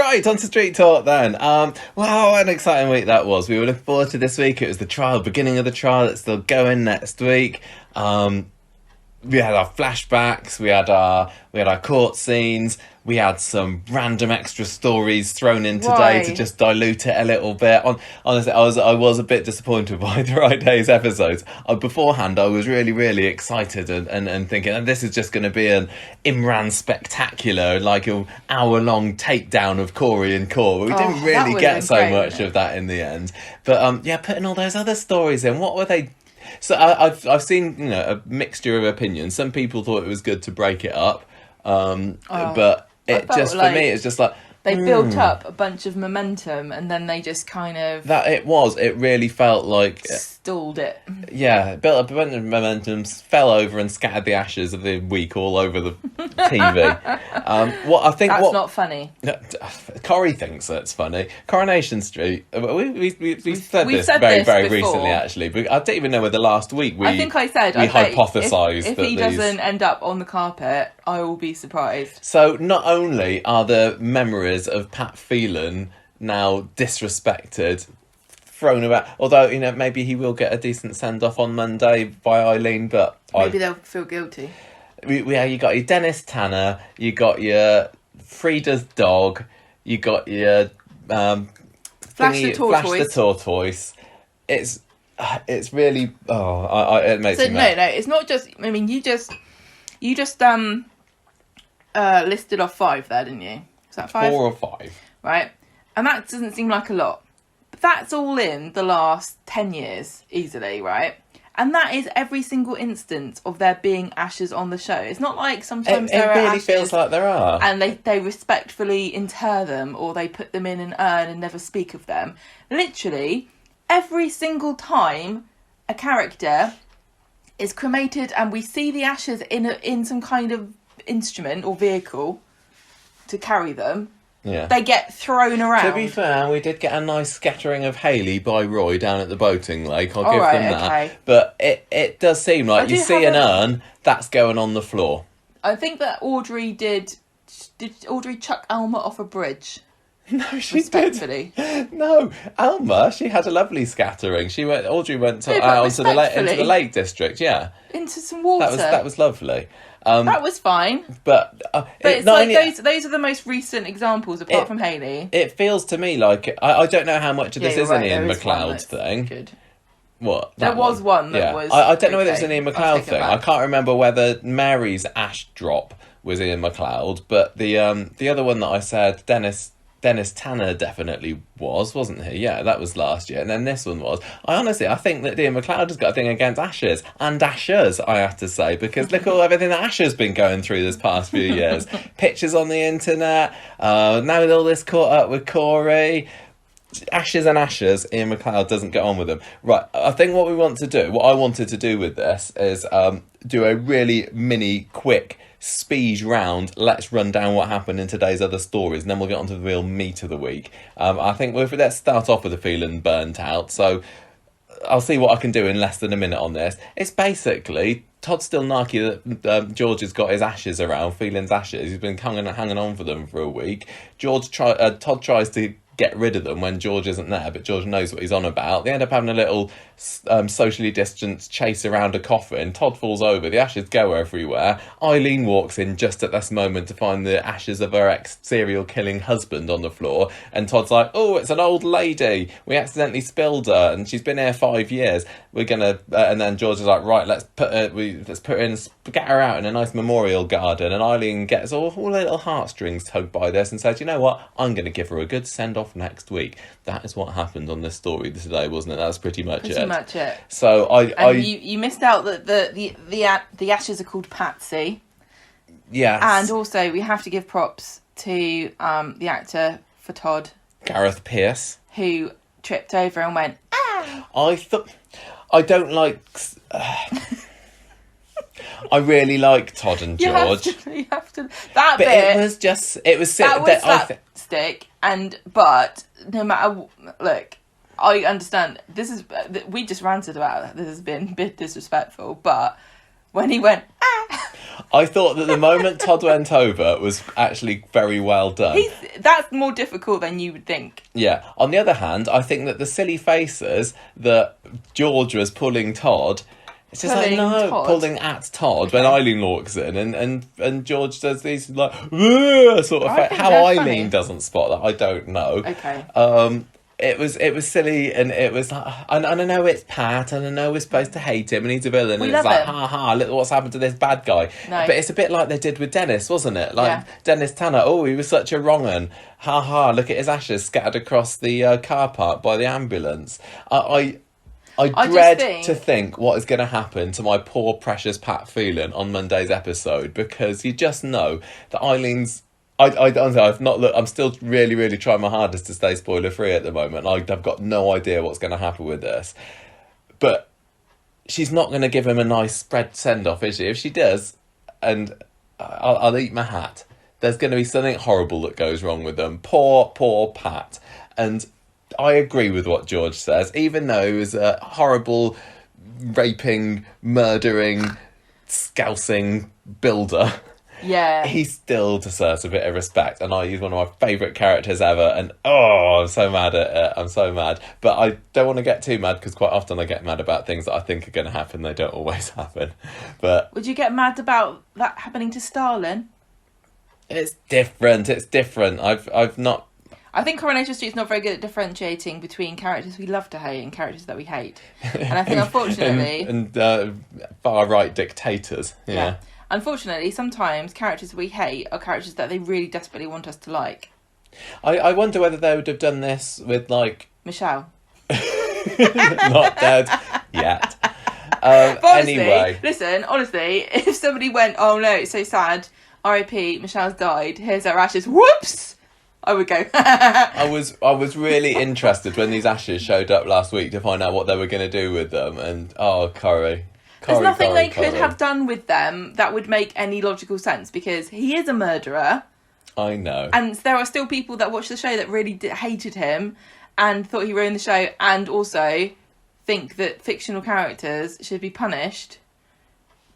Right, on to Street Talk then. Wow, what an exciting week that was. We were looking forward to this week. It was the trial, beginning of the trial. It's still going next week. We had our flashbacks, we had our court scenes, we had some random extra stories thrown in today to just dilute it a little bit. Honestly, I was a bit disappointed by the Right Days episodes. Beforehand, I was really, really excited and thinking, this is just going to be an Imran spectacular, like an hour-long takedown of Corrie and Core. We didn't really get so much of that in the end. But putting all those other stories in, what were they? So I've seen a mixture of opinions. Some people thought it was good to break it up, but it just for me it's just like they built up a bunch of momentum and then they just kind of it really felt like stalled it. Yeah, built up a bunch of momentum, fell over and scattered the ashes of the week all over the TV. That's not funny. Corrie thinks that's funny. Coronation Street. We said this very recently, actually. But I don't even know whether last week we hypothesised if he doesn't end up on the carpet, I will be surprised. So not only are the memories of Pat Phelan now disrespected, thrown about, although maybe he will get a decent send off on Monday by Eileen, but maybe they'll feel guilty. You got your Dennis Tanner, you got your Frida's dog, you got your Flash the tortoise. It's really it makes me mad. No, it's not just. I mean, you just listed off 5 there, didn't you? Is that 5? 4 or 5, right? And that doesn't seem like a lot, but that's all in the last 10 years easily, right? And that is every single instance of there being ashes on the show. It's not like sometimes there are ashes. It really feels like there are. And they respectfully inter them or they put them in an urn and never speak of them. Literally, every single time a character is cremated and we see the ashes in some kind of instrument or vehicle to carry them, they get thrown around. To be fair, we did get a nice scattering of Hayley by Roy down at the boating lake. I'll give them that. Okay. But it does seem like you see an urn, that's going on the floor. I think that Audrey did Audrey chuck Alma off a bridge? No, she did. No, Alma, she had a lovely scattering. Audrey went into the Lake District, into some water. That was lovely. That was fine. But it's like those are the most recent examples, apart from Hayley. It feels to me like I don't know how much of this is an Ian McLeod thing. Good. What? There was one that was. I don't know whether it's an Ian McLeod thing. I can't remember whether Mary's ash drop was Ian McLeod, but the other one that I said, Dennis Tanner definitely wasn't he? Yeah, that was last year. And then this one was. I think that Ian McLeod has got a thing against ashes. And ashers, I have to say, because look at everything that Asher's been going through this past few years. Pictures on the internet, now with all this caught up with Corrie. Ashes and ashes, Ian McLeod doesn't get on with them. Right, I think what I wanted to do with this is do a really mini, quick speed round. Let's run down what happened in today's other stories, and then we'll get on to the real meat of the week. I think let's start off with the feeling burnt out. So I'll see what I can do in less than a minute on this. It's basically Todd's still narky that George has got his ashes around, Phelan's ashes. He's been hanging on for them for a week. Todd tries to get rid of them when George isn't there, but George knows what he's on about. They end up having a little socially distanced chase around a coffin. Todd falls over, the ashes go everywhere. Eileen walks in just at this moment to find the ashes of her ex-serial killing husband on the floor, and Todd's like, oh, it's an old lady, we accidentally spilled her and she's been here 5 years, we're gonna and then George is like, right, let's put her in, get her out in a nice memorial garden, and Eileen gets all her little heartstrings tugged by this and says, you know what, I'm gonna give her a good send-off next week. That is what happened on this story today, wasn't it? That's pretty much it. So you missed out that the ashes are called Patsy. Yes. And also we have to give props to the actor for Todd, Gareth Pearce, who tripped over and went, ah! I don't like I really like Todd and George. You have to that but bit. It was slapstick, but no matter, look, I understand. We just ranted about it. This has been a bit disrespectful, but when he went, I thought that the moment Todd went over was actually very well done. That's more difficult than you would think. Yeah. On the other hand, I think that the silly faces that George was pulling Todd, it's just pulling at Todd Okay. when Eileen walks in, and George does these like sort of how Eileen funny. doesn't spot that, I don't know. Okay. It was silly, and it was and I know it's Pat, and I know we're supposed to hate him, and he's a villain, and it's like, ha ha, look what's happened to this bad guy. No. But it's a bit like they did with Dennis, wasn't it? Like Yeah. Dennis Tanner, oh, he was such a wrong un. Ha ha, look at his ashes scattered across the car park by the ambulance. I dread to think what is going to happen to my poor precious Pat Phelan on Monday's episode, because you just know that Eileen's. I don't know. I've not looked. I'm still really, really trying my hardest to stay spoiler free at the moment. I've got no idea what's going to happen with this, but she's not going to give him a nice spread send off, is she? If she does, and I'll eat my hat. There's going to be something horrible that goes wrong with them. Poor Pat. And I agree with what George says, even though he was a horrible, raping, murdering, scousing builder. Yeah. He still deserves a bit of respect, and he's one of my favourite characters ever, and I'm so mad at it. I'm so mad. But I don't want to get too mad, because quite often I get mad about things that I think are going to happen. They don't always happen. But would you get mad about that happening to Stalin? it's different. I've not... I think Coronation Street's not very good at differentiating between characters we love to hate and characters that we hate. And I think, unfortunately... and far-right dictators, yeah. Unfortunately, sometimes characters we hate are characters that they really desperately want us to like. I wonder whether they would have done this with, like... Michelle. Not dead yet. But honestly, anyway. Listen, honestly, if somebody went, oh no, it's so sad, R.I.P., Michelle's died, here's her ashes, whoops! I would go. I was really interested when these ashes showed up last week to find out what they were going to do with them, and Corrie. There's nothing they could have done with them that would make any logical sense, because he is a murderer. I know. And there are still people that watch the show that really hated him and thought he ruined the show, and also think that fictional characters should be punished.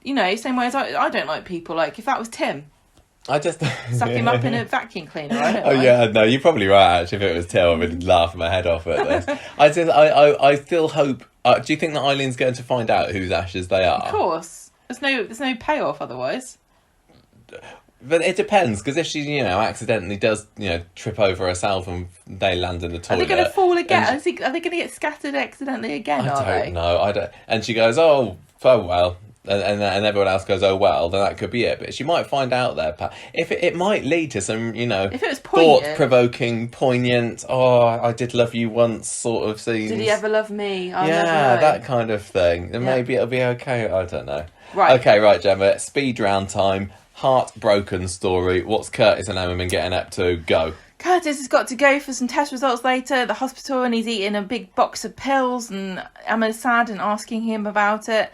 You know, same way as I don't like people. Like, if that was Tim, I just... suck him up in a vacuum cleaner. I don't Oh, like. yeah, no, you're probably right, actually. If it was Tim, I would laugh my head off at this. I still hope... do you think that Eileen's going to find out whose ashes they are? Of course. There's no payoff otherwise. But it depends, because if she, accidentally does, trip over herself and they land in the toilet... Are they going to fall again? Are they going to get scattered accidentally again, I don't know. I don't... And she goes, oh well... And everyone else goes, oh well, then that could be it. But she might find out there, Pat. If it might lead to some, if it was poignant, thought-provoking, poignant, I did love you once sort of scenes. Did he ever love me? I'll never Yeah, know. that kind of thing. Then maybe it'll be okay. I don't know. Right. Okay, right, Gemma. Speed round time. Heartbroken story. What's Curtis and Emma been getting up to? Go. Curtis has got to go for some test results later at the hospital, and he's eating a big box of pills, and Emma's sad and asking him about it.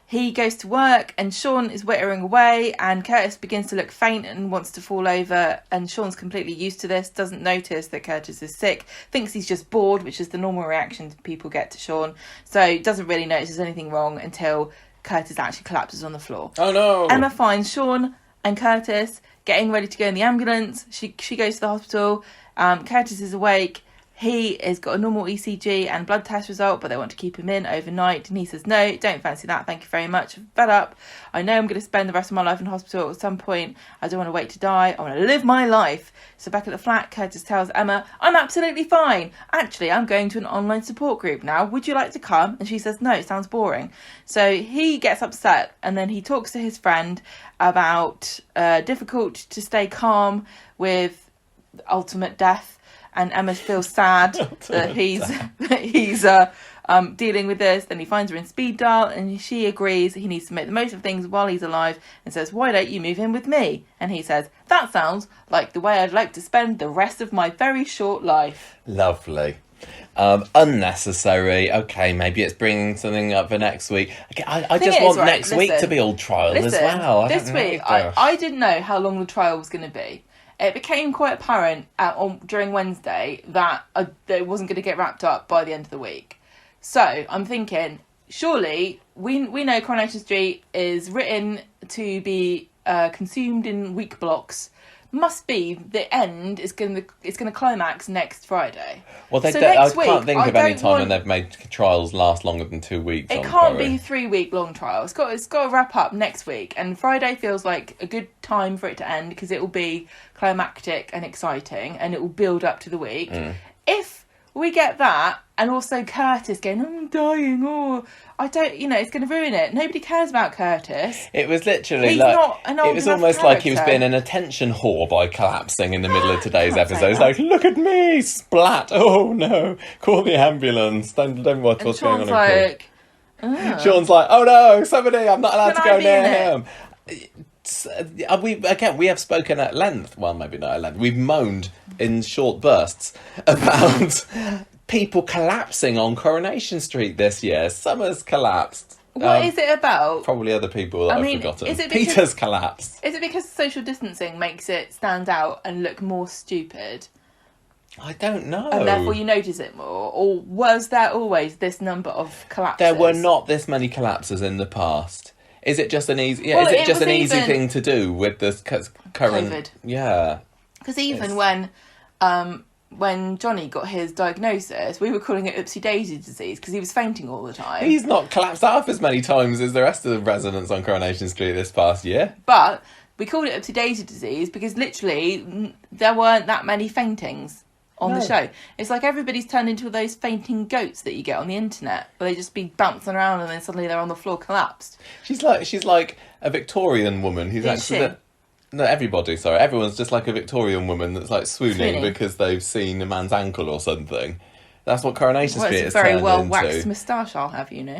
He goes to work, and Sean is wittering away, and Curtis begins to look faint and wants to fall over, and Sean's completely used to this, doesn't notice that Curtis is sick, thinks he's just bored, which is the normal reaction people get to Sean, so doesn't really notice there's anything wrong until Curtis actually collapses on the floor. Oh no! Emma finds Sean and Curtis getting ready to go in the ambulance. She goes to the hospital. Curtis is awake. He has got a normal ECG and blood test result, but they want to keep him in overnight. And he says, no, don't fancy that. Thank you very much. I'm fed up. I know I'm going to spend the rest of my life in hospital at some point. I don't want to wait to die. I want to live my life. So back at the flat, Curtis tells Emma, I'm absolutely fine. Actually, I'm going to an online support group now. Would you like to come? And she says, no, it sounds boring. So he gets upset, and then he talks to his friend about difficult to stay calm with ultimate death. And Emma feels sad that he's dealing with this. Then he finds her in speed dial, and she agrees he needs to make the most of things while he's alive, and says, why don't you move in with me? And he says, that sounds like the way I'd like to spend the rest of my very short life. Lovely. Unnecessary. Okay, maybe it's bringing something up for next week. Okay, I just want next week to be all trial as well. This week, I didn't know how long the trial was going to be. It became quite apparent during Wednesday that it wasn't going to get wrapped up by the end of the week. So I'm thinking, surely we know Coronation Street is written to be consumed in week blocks. Must be the end is going to climax next Friday. Well, I can't think of any time when they've made trials last longer than 2 weeks. It can't be 3 week long trial. It's got to wrap up next week, and Friday feels like a good time for it to end because it will be climactic and exciting, and it will build up to the week. If we get that, and also Curtis going, I'm dying, I don't, it's going to ruin it. Nobody cares about Curtis. It was literally He's like, not an old it was enough almost like he was character. being an attention whore by collapsing in the middle of today's Can't say episode. It's that. like, look at me, splat, oh no, call the ambulance, don't watch what's going on. Sean's like, Sean's like, oh no, somebody, I'm not allowed Can to go I be near in him. We have spoken at length, well, maybe not at length, we've moaned in short bursts about people collapsing on Coronation Street this year. Summer's collapsed. What is it about? Probably other people that I've forgotten. Is it because, Peter's collapsed. Is it because social distancing makes it stand out and look more stupid? I don't know. And therefore you notice it more? Or was there always this number of collapses? There were not this many collapses in the past. Is it just an easy? Yeah, Well, is it it just was an easy even- thing to do with this current? COVID. Yeah. Because even when Johnny got his diagnosis, we were calling it oopsie daisy disease because he was fainting all the time. He's not collapsed half as many times as the rest of the residents on Coronation Street this past year. But we called it oopsie daisy disease because literally there weren't that many faintings on the show. It's like everybody's turned into those fainting goats that you get on the internet, where they just be bouncing around and then suddenly they're on the floor collapsed. She's like a Victorian woman who's Is she? No, everyone's just like a Victorian woman that's like swooning Swooning. because they've seen a man's ankle or something. That's what Coronation Well, Street it's is a very turned well into. waxed moustache, I'll have you know.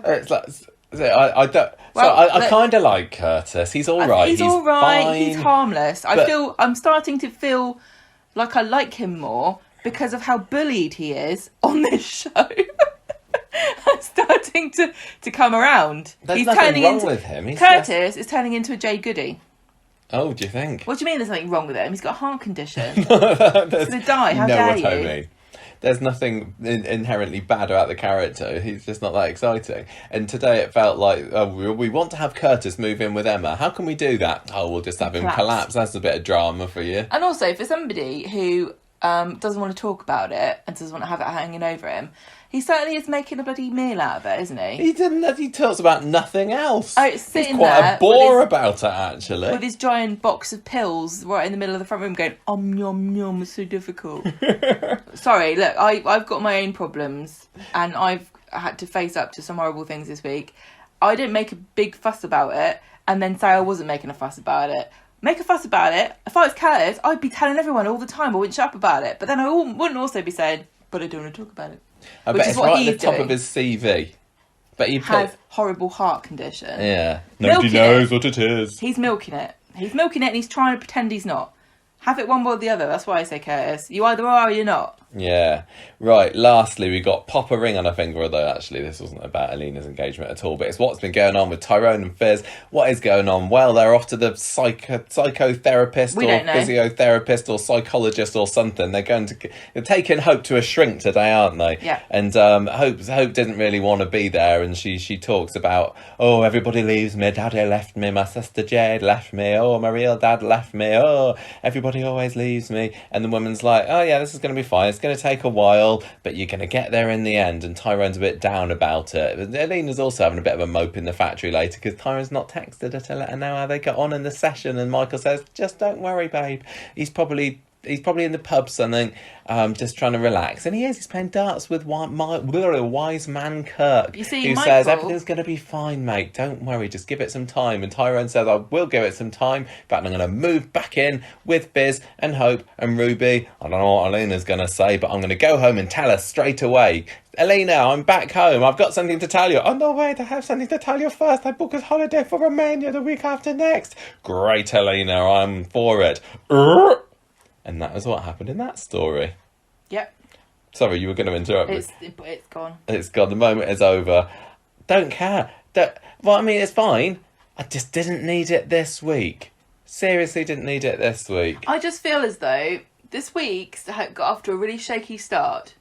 It's like, I don't. I kind of like Curtis. He's all right. He's all right. Fine. He's harmless. I'm starting to feel like I like him more because of how bullied he is on this show. I'm starting to come around. There's nothing wrong with him. Curtis is turning into a Jay Goody. Oh, do you think? What do you mean there's something wrong with him? He's got a heart condition. He's There's going to die. How dare you? I mean. There's nothing inherently bad about the character. He's just not that exciting. And today it felt like, we want to have Curtis move in with Emma. How can we do that? Oh, we'll just have him collapse. That's a bit of drama for you. And also, for somebody who doesn't want to talk about it and doesn't want to have it hanging over him, he certainly is making a bloody meal out of it, isn't he? He didn't. He talks about nothing else. Oh, it's sitting He's quite there a bore about it, actually. with his giant box of pills right in the middle of the front room going, yum, yum, it's so difficult. Sorry, look, I've got my own problems and I've had to face up to some horrible things this week. I didn't make a big fuss about it and then say I wasn't making a fuss about it. Make a fuss about it. If I was Curtis, I'd be telling everyone all the time I wouldn't shut up about it. But then I wouldn't also be saying, but I don't want to talk about it. I Which bet is it's what right at the he's top doing. of his CV. But he Has horrible heart condition. Yeah. Nobody knows what it is. He's milking it. He's milking it and he's trying to pretend he's not. Have it one way or the other. That's why I say, Curtis. You either are or you're not. Yeah. Right, lastly, we got pop a ring on her finger, although actually this wasn't about Alina's engagement at all, but it's what's been going on with Tyrone and Fizz. What is going on? Well, they're off to the psychotherapist We or don't know. physiotherapist or psychologist or something. They're taking Hope to a shrink today, aren't they? Yeah. And Hope didn't really want to be there, and she talks about, oh, everybody leaves me, Daddy left me, my sister Jade left me, oh, my real dad left me, oh, everybody always leaves me. And the woman's like, oh yeah, this is going to be fine, it's going to take a while, but you're going to get there in the end. And Tyrone's a bit down about it. But Alina's also having a bit of a mope in the factory later because Tyrone's not texted her to let her know how they got on in the session, and Michael says, just don't worry, babe, he's probably in the pub something, just trying to relax. And he's playing darts with wise man Kirk, You see, who Michael says, everything's going to be fine, mate, don't worry, just give it some time. And Tyrone says, I will give it some time, but I'm going to move back in with Biz and Hope and Ruby. I don't know what Alina's going to say, but I'm going to go home and tell her straight away. Alina, I'm back home. I've got something to tell you. Oh, no, wait, I have something to tell you first. I booked a holiday for Romania the week after next. Great, Alina, I'm for it. And that was what happened in that story. Yep. Sorry, you were going to interrupt me. It's gone. It's gone. The moment is over. Don't care. Well, I mean, it's fine. I just didn't need it this week. Seriously, didn't need it this week. I just feel as though this week's got off to a really shaky start.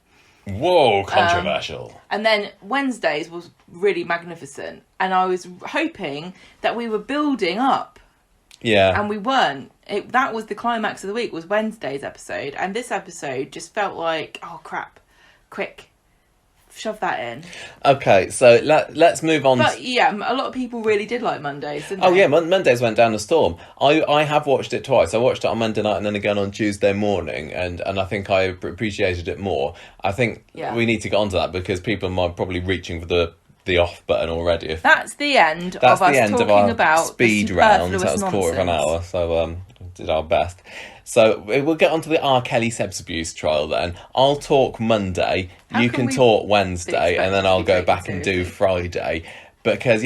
Whoa, controversial. And then Wednesdays was really magnificent. And I was hoping that we were building up. Yeah. And we weren't. That was the climax of the week, was Wednesday's episode. And this episode just felt like, oh, crap. Quick. Shove that in. Okay, so let's move on. But yeah, a lot of people really did like Mondays, didn't Oh they? yeah, Mondays went down a storm. I have watched it twice. I watched it on Monday night and then again on Tuesday morning, and I think I appreciated it more. I think we need to get onto that because people are probably reaching for the off button already. That's the end of us talking about speed round. That was a quarter of an hour, so did our best. So we'll get onto the R. Kelly sex abuse trial then. I'll talk Monday, you can talk Wednesday, and then I'll go back and do Friday. Because,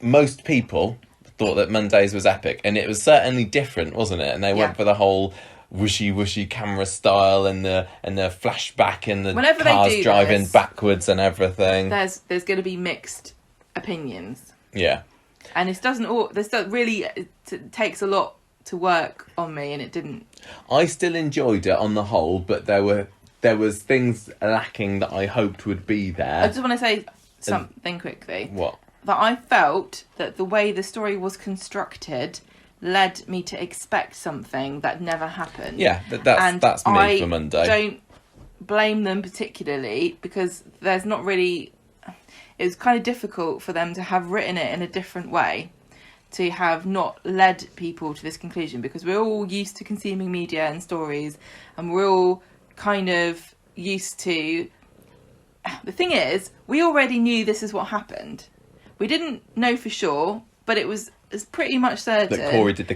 most people thought that Mondays was epic. And it was certainly different, wasn't it? And they went for the whole whooshy camera style and the flashback and the cars driving backwards and everything. There's going to be mixed opinions. Yeah. And it takes a lot to work on me, and it didn't. I still enjoyed it on the whole, but there was things lacking that I hoped would be there. I just want to say something quickly. What? That I felt that the way the story was constructed led me to expect something that never happened. Yeah, that's me for Monday. I don't blame them particularly because there's not really. It was kind of difficult for them to have written it in a different way, to have not led people to this conclusion, because we're all used to consuming media and stories, and we're all kind of used to... The thing is, we already knew this is what happened. We didn't know for sure, but it's pretty much certain... That Corrie did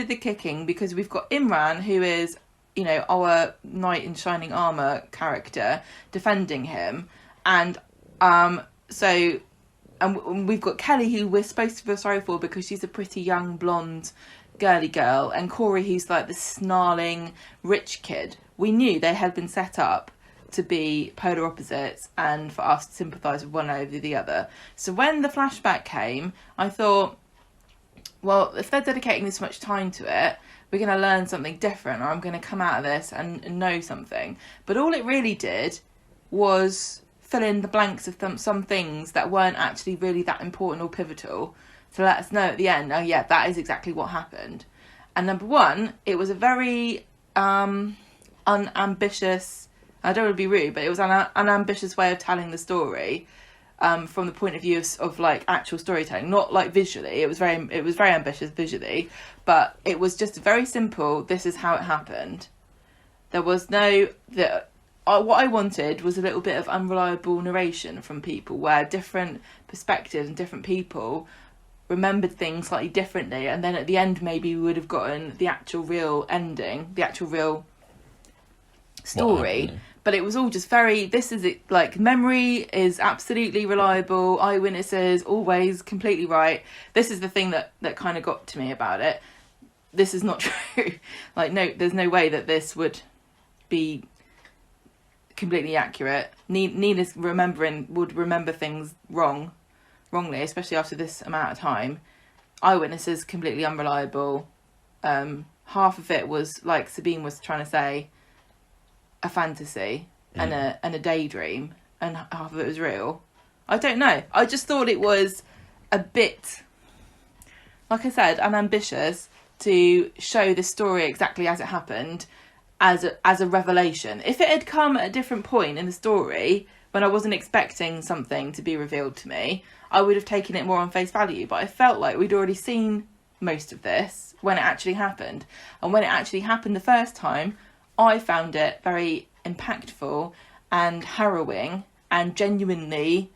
the kicking. Because we've got Imran, who is, our knight in shining armour character, defending him, and and we've got Kelly, who we're supposed to feel sorry for because she's a pretty young, blonde, girly girl. And Corrie, who's like the snarling, rich kid. We knew they had been set up to be polar opposites and for us to sympathise with one over the other. So when the flashback came, I thought, well, if they're dedicating this much time to it, we're going to learn something different, or I'm going to come out of this and know something. But all it really did was... fill in the blanks of some things that weren't actually really that important or pivotal to let us know at the end, oh yeah, that is exactly what happened. And number one, it was a very unambitious, I don't want to be rude, but it was an unambitious way of telling the story from the point of view of like actual storytelling, not like visually. It was very ambitious visually, but it was just very simple. This is how it happened. There was no... what I wanted was a little bit of unreliable narration from people, where different perspectives and different people remembered things slightly differently, and then at the end maybe we would have gotten the actual real ending, the actual real story. But it was all just memory is absolutely reliable, eyewitnesses always completely right. This is the thing that kind of got to me about it. This is not true. No, there's no way that this would be completely accurate. Nina's would remember things wrongly, especially after this amount of time. Eyewitnesses completely unreliable. Half of it was, like Sabeen was trying to say, a fantasy and a daydream, and half of it was real. I don't know. I just thought it was a bit, like I said, unambitious to show the story exactly as it happened. As a revelation. If it had come at a different point in the story, when I wasn't expecting something to be revealed to me, I would have taken it more on face value. But I felt like we'd already seen most of this when it actually happened. And when it actually happened the first time, I found it very impactful and harrowing and genuinely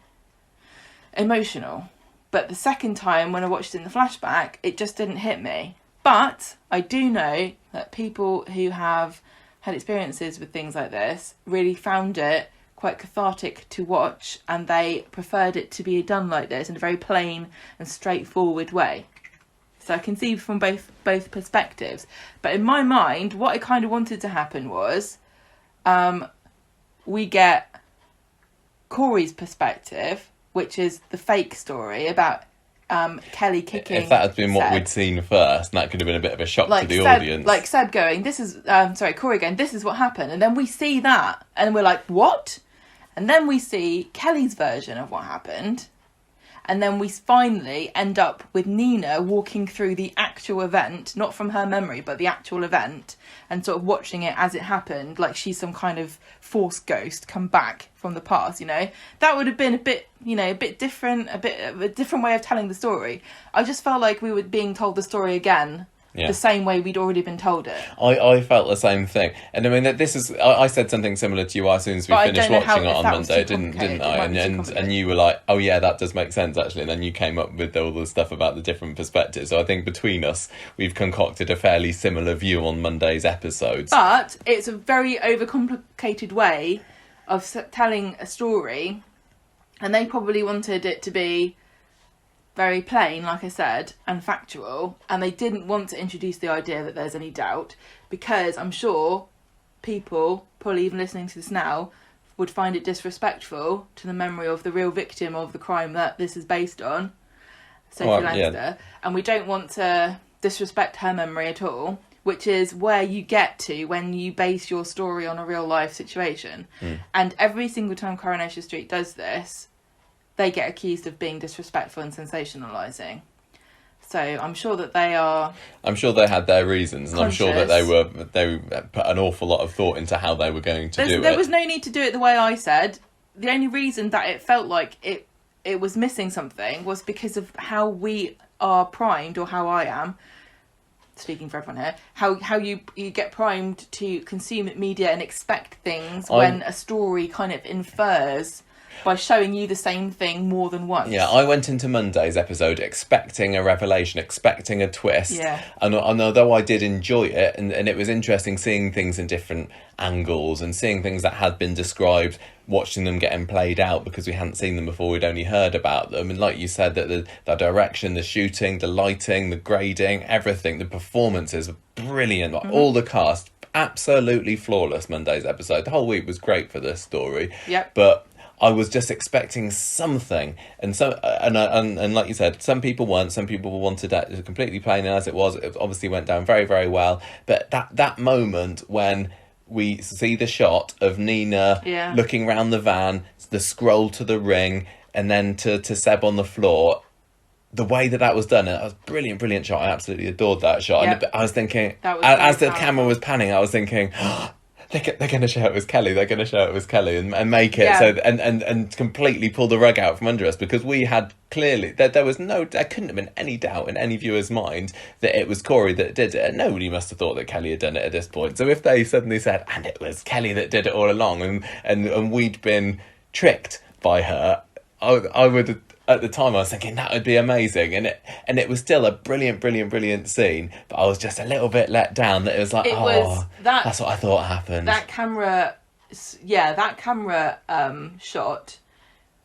emotional. But the second time, when I watched it in the flashback, it just didn't hit me. But I do know that people who have had experiences with things like this really found it quite cathartic to watch, and they preferred it to be done like this in a very plain and straightforward way. So I can see from both perspectives. But in my mind, what I kind of wanted to happen was we get Corrie's perspective, which is the fake story about Kelly kicking. If that had been what Seb. we'd seen first, that could have been a bit of a shock to the Seb, audience. Like Seb going, this is, Corrie going, this is what happened. And then we see that, and we're like, what? And then we see Kelly's version of what happened. And then we finally end up with Nina walking through the actual event, not from her memory, but the actual event, and sort of watching it as it happened, like she's some kind of force ghost come back from the past, you know. That would have been a bit different, a different way of telling the story. I just felt like we were being told the story again. Yeah. The same way we'd already been told it. I felt the same thing. And I mean, this is... I said something similar to you as soon as we finished watching it on Monday, didn't I? And you were like, oh yeah, that does make sense, actually. And then you came up with all the stuff about the different perspectives. So I think between us, we've concocted a fairly similar view on Monday's episodes. But it's a very overcomplicated way of telling a story. And they probably wanted it to be very plain, like I said, and factual, and they didn't want to introduce the idea that there's any doubt, because I'm sure people, probably even listening to this now, would find it disrespectful to the memory of the real victim of the crime that this is based on, Sophie Lancaster, yeah. And we don't want to disrespect her memory at all, which is where you get to when you base your story on a real life situation. And every single time Coronation Street does this, they get accused of being disrespectful and sensationalising. So I'm sure that they are... I'm sure they had their reasons, and conscious. I'm sure that they put an awful lot of thought into how they were going to do it. There was no need to do it the way I said. The only reason that it felt like it was missing something was because of how we are primed, or how I am, speaking for everyone here, how you get primed to consume media and expect things when a story kind of infers by showing you the same thing more than once. Yeah, I went into Monday's episode expecting a revelation, expecting a twist. Yeah. And although I did enjoy it, and it was interesting seeing things in different angles and seeing things that had been described, watching them getting played out because we hadn't seen them before, we'd only heard about them. And like you said, that the direction, the shooting, the lighting, the grading, everything, the performances were brilliant. Mm-hmm. All the cast, absolutely flawless. Monday's episode. The whole week was great for this story. Yep. But I was just expecting something, and like you said, some people weren't. Some people wanted that completely plain, and as it was, it obviously went down very, very well. But that moment when we see the shot of Nina looking round the van, the scroll to the ring, and then to Seb on the floor, the way that was done, it was brilliant shot. I absolutely adored that shot. Yep. And I was thinking, as the camera was panning, I was thinking, they're going to show it was Kelly. They're going to show it was Kelly and make it so and completely pull the rug out from under us, because we had clearly there couldn't have been any doubt in any viewer's mind that it was Corrie that did it. And nobody must have thought that Kelly had done it at this point. So if they suddenly said, and it was Kelly that did it all along, and we'd been tricked by her, I would. At the time, I was thinking that would be amazing, and it was still a brilliant scene. But I was just a little bit let down that it was like, that's what I thought happened. That camera shot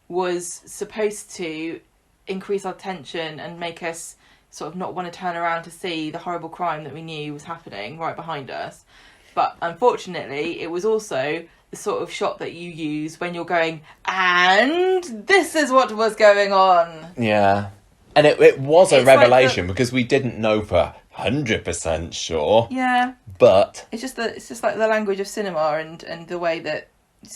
was supposed to increase our tension and make us sort of not want to turn around to see the horrible crime that we knew was happening right behind us. But unfortunately, it was also the sort of shot that you use when you're going, and this is what was going on. Yeah. And it was a revelation, because we didn't know for 100% sure. Yeah. But it's just like the language of cinema and the way that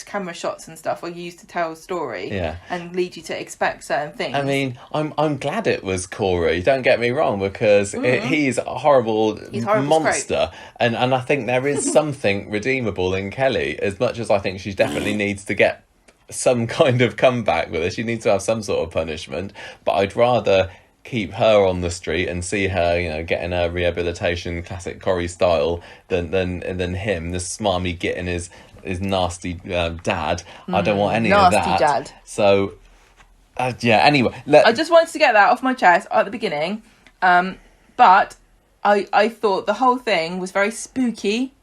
camera shots and stuff are used to tell a story and lead you to expect certain things. I mean, I'm glad it was Corrie, don't get me wrong, because he's a horrible monster, and I think there is something redeemable in Kelly, as much as I think she definitely needs to get some kind of comeback with her. She needs to have some sort of punishment, but I'd rather keep her on the street and see her, getting her rehabilitation, classic Corrie style, than him, the smarmy getting his nasty dad. I don't want any of that. Nasty dad. So, anyway. I just wanted to get that off my chest at the beginning. But I thought the whole thing was very spooky.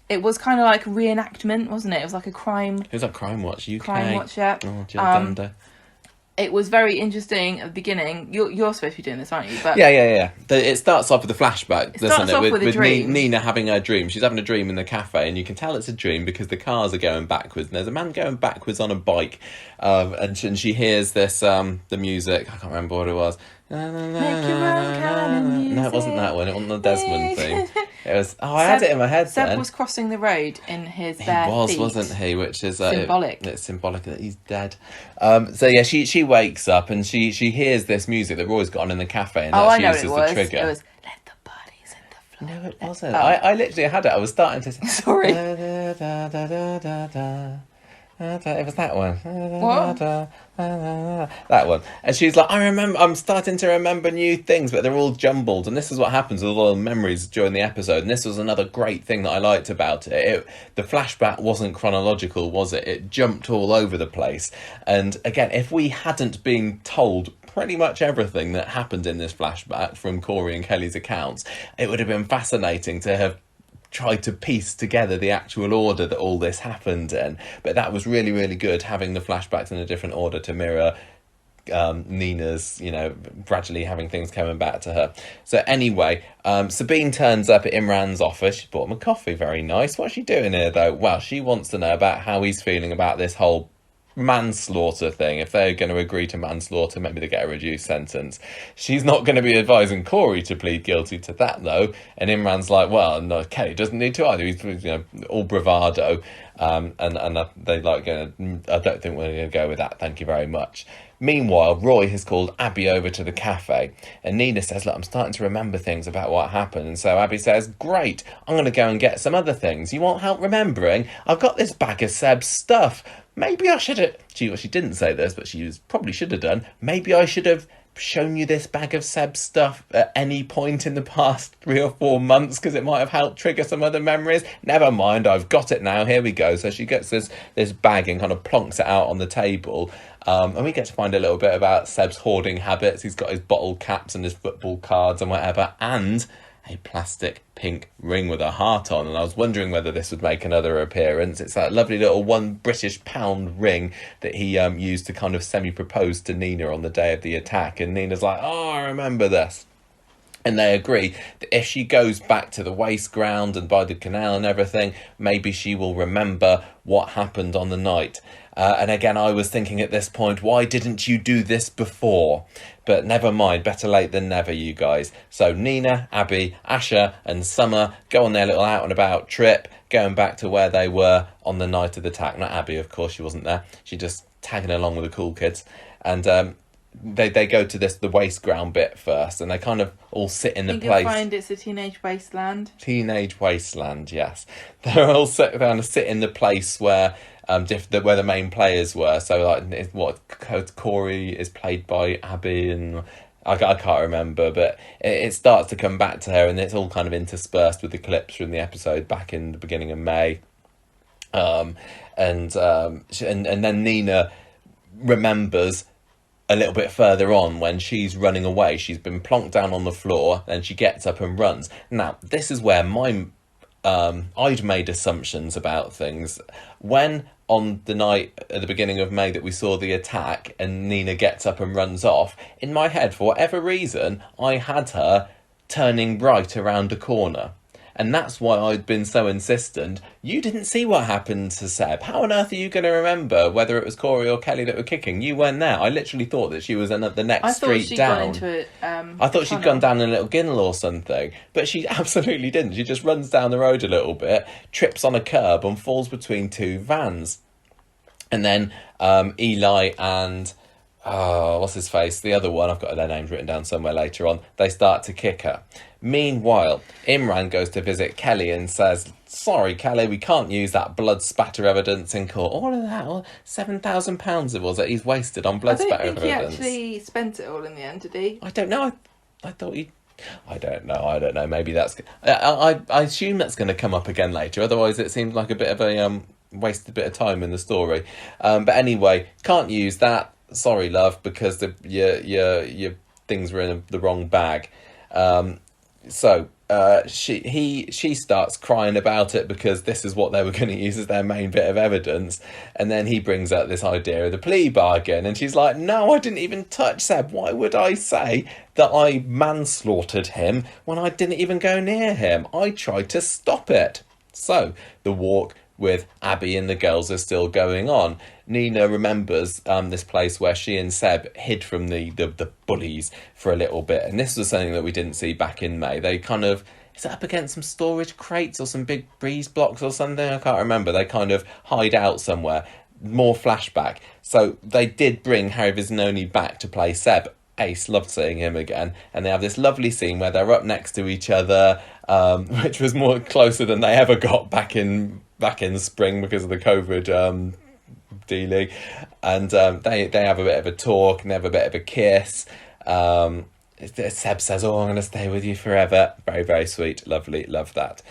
It was kind of like reenactment, wasn't it? It was like a crime... It was like Crime Watch UK. Crime Watch, yeah. Oh, it was very interesting at the beginning. You're supposed to be doing this, aren't you? But Yeah. It starts off with a flashback, doesn't starts it? off with a dream. Nina having her dream. She's having a dream in the cafe, and you can tell it's a dream because the cars are going backwards. And there's a man going backwards on a bike, and she hears this the music. I can't remember what it was. Make your own kind of music. No, it wasn't that one. It wasn't the Desmond theme. It was. I had it in my head. Seb then. was crossing the road in his bare feet. Wasn't he? Which is symbolic. It's symbolic that he's dead. So yeah, she wakes up and she hears this music that Roy's got on in the cafe, and I know uses it was. the trigger. It was "Let the bodies in the floor." No, it wasn't. I literally had it. I was starting to. Sorry. It was that one. What? That one. And she's like, I'm starting to remember new things, but they're all jumbled. And this is what happens with all the memories during the episode. And this was another great thing that I liked about it. The flashback wasn't chronological, was it? It jumped all over the place. And again, if we hadn't been told pretty much everything that happened in this flashback from Corrie and Kelly's accounts, it would have been fascinating to have tried to piece together the actual order that all this happened in. But that was really, really good, having the flashbacks in a different order to mirror Nina's, gradually having things coming back to her. So anyway, Sabeen turns up at Imran's office. She bought him a coffee, very nice. What's she doing here, though? Well, she wants to know about how he's feeling about this whole manslaughter thing. If they're going to agree to manslaughter, maybe they get a reduced sentence. She's not going to be advising Corrie to plead guilty to that, though. And Imran's like, well, no, Kelly doesn't need to either. He's all bravado, and they like going. I don't think we're going to go with that. Thank you very much. Meanwhile, Roy has called Abby over to the cafe, and Nina says, look, I'm starting to remember things about what happened. And so Abby says, great, I'm going to go and get some other things. You want help remembering? I've got this bag of Seb's stuff. Maybe I should have... She didn't say this, but probably should have done. Maybe I should have shown you this bag of Seb's stuff at any point in the past 3 or 4 months, because it might have helped trigger some other memories. Never mind, I've got it now. Here we go. So she gets this bag and kind of plonks it out on the table. And we get to find a little bit about Seb's hoarding habits. He's got his bottle caps and his football cards and whatever, and a plastic pink ring with a heart on. And I was wondering whether this would make another appearance. It's that lovely little £1 ring that he used to kind of semi-propose to Nina on the day of the attack. And Nina's like, oh, I remember this. And they agree that if she goes back to the waste ground and by the canal and everything, maybe she will remember what happened on the night. And again, I was thinking at this point, why didn't you do this before? But never mind, better late than never, you guys. So Nina, Abby, Asha and Summer go on their little out and about trip, going back to where they were on the night of the attack. Not Abby, of course, she wasn't there. She just tagging along with the cool kids. And they go to the waste ground bit first, and they kind of all sit in the place. You'll find it's a teenage wasteland. Teenage wasteland, yes. They're all kind of sit in the place where where the main players were. So like, Corrie is played by Abby, and I can't remember, but it starts to come back to her, and it's all kind of interspersed with the clips from the episode back in the beginning of May. And then Nina remembers a little bit further on when she's running away. She's been plonked down on the floor, and she gets up and runs. Now, this is where I'd made assumptions about things. When on the night at the beginning of May that we saw the attack and Nina gets up and runs off, in my head, for whatever reason, I had her turning right around a corner. And that's why I'd been so insistent. You didn't see what happened to Seb. How on earth are you going to remember whether it was Corrie or Kelly that were kicking? You weren't there. I literally thought that she was in the next street down. I thought she'd gone down a little ginnel or something. But she absolutely didn't. She just runs down the road a little bit, trips on a curb and falls between two vans. And then Eli and... what's his face? The other one, I've got their names written down somewhere later on. They start to kick her. Meanwhile, Imran goes to visit Kelly and says, sorry, Kelly, we can't use that blood spatter evidence in court. All of that, £7,000 it was that he's wasted on blood spatter evidence. I don't think he actually spent it all in the end, did he? I don't know. I thought he... I don't know. Maybe that's... I assume that's going to come up again later. Otherwise, it seems like a bit of a wasted bit of time in the story. But anyway, can't use that. Sorry, love, because your things were in the wrong bag. So she starts crying about it because this is what they were going to use as their main bit of evidence, and then he brings up this idea of the plea bargain, and she's like, no, I didn't even touch Seb. Why would I say that I manslaughtered him when I didn't even go near him? I tried to stop it. So the walk with Abby and the girls is still going on. Nina remembers this place where she and Seb hid from the bullies for a little bit, and this was something that we didn't see back in May. They kind of, is it up against some storage crates or some big breeze blocks or something? I can't remember. They kind of hide out somewhere. More flashback. So they did bring Harry Visnoni back to play Seb. Ace, loved seeing him again, and they have this lovely scene where they're up next to each other, which was more closer than they ever got back in spring because of the COVID dealing, and they have a bit of a talk and they have a bit of a kiss. Seb says, oh, I'm going to stay with you forever. Very, very sweet, lovely, love that.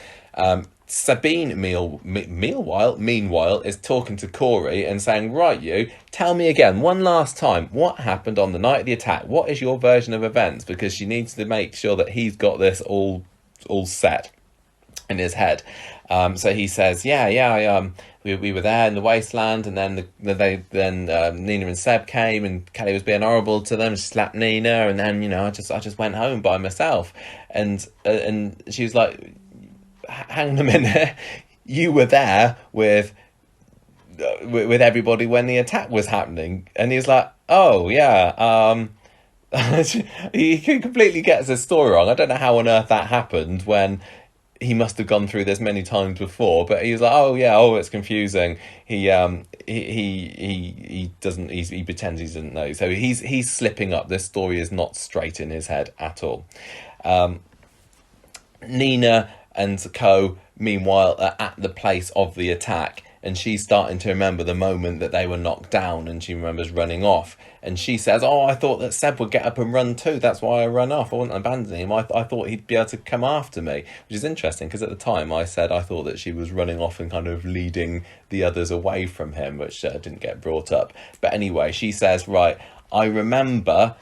Sabeen, meanwhile, is talking to Corrie and saying, right, you, tell me again, one last time, what happened on the night of the attack? What is your version of events? Because she needs to make sure that he's got this all set in his head. So he says, we were there in the wasteland, and then Nina and Seb came, and Kelly was being horrible to them, slapped Nina, and then I just went home by myself, and she was like, hang on a minute, you were there with everybody when the attack was happening. And he's like, oh yeah, he completely gets his story wrong. I don't know how on earth that happened when he must have gone through this many times before, but he was like, oh yeah, it's confusing. He pretends he doesn't know. So he's slipping up. This story is not straight in his head at all. Nina and Co, meanwhile, are at the place of the attack, and she's starting to remember the moment that they were knocked down, and she remembers running off. And she says, oh, I thought that Seb would get up and run too. That's why I ran off. I wasn't abandoning him. I thought he'd be able to come after me, which is interesting because at the time I said I thought that she was running off and kind of leading the others away from him, which didn't get brought up. But anyway, she says, right, I remember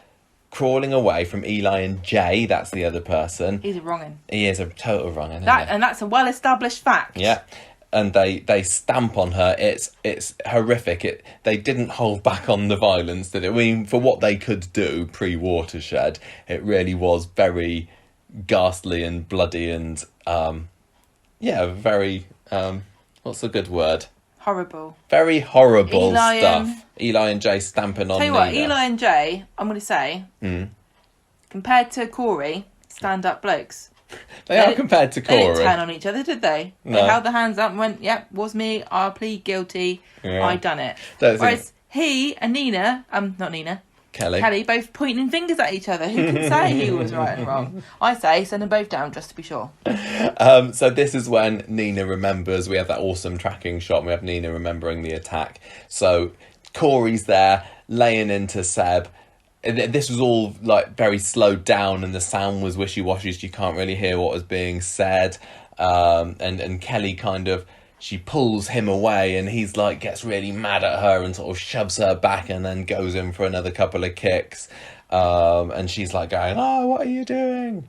crawling away from Eli and Jay. That's the other person. He's a wrong'un. He is a total wrong'un. And that's a well-established fact. Yeah. And they stamp on her. It's horrific. They didn't hold back on the violence, did it? I mean, for what they could do pre-Watershed, it really was very ghastly and bloody and very what's a good word? Horrible. Very horrible stuff. Eli and Jay stamping on Nina. Tell you what, Eli and Jay, I'm going to say, compared to Corrie, stand-up blokes. They are compared to Corrie. They didn't turn on each other, did they? No. They held their hands up and went, yep, was me, I plead guilty, I done it. Whereas he and Nina, not Nina, Kelly, both pointing fingers at each other. Who can say who was right and wrong? I say send them both down just to be sure. So this is when Nina remembers. We have that awesome tracking shot, and we have Nina remembering the attack. So Corey's there, laying into Seb. This was all like very slowed down, and the sound was wishy-washy, so you can't really hear what was being said. And Kelly kind of, she pulls him away, and he's like, gets really mad at her and sort of shoves her back and then goes in for another couple of kicks. And she's like going, oh, what are you doing?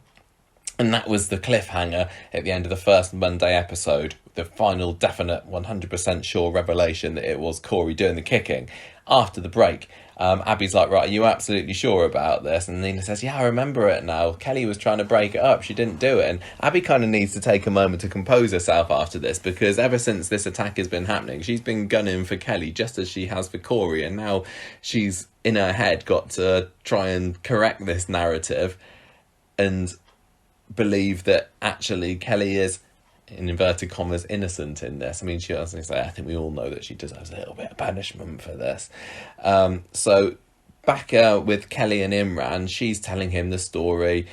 And that was the cliffhanger at the end of the first Monday episode. The final definite 100% sure revelation that it was Corrie doing the kicking. After the break, Abby's like, right, are you absolutely sure about this? And Nina says, yeah, I remember it now. Kelly was trying to break it up. She didn't do it. And Abby kind of needs to take a moment to compose herself after this, because ever since this attack has been happening, she's been gunning for Kelly just as she has for Corrie. And now she's, in her head, got to try and correct this narrative and believe that actually Kelly is, in inverted commas, innocent in this. I mean, she doesn't say, I think we all know that she deserves a little bit of punishment for this. So back with Kelly and Imran, she's telling him the story.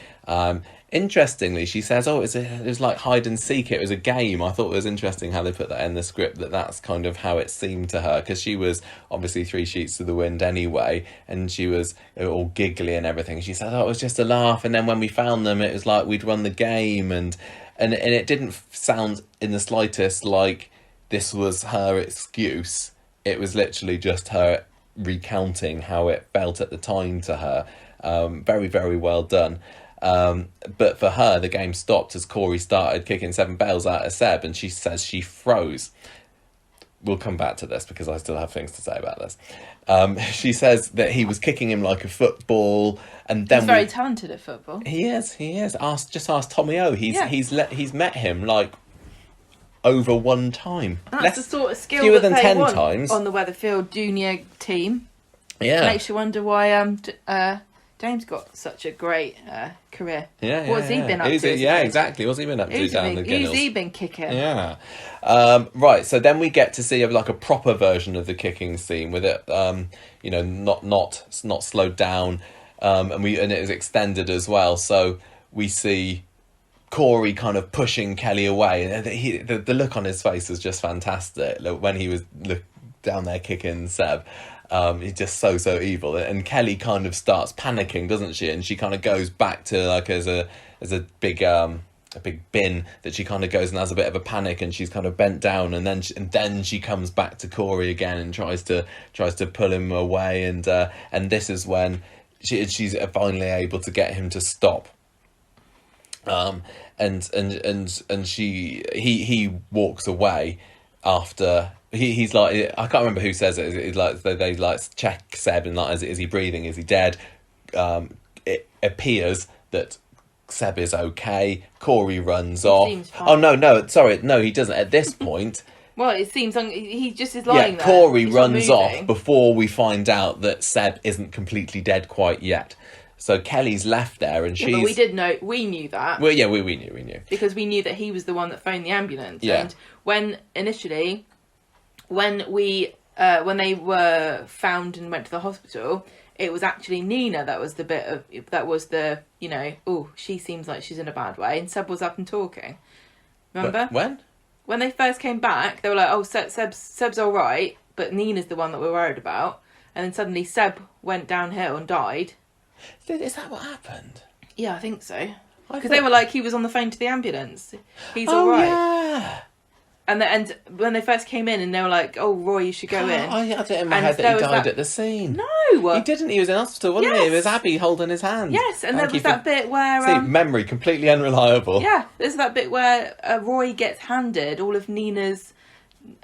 Interestingly, she says, oh, it was like hide and seek. It was a game. I thought it was interesting how they put that in the script, that's kind of how it seemed to her, because she was obviously 3 sheets to the wind anyway, and she was all giggly and everything. She said, oh, it was just a laugh, and then when we found them, it was like we'd run the game, and it didn't sound in the slightest like this was her excuse. It was literally just her recounting how it felt at the time to her. Very, very well done. But for her, the game stopped as Corrie started kicking 7 bells out of Seb, and she says she froze. We'll come back to this because I still have things to say about this. She says that he was kicking him like a football, and then He's very talented at football. He is. Ask Tommy O. He's met him like over one time. And that's the sort of skill fewer that than they 10 want times on the Weatherfield junior team. Yeah, Makes you wonder why James got such a great career. Yeah, What's he been up to? Yeah, exactly. What's he been up to down the Guinness? Who's he been kicking? Yeah. Right. So then we get to see like a proper version of the kicking scene with it, not slowed down, and it was extended as well. So we see Corey kind of pushing Kelly away, and the look on his face was just fantastic. When he was down there kicking Seb. He's just so evil, and Kelly kind of starts panicking, doesn't she? And she kind of goes back to like as a big bin that she kind of goes and has a bit of a panic, and she's kind of bent down, and then she comes back to Corey again and tries to pull him away, and this is when she's finally able to get him to stop. And he walks away after. He's like, I can't remember who says it. It's like they like check Seb and like, is he breathing? Is he dead? It appears that Seb is okay. Corey runs off. Oh no, sorry, no, he doesn't. At this point, well, it seems he just is lying there. Corey runs off before we find out that Seb isn't completely dead quite yet. So Kelly's left there, and she's. But we knew that. Well, yeah, we knew because we knew that he was the one that phoned the ambulance. Yeah. And when they were found and went to the hospital, it was actually Nina that was she seems like she's in a bad way, and Seb was up and talking. Remember? When they first came back, they were like, oh, Seb's all right, but Nina's the one that we're worried about. And then suddenly Seb went downhill and died. Is that what happened? Yeah, I think so. Because they were like, he was on the phone to the ambulance. He's all right. Yeah. And when they first came in, and they were like, "Oh, Roy, you should go in." I had it in my head that he died at the scene. No, he didn't. He was in hospital, wasn't he? It was Abby holding his hand. Yes, and there was that bit where see, memory completely unreliable. Yeah, there's that bit where Roy gets handed all of Nina's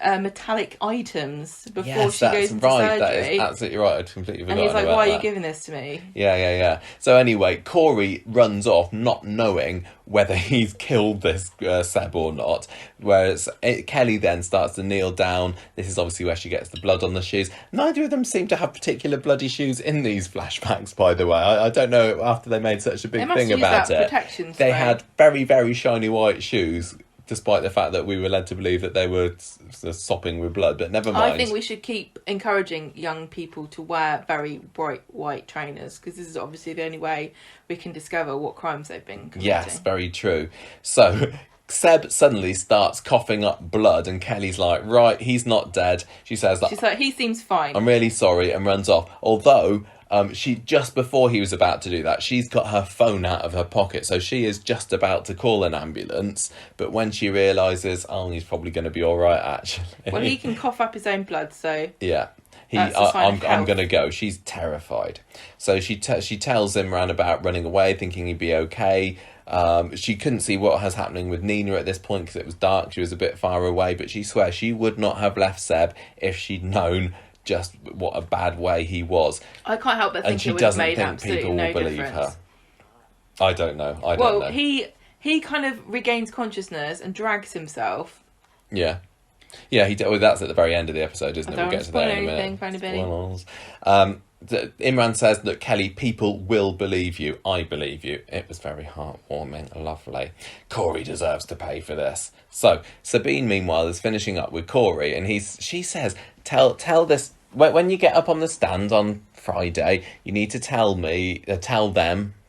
metallic items before she goes into surgery. That is absolutely right. I'd completely forgotten. And he's like, about "Why that. are you giving this to me?" Yeah. So anyway, Corey runs off, not knowing whether he's killed this Seb or not. Whereas Kelly then starts to kneel down. This is obviously where she gets the blood on the shoes. Neither of them seem to have particular bloody shoes in these flashbacks, by the way. I don't know, after they made such a big thing about it. They had very, very shiny white shoes, despite the fact that we were led to believe that they were sopping with blood, but never mind. I think we should keep encouraging young people to wear very bright white trainers, because this is obviously the only way we can discover what crimes they've been committing. Yes, very true. So Seb suddenly starts coughing up blood, and Kelly's like, right, he's not dead. She's like, he seems fine. I'm really sorry, and runs off. Although, she, just before he was about to do that, she's got her phone out of her pocket, so she is just about to call an ambulance, but when she realises, he's probably going to be all right, actually. Well, he can cough up his own blood, so yeah. I'm going to go. She's terrified. So she tells Imran about running away, thinking he'd be okay. She couldn't see what was happening with Nina at this point because it was dark. She was a bit far away, but she swears she would not have left Seb if she'd known just what a bad way he was. I can't help but think it would have made absolutely no difference. And she doesn't think people will believe her. I don't know. Well, he kind of regains consciousness and drags himself. Yeah. Yeah, that's at the very end of the episode, isn't it? We'll get to that in a minute. Imran says that Kelly, people will believe you. I believe you. It was very heartwarming, lovely. Corey deserves to pay for this. So Sabeen, meanwhile, is finishing up with Corey, and she says, "Tell this when you get up on the stand on Friday. You need to tell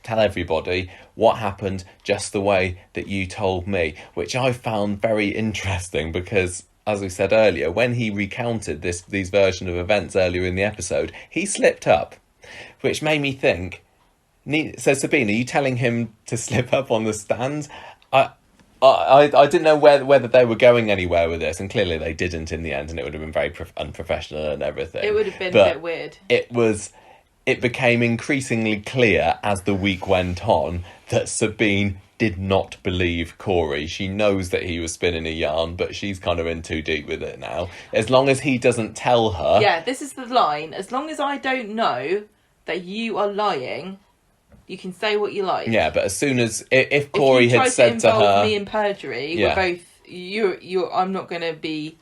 everybody what happened just the way that you told me," which I found very interesting because, as we said earlier, when he recounted these version of events earlier in the episode, he slipped up, which made me think, so Sabeen, are you telling him to slip up on the stand? I didn't know whether they were going anywhere with this, and clearly they didn't in the end, and it would have been very unprofessional and everything. It would have been a bit weird. It became increasingly clear as the week went on that Sabeen did not believe Corrie. She knows that he was spinning a yarn, but she's kind of in too deep with it now. As long as he doesn't tell her... Yeah, this is the line. As long as I don't know that you are lying, you can say what you like. Yeah, but as soon as... If Corrie had said to her... If you try to involve me in perjury, we're both... I'm not going to be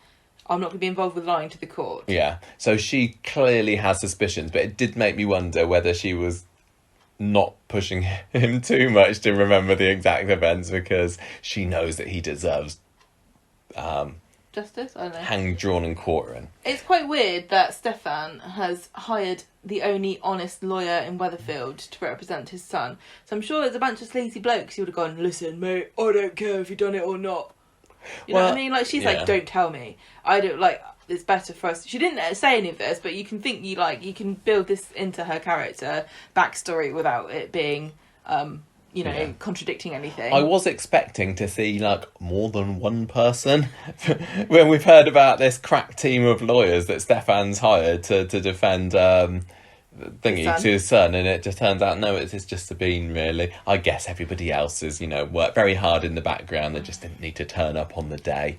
involved with lying to the court. Yeah, so she clearly has suspicions, but it did make me wonder whether she was not pushing him too much to remember the exact events, because she knows that he deserves justice. I don't know. Hang, drawn, and quartering. It's quite weird that Stefan has hired the only honest lawyer in Weatherfield to represent his son. So I'm sure there's a bunch of sleazy blokes who would have gone, "Listen, mate, I don't care if you've done it or not." You know what I mean? Like, she's like, "Don't tell me. I don't like. It's better for us." She didn't say any of this, but you can think you can build this into her character backstory without it being, contradicting anything. I was expecting to see more than one person when we've heard about this crack team of lawyers that Stefan's hired to defend to his son, and it just turns out no, it's just Sabeen, really. I guess everybody else is worked very hard in the background. They just didn't need to turn up on the day.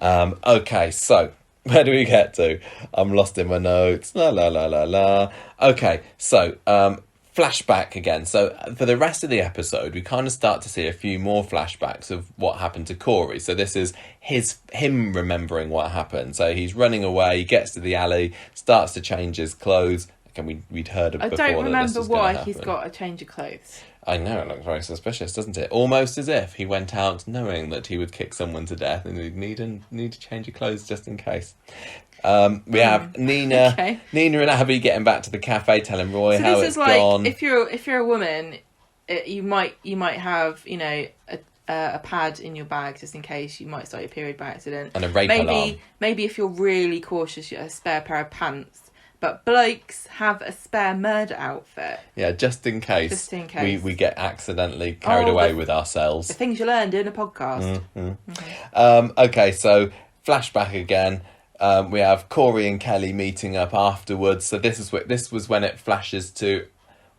Okay, so where do we get to? I'm lost in my notes. La la la la la. Okay, so flashback again. So for the rest of the episode, we kind of start to see a few more flashbacks of what happened to Corrie. So this is him remembering what happened. So he's running away, he gets to the alley, starts to change his clothes. Again, we'd heard of before. I don't remember why he's got a change of clothes. I know, it looks very suspicious, doesn't it? Almost as if he went out knowing that he would kick someone to death and he'd need to change your clothes just in case. We have Nina, okay. Nina and Abby getting back to the cafe, telling Roy how it's gone. If you're a woman, you might have a pad in your bag just in case you might start your period by accident, and a rape alarm. Maybe if you're really cautious, you have a spare pair of pants. But blokes have a spare murder outfit. Yeah, just in case. Just in case. We get accidentally carried away with ourselves. The things you learn doing a podcast. Mm-hmm. Mm-hmm. Okay, so flashback again. We have Corrie and Kelly meeting up afterwards. So this was when it flashes to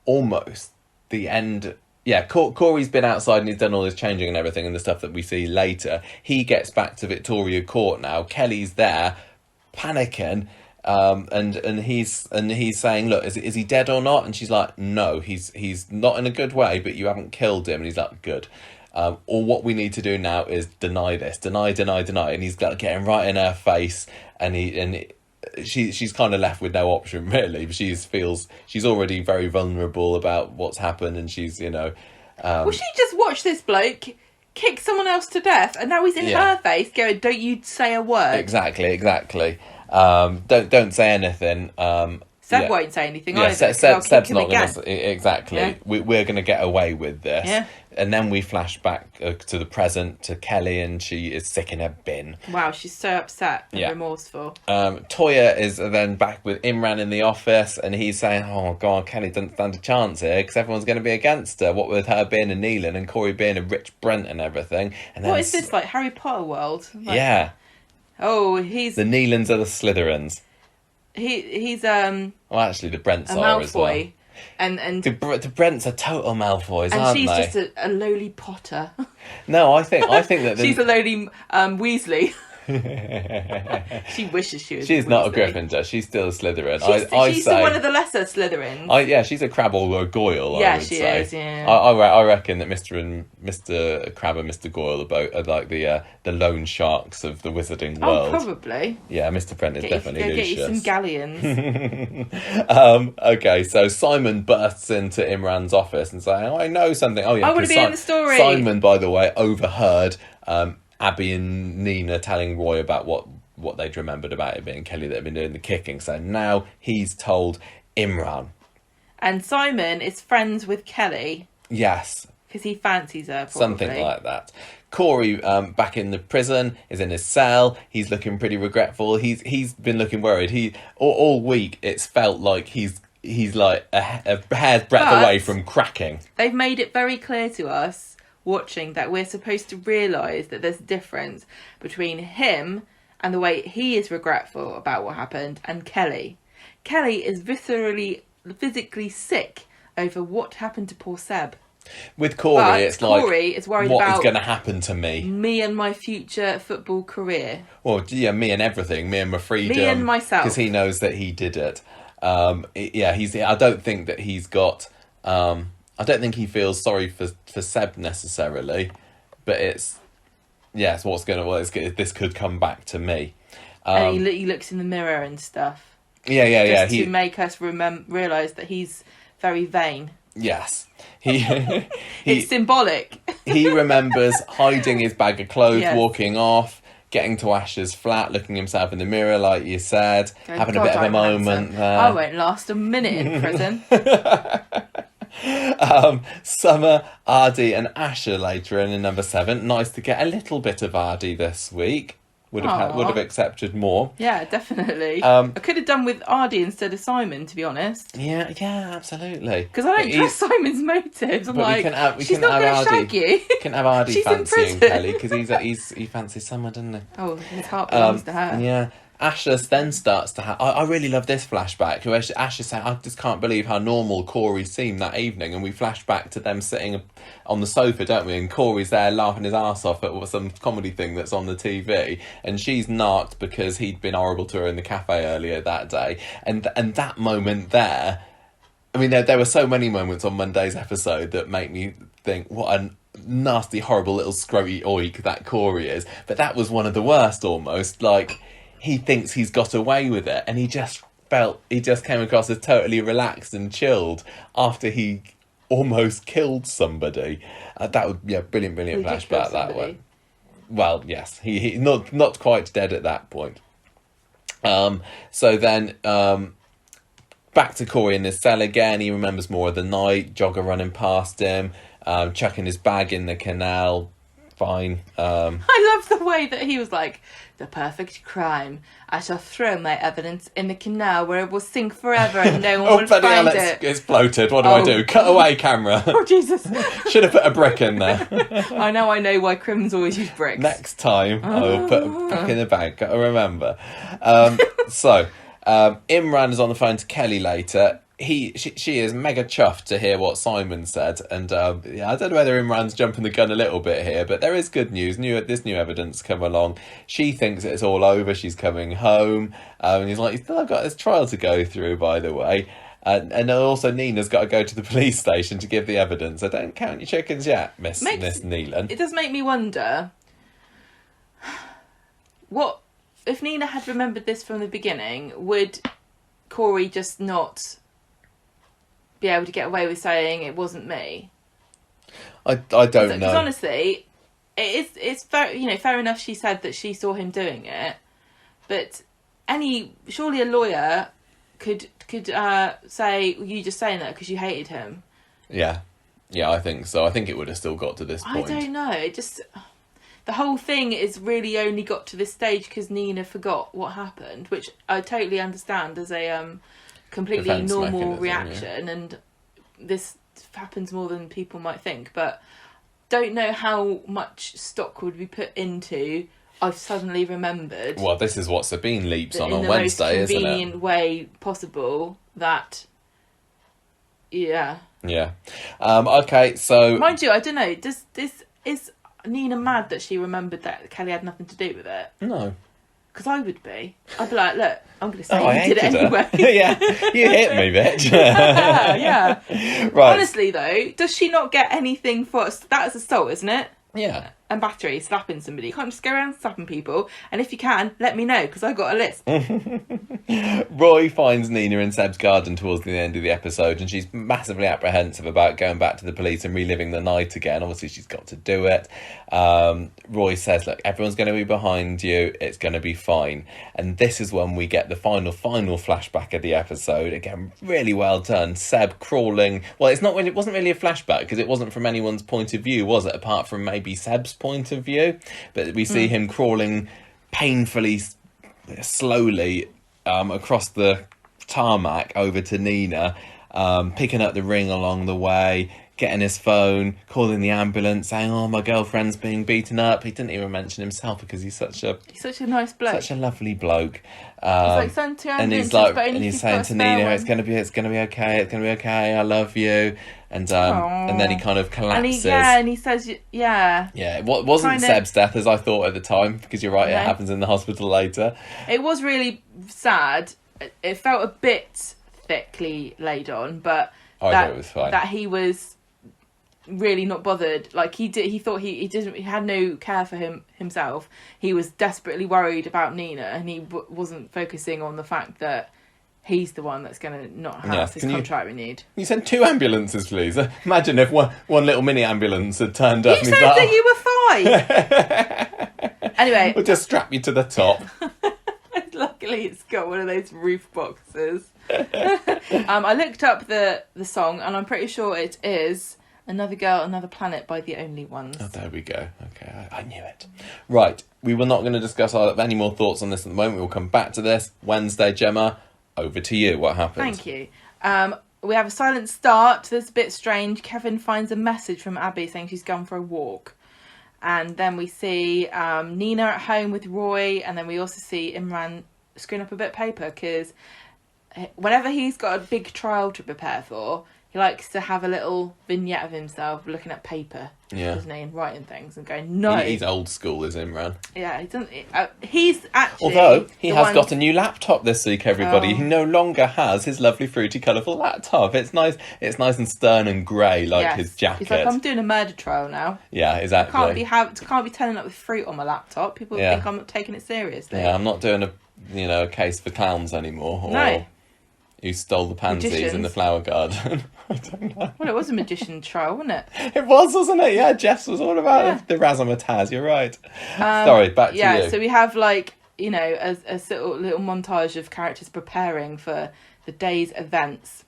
almost the end. Yeah, Corey's been outside and he's done all his changing and everything and the stuff that we see later. He gets back to Victoria Court now. Kelly's there, panicking. And he's saying, "Look, is he dead or not?" And she's like, "No, he's not in a good way, but you haven't killed him." And he's like, "Good. Or what we need to do now is deny this, deny." And he's getting right in her face, and she's kind of left with no option really. She feels she's already very vulnerable about what's happened, and she's Well, she just watched this bloke kick someone else to death, and now he's in her face going, "Don't you say a word." Exactly. Don't say anything. Seb won't say anything either. Seb's not going to... Exactly. Yeah. We're going to get away with this. Yeah. And then we flash back to the present, to Kelly, and she is sick in her bin. Wow, she's so upset and remorseful. Toya is then back with Imran in the office, and he's saying, "Oh, God, Kelly doesn't stand a chance here, because everyone's going to be against her. What with her being a Neelan and Corrie being a rich Brent and everything." And then what is this, like Harry Potter world? Yeah. Oh, he's... The Neelans are the Slytherins. He's Well, actually, the Brents a are as well. Malfoy. And the Brents are total Malfoys, and aren't she's they? just a lowly Potter. No, I think that she's a lowly Weasley. She wishes she was. She's Weasley. not a Gryffindor. She's still a Slytherin. She's one of the lesser Slytherins. She's a Crabbe or a Goyle. Yeah, I would she say. is. Yeah. I reckon that Mr. Crabbe and Mr. Goyle are like the loan sharks of the wizarding world. Oh, probably. Yeah, Mr. Brent is definitely Lucius. Get you some galleons. Okay, so Simon bursts into Imran's office and saying, "Oh, I know something." Oh, yeah, I want to be in the story. Simon, by the way, overheard Abby and Nina telling Roy about what they'd remembered about it being Kelly that had been doing the kicking. So now he's told Imran. And Simon is friends with Kelly. Yes. Because he fancies her, probably. Something like that. Corey, back in the prison, is in his cell. He's looking pretty regretful. He's been looking worried. He all week it's felt like he's like a hair's breadth away from cracking. They've made it very clear to us watching that we're supposed to realise that there's a difference between him and the way he is regretful about what happened and Kelly. Kelly is viscerally, physically sick over what happened to poor Seb. With Corrie, But it's like, Corrie is worried what is about going to happen to me? me and my future football career. Well, yeah, me and everything, me and my freedom. Me and myself. Because he knows that he did it. I don't think that he's got... I don't think he feels sorry for Seb necessarily, but it's this could come back to me. And he looks in the mirror and stuff. Yeah. To make us realise that he's very vain. Yes. It's symbolic. He remembers hiding his bag of clothes, Yes. walking off, getting to Ash's flat, looking himself in the mirror, like you said, having a God, bit of a I'm moment handsome. there. I won't last a minute in prison. Summer, Ardy and Asher later in number 7. Nice to get a little bit of Ardy this week. Would have accepted more. Yeah, definitely. I could have done with Ardy instead of Simon, to be honest. Yeah, absolutely. Because I don't trust Simon's motives. I'm But like, we she's can not have going to Ardy. shag you. We can have Ardy She's in fancying prison. Kelly because he fancies Summer, doesn't he? Oh, his heart belongs to her. Yeah. Asher then starts to have... I really love this flashback. Where Asher saying, I just can't believe how normal Corrie seemed that evening. And we flash back to them sitting on the sofa, don't we? And Corey's there laughing his arse off at some comedy thing that's on the TV. And she's narked because he'd been horrible to her in the cafe earlier that day. And that moment there... I mean, there were so many moments on Monday's episode that make me think, what a nasty, horrible little scroty oik that Corrie is. But that was one of the worst almost. Like... He thinks he's got away with it, and he just came across as totally relaxed and chilled after he almost killed somebody. That would brilliant flashback that one. Well, yes, he not quite dead at that point. So then back to Corrie in his cell again. He remembers more of the night. Jogger running past him, chucking his bag in the canal. Fine. I love the way that he was like, the perfect crime. I shall throw my evidence in the canal where it will sink forever and no one will find it. It's floated. What do I do? Cut away, camera. Oh, Jesus. Should have put a brick in there. I know why criminals always use bricks. Next time, I will put a brick in the bag. Got to remember. So, Imran is on the phone to Kelly later. She is mega chuffed to hear what Simon said, and I don't know whether Imran's jumping the gun a little bit here, but there is good news. This new evidence come along. She thinks it's all over. She's coming home, and he's like, "You've still got this trial to go through, by the way." And also Nina's got to go to the police station to give the evidence. So don't count your chickens yet, Miss Neelan. It does make me wonder, what if Nina had remembered this from the beginning? Would Corrie just not be able to get away with saying it wasn't me? I don't know. Because honestly, it's fair enough. She said that she saw him doing it, but surely a lawyer could say, you just saying that because you hated him. Yeah, I think so. I think it would have still got to this point. I don't know. It just, the whole thing is really only got to this stage because Nina forgot what happened, which I totally understand as a completely defense normal mechanism, reaction, and this happens more than people might think, but don't know how much stock would be put into I've suddenly remembered. Well, this is what Sabeen leaps on in Wednesday, isn't it? the most convenient way possible. That, yeah. Okay, so mind you, I don't know. Is Nina mad that she remembered that Kelly had nothing to do with it? No. Because I would be. I'd be like, look, I'm going to say I you did it hated anyway. Yeah, you hit me, bitch. Yeah. Right. Honestly, though, does she not get anything for... That's assault, isn't it? Yeah. And battery, slapping somebody. You can't just go around slapping people. And if you can, let me know, because I got a list. Roy finds Nina in Seb's garden towards the end of the episode, and she's massively apprehensive about going back to the police and reliving the night again. Obviously, she's got to do it. Roy says, look, everyone's going to be behind you. It's going to be fine. And this is when we get the final flashback of the episode. Again, really well done. Seb crawling. Well, it wasn't really a flashback, because it wasn't from anyone's point of view, was it? Apart from maybe Seb's point of view. But we see him crawling painfully, slowly across the tarmac over to Nina, picking up the ring along the way, getting his phone, calling the ambulance, saying, "Oh, my girlfriend's being beaten up." He didn't even mention himself because he's such a nice bloke, such a lovely bloke. He's like, "Send two ambulances," and he's saying to Nina, "It's gonna be okay. It's gonna be okay. I love you." And then he kind of collapses. And he says, Yeah, it wasn't Seb's death as I thought at the time, because you're right, it happens in the hospital later. It was really sad. It felt a bit thickly laid on, but I thought it was fine. That he was really not bothered. Like, he thought he had no care for himself. He was desperately worried about Nina, and he wasn't focusing on the fact that he's the one that's going to not have this contract renewed. You send 2 ambulances, please. Imagine if one little mini ambulance had turned up. You said that you were fine. Anyway. We'll just strap you to the top. Luckily, it's got one of those roof boxes. I looked up the song, and I'm pretty sure it is Another Girl, Another Planet by The Only Ones. Oh, there we go. Okay, I knew it. Right, we were not going to discuss any more thoughts on this at the moment. We'll come back to this Wednesday. Gemma, over to you. What happened? Thank you. We have a silent start. That's a bit strange. Kevin finds a message from Abby saying she's gone for a walk. And then we see Nina at home with Roy. And then we also see Imran screwing up a bit of paper, because whenever he's got a big trial to prepare for, he likes to have a little vignette of himself looking at paper, doesn't he, and writing things and going, no. He's old school, is Imran. Yeah, he doesn't. He's actually. Although he has got a new laptop this week, everybody. He no longer has his lovely, fruity, colourful laptop. It's nice. It's nice and stern and grey, like his jacket. He's like, I'm doing a murder trial now. Yeah, exactly. Can't be turning up with fruit on my laptop. People think I'm not taking it seriously. Yeah, I'm not doing a case for clowns anymore. Or who stole the pansies in the flower garden. I don't know. Well, it was a magician trial, wasn't it? It was, wasn't it? Yeah, Jeff's was all about the razzmatazz. You're right. Sorry, back to you. Yeah, so we have a sort of little montage of characters preparing for the day's events.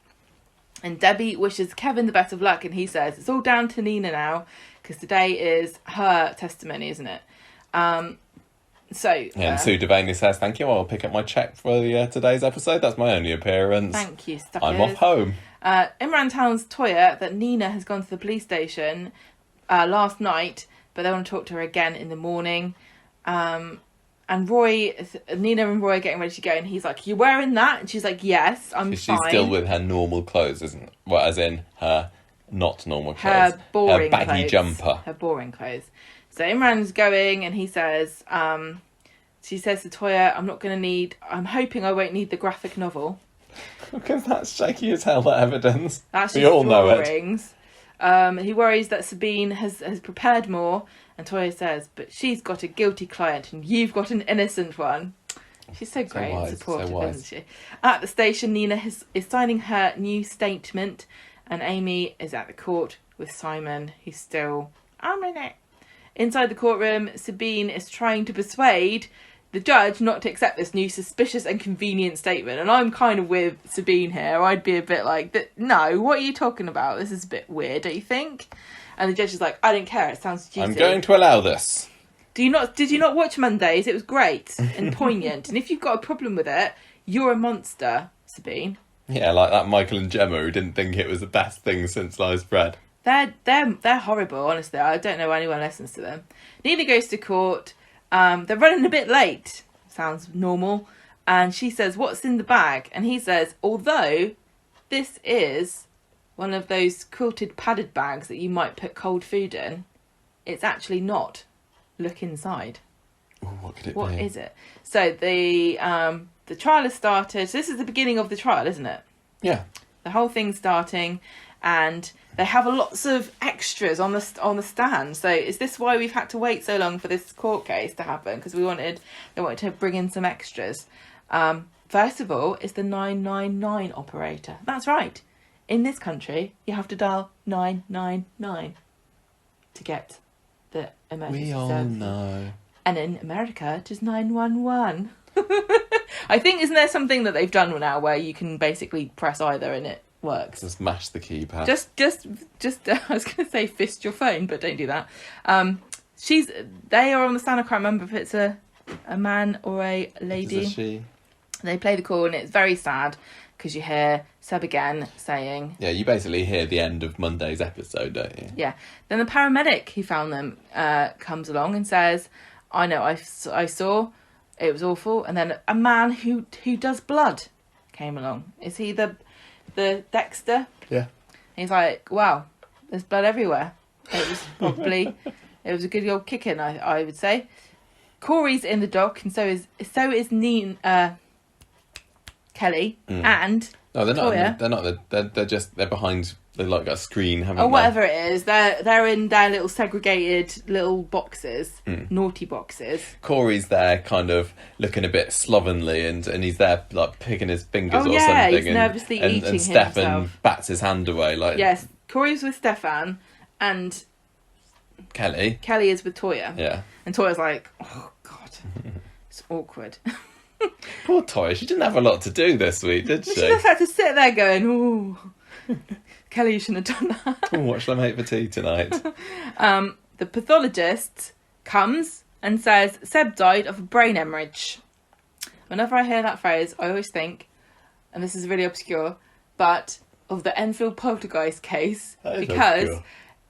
And Debbie wishes Kevin the best of luck, and he says it's all down to Nina now, because today is her testimony, isn't it? And Sue Devaney says, "Thank you. I'll pick up my cheque for today's episode. That's my only appearance. Thank you, Stuckers. I'm off home." Imran tells Toya that Nina has gone to the police station last night, but they want to talk to her again in the morning. And Nina and Roy are getting ready to go, and he's like, "You wearing that?" And she's like, "Yes, I'm fine." She's still with her normal clothes, isn't it? Well, as in her not normal clothes. Her boring her baggy clothes. Jumper. Her boring clothes. So Imran's going, and he says, she says to Toya, I'm hoping I won't need the graphic novel. Because that's shaky as hell, that evidence. That's we all drawings. Know it. He worries that Sabeen has prepared more, and Toya says, but she's got a guilty client and you've got an innocent one. She's so great and supportive, isn't she? At the station, Nina is signing her new statement, and Amy is at the court with Simon, who's still, I'm in it. Inside the courtroom, Sabeen is trying to persuade the judge not to accept this new suspicious and convenient statement. And I'm kind of with Sabeen here. I'd be a bit like, no, what are you talking about? This is a bit weird, don't you think? And the judge is like, I don't care, it sounds juicy. I'm going to allow this. Did you not watch Mondays? It was great and poignant. And if you've got a problem with it, you're a monster, Sabeen. Yeah, like that Michael and Gemma who didn't think it was the best thing since sliced bread. They're horrible, honestly. I don't know anyone listens to them. Nina goes to court. They're running a bit late. Sounds normal. And she says, what's in the bag? And he says, although this is one of those quilted padded bags that you might put cold food in, it's actually not. Look inside. Ooh, what could it be? What is it? So the trial has started. So this is the beginning of the trial, isn't it? Yeah. The whole thing's starting, and they have lots of extras on the stand. So is this why we've had to wait so long for this court case to happen? Because they wanted to bring in some extras. First of all, it's the 999 operator. That's right. In this country, you have to dial 999 to get the emergency We all services. know. And in America, just 911. I think, isn't there something that they've done now where you can basically press either and it works? Just mash the keypad. Just I was going to say fist your phone, but don't do that. They are on the stand. I can't remember if it's a man or a lady. Is it she? They play the call, and it's very sad because you hear Seb again saying... Yeah, you basically hear the end of Monday's episode, don't you? Yeah. Then the paramedic who found them comes along and says, I know, I saw, it was awful. And then a man who does blood came along. Is he the Dexter? Yeah. He's like, wow, there's blood everywhere. It was probably... It was a good old kicking, I would say. Corrie's in the dock, and so is Nina, Kelly, and No, they're not. Toya. They're not. They're behind. They've like got a screen, haven't Or they? whatever it is. They're in their little segregated little boxes, naughty boxes. Corey's there, kind of looking a bit slovenly, and he's there like picking his fingers or yeah, something. he's nervously eating and Stefan himself. bats his hand away. Like Yes, Corey's with Stefan, and Kelly. Kelly is with Toya. Yeah. And Toya's like, oh god, it's awkward. Poor Toya. She didn't have a lot to do this week, did she? She just had to sit there going, ooh, Kelly, you shouldn't have done that. What shall I make for tea tonight? The pathologist comes and says Seb died of a brain hemorrhage. Whenever I hear that phrase, I always think, and this is really obscure, but of the Enfield poltergeist case, because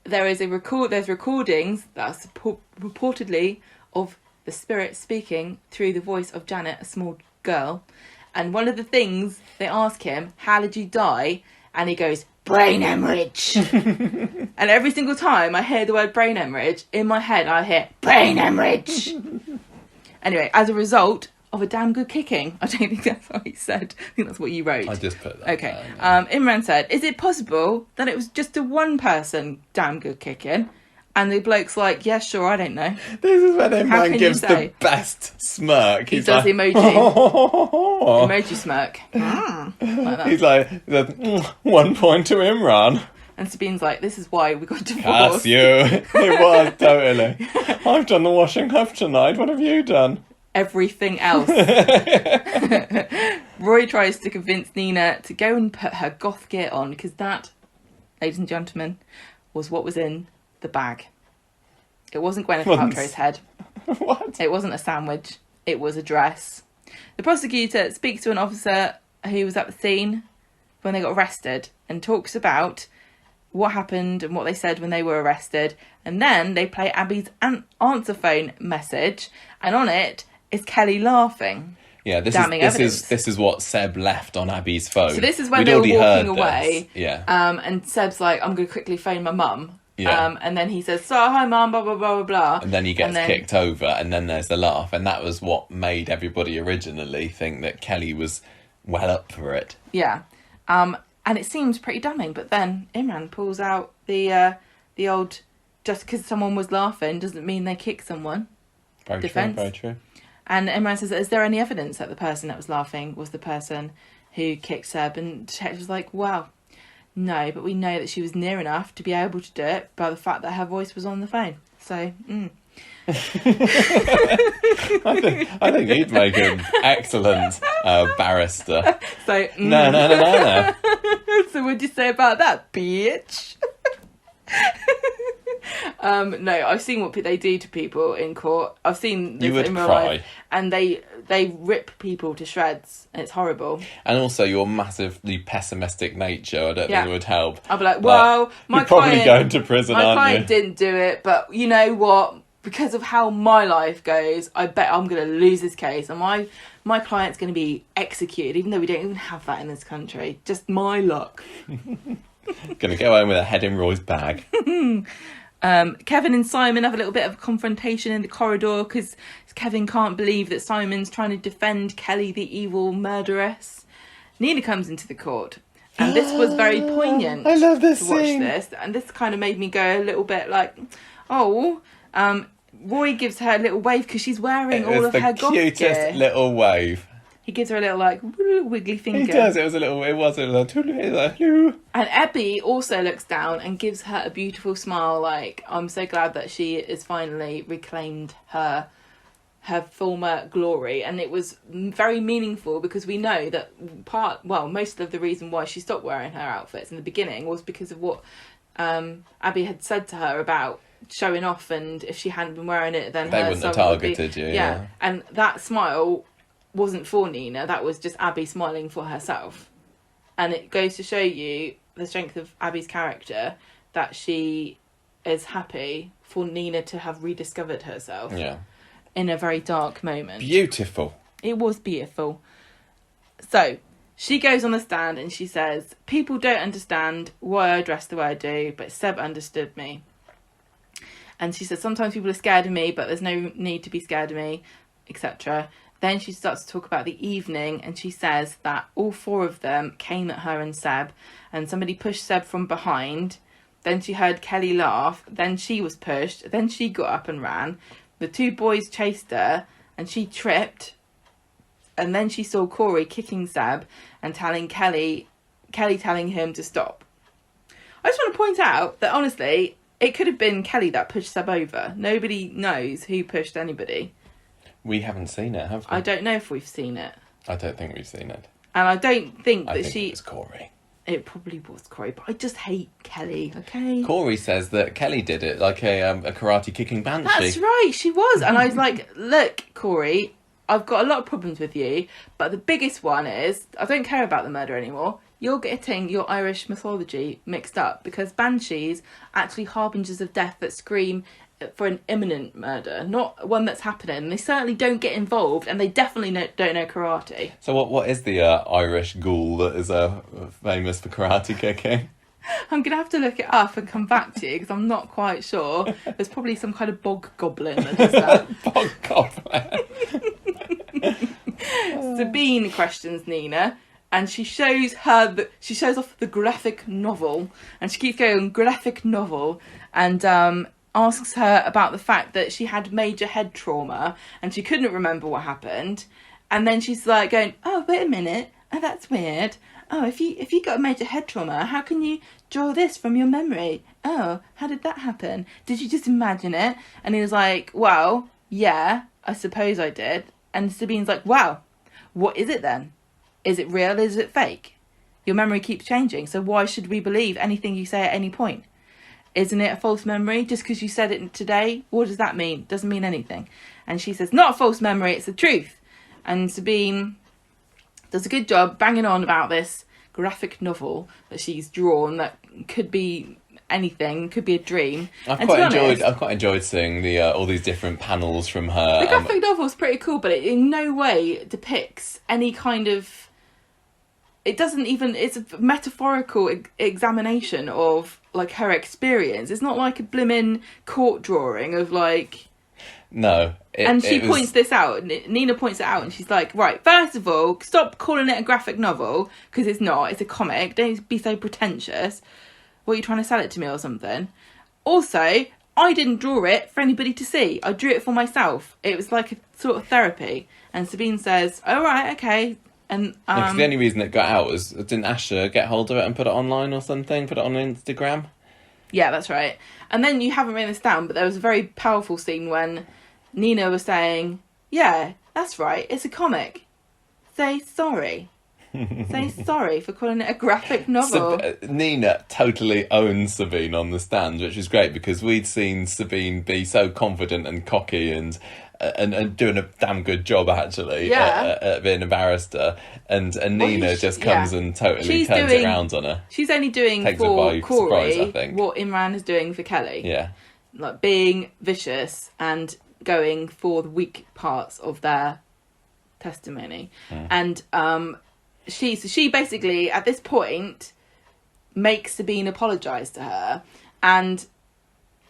obscure. there's recordings that are reportedly of the spirit speaking through the voice of Janet, a small girl. And one of the things they ask him, how did you die? And he goes, brain hemorrhage. And every single time I hear the word brain hemorrhage, in my head I hear brain hemorrhage. Anyway, as a result of a damn good kicking. I don't think that's what he said. I think that's what you wrote. I just put that. Okay. Imran said, is it possible that it was just a one person damn good kicking? And the bloke's like, yeah, sure, I don't know. This is when How Imran can gives you the say? best smirk. He He's does like, the emoji smirk. Like that. He's like, 1 point to Imran. And Sabeen's like, this is why we got divorced. Curse you. It was, totally. I've done the washing up tonight. What have you done? Everything else. Roy tries to convince Nina to go and put her goth gear on, because that, ladies and gentlemen, was what was in the bag. It wasn't Gwyneth Paltrow's head. What? It wasn't a sandwich. It was a dress. The prosecutor speaks to an officer who was at the scene when they got arrested and talks about what happened and what they said when they were arrested. And then they play Abby's answer phone message, and on it is Kelly laughing. Yeah, this is what Seb left on Abby's phone. So this is when We'd they were already walking heard away. this. Yeah. And Seb's like, I'm going to quickly phone my mum. Yeah. And then he says, so, hi, mum, blah, blah, blah, blah, blah. And then he gets kicked over, and then there's the laugh. And that was what made everybody originally think that Kelly was well up for it. Yeah. And it seems pretty damning. But then Imran pulls out the old, just because someone was laughing doesn't mean they kick someone. Very defense. true, very true. And Imran says, is there any evidence that the person that was laughing was the person who kicked Seb? And Chet was like, well, no, but we know that she was near enough to be able to do it by the fact that her voice was on the phone. So, I think he'd make an excellent barrister. So, No. So what'd you say about that, bitch? No, I've seen what they do to people in court. I've seen this You would in real cry. life, and they rip people to shreds, and it's horrible. And also your massively pessimistic nature, I don't think it would help. I'll be like, well, my you're probably client, going to prison, my aren't client you? didn't do it, but you know what? Because of how my life goes, I bet I'm going to lose this case, and my client's going to be executed, even though we don't even have that in this country. Just my luck. Gonna go home with a head in Roy's bag. Kevin and Simon have a little bit of a confrontation in the corridor because Kevin can't believe that Simon's trying to defend Kelly, the evil murderess. Nina comes into the court, and this was very poignant. I love this to watch scene. this, and this kind of made me go a little bit like, oh. Roy gives her a little wave because she's wearing all of her goth gear. It was the cutest little wave. He gives her a little like wiggly finger. He does. It was a little hello. And Abby also looks down and gives her a beautiful smile. Like, I'm so glad that she is finally reclaimed her former glory. And it was very meaningful because we know that most of the reason why she stopped wearing her outfits in the beginning was because of what Abby had said to her about showing off, and if she hadn't been wearing it, then they her wouldn't have son would targeted be, you. And that smile wasn't for Nina. That was just Abby smiling for herself. And it goes to show you the strength of Abby's character, that she is happy for Nina to have rediscovered herself. Yeah. In a very dark moment. Beautiful. It was beautiful. So, she goes on the stand and she says, people don't understand why I dress the way I do, but Seb understood me. And she says, sometimes people are scared of me, but there's no need to be scared of me, etc. Then she starts to talk about the evening, and she says that all 4 of them came at her and Seb, and somebody pushed Seb from behind. Then she heard Kelly laugh. Then she was pushed. Then she got up and ran. The 2 boys chased her, and she tripped. And then she saw Corrie kicking Seb and telling Kelly telling him to stop. I just want to point out that, honestly, it could have been Kelly that pushed Seb over. Nobody knows who pushed anybody. We haven't seen it, have we? I don't know if we've seen it. I don't think we've seen it. And I don't think I that think it was Corrie. It probably was Corrie, but I just hate Kelly, okay? Corrie says that Kelly did it like a karate kicking banshee. That's right, she was. And I was like, look, Corrie, I've got a lot of problems with you, but the biggest one is, I don't care about the murder anymore. You're getting your Irish mythology mixed up, because banshees are actually harbingers of death that scream for an imminent murder, not one that's happening. They certainly don't get involved, and they definitely don't know karate. So what is the Irish ghoul that is famous for karate kicking? I'm going to have to look it up and come back to you, because I'm not quite sure. There's probably some kind of bog goblin that does that. Bog goblin. Sabeen questions Nina, and she shows off the graphic novel, and she keeps going graphic novel, and asks her about the fact that she had major head trauma and she couldn't remember what happened. And then she's like going, oh, wait a minute, oh, that's weird. Oh, if you got a major head trauma, how can you draw this from your memory? Oh, how did that happen? Did you just imagine it? And he was like, well, yeah, I suppose I did. And Sabeen's like, wow, what is it then? Is it real? Is it fake? Your memory keeps changing, so why should we believe anything you say at any point? Isn't it a false memory? Just because you said it today, what does that mean? Doesn't mean anything. And she says, not a false memory, it's the truth. And Sabeen does a good job banging on about this graphic novel that she's drawn that could be anything, could be a dream. I've quite enjoyed seeing the all these different panels from her. The graphic novel's pretty cool, but it in no way depicts any kind of... It doesn't even... It's a metaphorical examination of, like, her experience. It's not like a blimmin' court drawing of, like... No. And she points this out. Nina points it out, and she's like, right, first of all, stop calling it a graphic novel, because it's not. It's a comic. Don't be so pretentious. What, are you trying to sell it to me or something? Also, I didn't draw it for anybody to see. I drew it for myself. It was like a sort of therapy. And Sabeen says, oh, right, okay... And because the only reason it got out was, didn't Asher get hold of it and put it online or something? Put it on Instagram? Yeah, that's right. And then you haven't written this down, but there was a very powerful scene when Nina was saying, yeah, that's right, it's a comic. Say sorry. Say sorry for calling it a graphic novel. Nina totally owns Sabeen on the stand, which is great because we'd seen Sabeen be so confident and cocky and doing a damn good job actually at being a barrister, and Nina just comes and totally turns it around on her. She's only doing Takes for her by Corrie surprise, I think. what Imran is doing for Kelly. Yeah, like being vicious and going for the weak parts of their testimony. And she basically at this point makes Sabeen apologise to her, and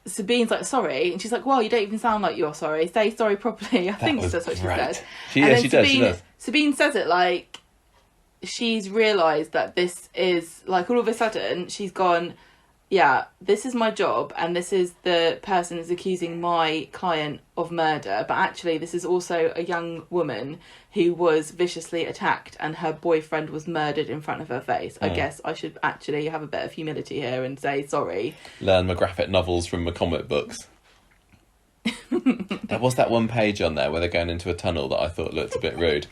Sabeen's like, sorry, and she's like, well, you don't even sound like you're sorry. Say sorry properly. I think that's what she said. She does. Sabeen says it like she's realised that this is, like, all of a sudden she's gone, yeah, this is my job and this is the person who's accusing my client of murder, but actually this is also a young woman who was viciously attacked and her boyfriend was murdered in front of her face. I guess I should actually have a bit of humility here and say sorry. Learn my graphic novels from my comic books. There was that one page on there where they're going into a tunnel that I thought looked a bit rude.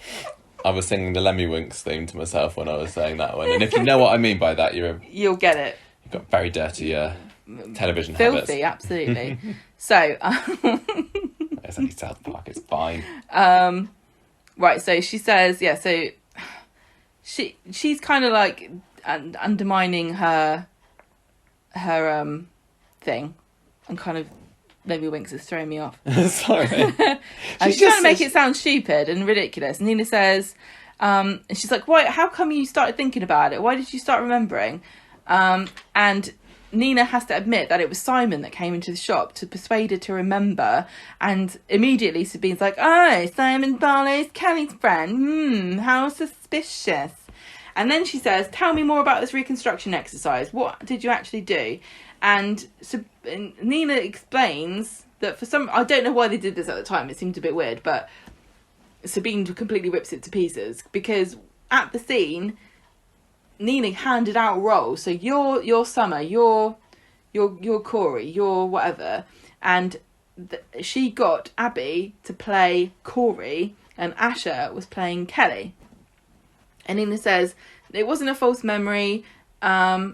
I was singing the Lemmy Winks theme to myself when I was saying that one, and if you know what I mean by that, you'll get it. You've got very dirty television filthy, habits. Absolutely. So, it's only South Park. It's fine. Right. So she says, yeah. So she's kind of like undermining her thing, and kind of maybe winks is throwing me off. Sorry. She's trying to make it sound stupid and ridiculous. And Nina says, and she's like, "Why? How come you started thinking about it? Why did you start remembering?" And Nina has to admit that it was Simon that came into the shop to persuade her to remember, and immediately Sabeen's like, "Oh, Simon Barlow's Kelly's friend. How suspicious." And then she says, "Tell me more about this reconstruction exercise. What did you actually do?" And Nina explains that I don't know why they did this at the time. It seemed a bit weird, but Sabeen completely rips it to pieces, because at the scene, Nina handed out roles. So you're Summer, you're Corrie, you're whatever, and she got Abby to play Corrie, and Asher was playing Kelly. And Nina says it wasn't a false memory, blah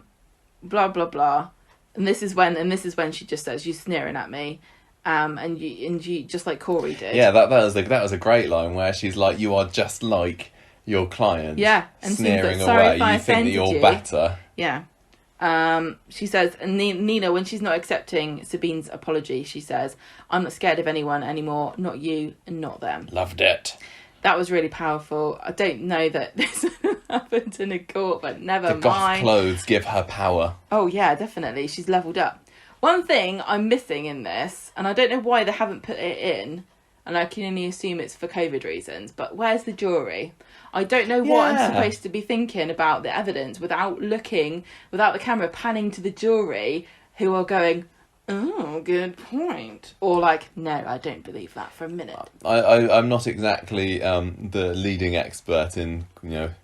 blah blah. And this is when she just says, "You're sneering at me," and you just like Corrie did. Yeah, that was a great line where she's like, "You are just like your client." Yeah, and sneering like, "Sorry away. if I You think that you're offended you." better. Yeah. She says, and Nina, when she's not accepting Sabeen's apology, she says, "I'm not scared of anyone anymore. Not you and not them." Loved it. That was really powerful. I don't know that this happened in a court, but never mind. The goth clothes give her power. Oh yeah, definitely. She's leveled up. One thing I'm missing in this, and I don't know why they haven't put it in, and I can only assume it's for COVID reasons, but where's the jury? I don't know what I'm supposed to be thinking about the evidence without the camera panning to the jury, who are going, "Oh, good point," or like, "No, I don't believe that for a minute." I'm not exactly the leading expert in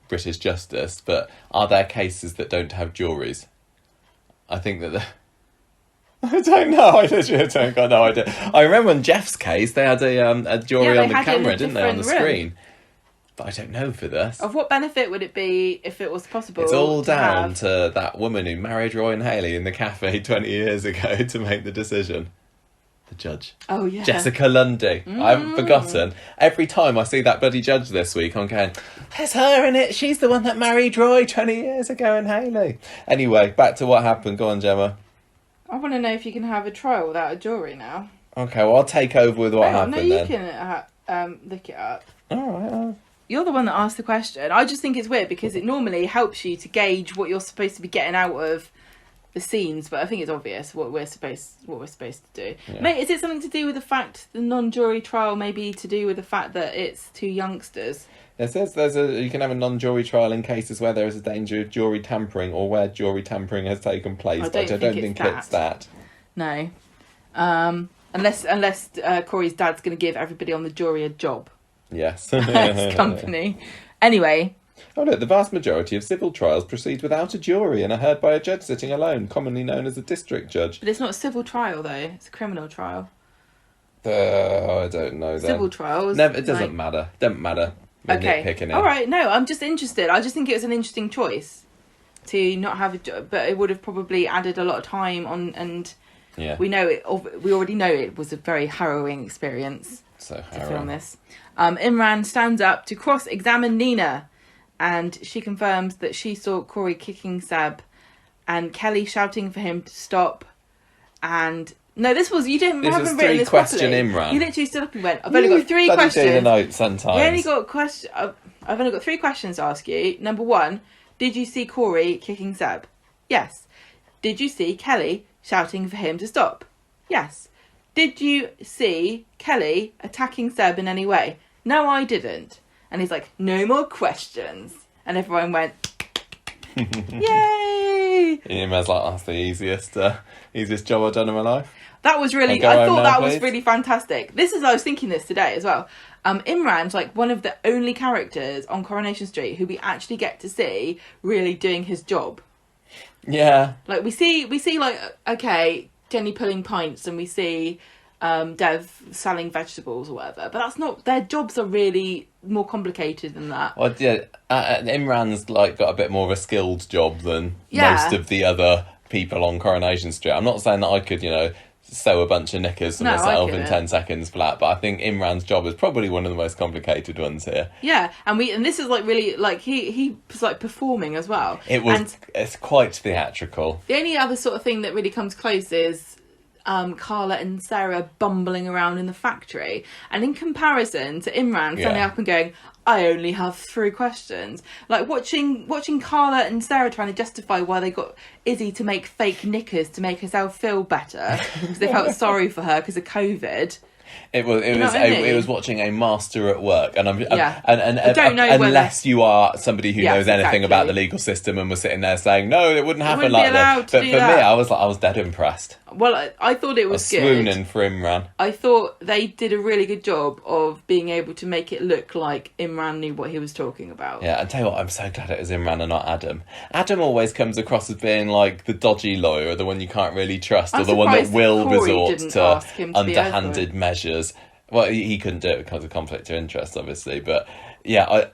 British justice, but are there cases that don't have juries? I think that I don't know. I literally don't got no idea. I remember in Jeff's case, they had a jury on the camera, didn't they, on the screen? But I don't know for this. Of what benefit would it be if it was possible? It's all down to that woman who married Roy and Hayley in the cafe 20 years ago to make the decision. The judge. Oh, yeah. Jessica Lundy. I haven't forgotten. Every time I see that bloody judge this week, I'm going, "There's her in it. She's the one that married Roy 20 years ago and Hayley." Anyway, back to what happened. Go on, Gemma. I want to know if you can have a trial without a jury now. Okay, well, I'll take over with what happened then. No, you can look it up. All right. You're the one that asked the question. I just think it's weird because it normally helps you to gauge what you're supposed to be getting out of the scenes, but I think it's obvious what we're supposed to do. Yeah. Mate, is it something to do with the fact the non-jury trial may be to do with the fact that it's two youngsters? It says you can have a non-jury trial in cases where there is a danger of jury tampering or where jury tampering has taken place. I don't think it's that. No, unless Corey's dad's going to give everybody on the jury a job. Yes. Company. Anyway. Oh no, the vast majority of civil trials proceed without a jury and are heard by a judge sitting alone, commonly known as a district judge. But it's not a civil trial, though. It's a criminal trial. I don't know. Civil trials. It doesn't matter. Don't matter. Okay. All right. No, I'm just interested. I just think it was an interesting choice to not have a but it would have probably added a lot of time on, and we already know it was a very harrowing experience to film this. Imran stands up to cross-examine Nina, and she confirms that she saw Corrie kicking Seb and Kelly shouting for him to stop. And no, this was written this three-question properly. Imran. You literally stood up and went, "I've only got three questions." Do the notes sometimes. I've only got three questions to ask you. Number one, did you see Corrie kicking Seb? Yes. Did you see Kelly shouting for him to stop? Yes. Did you see Kelly attacking Seb in any way? No, I didn't. And he's like, "No more questions." And everyone went, "Yay!" Imran's like, "That's the easiest job I've done in my life." That was really, I thought that was really fantastic. I was thinking this today as well. Imran's like one of the only characters on Coronation Street who we actually get to see really doing his job. Yeah. Like we see like, okay, Jenny pulling pints, and we see Dev selling vegetables or whatever, but that's not, their jobs are really more complicated than that. Well, yeah, Imran's like got a bit more of a skilled job than most of the other people on Coronation Street. I'm not saying that I could, sew a bunch of knickers for No, I myself in couldn't. 10 seconds flat. But I think Imran's job is probably one of the most complicated ones here. Yeah, and this is like really like he was like performing as well. It's quite theatrical. The only other sort of thing that really comes close is Carla and Sarah bumbling around in the factory, and in comparison to Imran standing up and going, I only have 3 questions. Like watching Carla and Sarah trying to justify why they got Izzy to make fake knickers to make herself feel better because they felt sorry for her because of COVID. It was watching a master at work, and I don't know unless you are somebody who knows anything exactly. about the legal system and was sitting there saying no, it wouldn't happen wouldn't be like allowed this. to But do for that. me, I was dead impressed. Well, I thought it was good. Swooning for Imran. I thought they did a really good job of being able to make it look like Imran knew what he was talking about. Yeah, and tell you what, I'm so glad it was Imran and not Adam. Adam always comes across as being like the dodgy lawyer, the one you can't really trust, or the one that will resort to underhanded measures. Well, he couldn't do it because of conflict of interest, obviously. But yeah,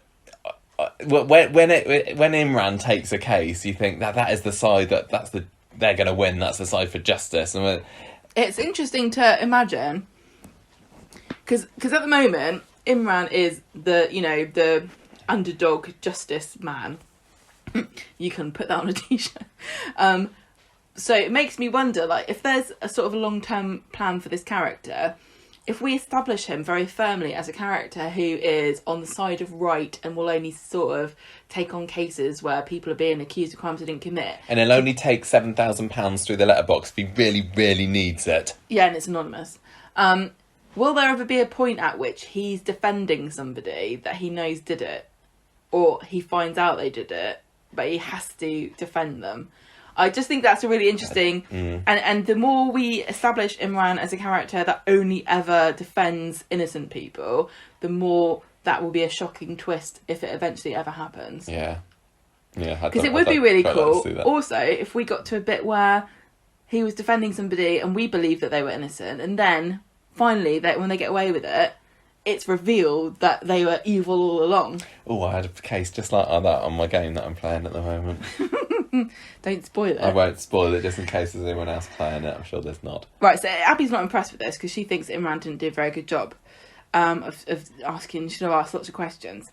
when Imran takes a case, you think that is the side they're going to win. That's the side for justice. And it's interesting to imagine because at the moment Imran is the underdog justice man. You can put that on a t-shirt. So it makes me wonder, like, if there's a sort of a long-term plan for this character. If we establish him very firmly as a character who is on the side of right and will only sort of take on cases where people are being accused of crimes they didn't commit. And he'll only take £7,000 through the letterbox if he really, really needs it. Yeah, and it's anonymous. Will there ever be a point at which he's defending somebody that he knows did it? Or he finds out they did it, but he has to defend them? I just think that's a really interesting... And the more we establish Imran as a character that only ever defends innocent people, the more that will be a shocking twist if it eventually ever happens. Yeah. Yeah. Because it would be really cool. Also, if we got to a bit where he was defending somebody and we believed that they were innocent, and then finally, when they get away with it, it's revealed that they were evil all along. Oh, I had a case just like that on my game that I'm playing at the moment. Don't spoil it. I won't spoil it just in case there's anyone else playing it. I'm sure there's not. Right, so Abby's not impressed with this because she thinks Imran didn't do a very good job of asking. She should have asked lots of questions.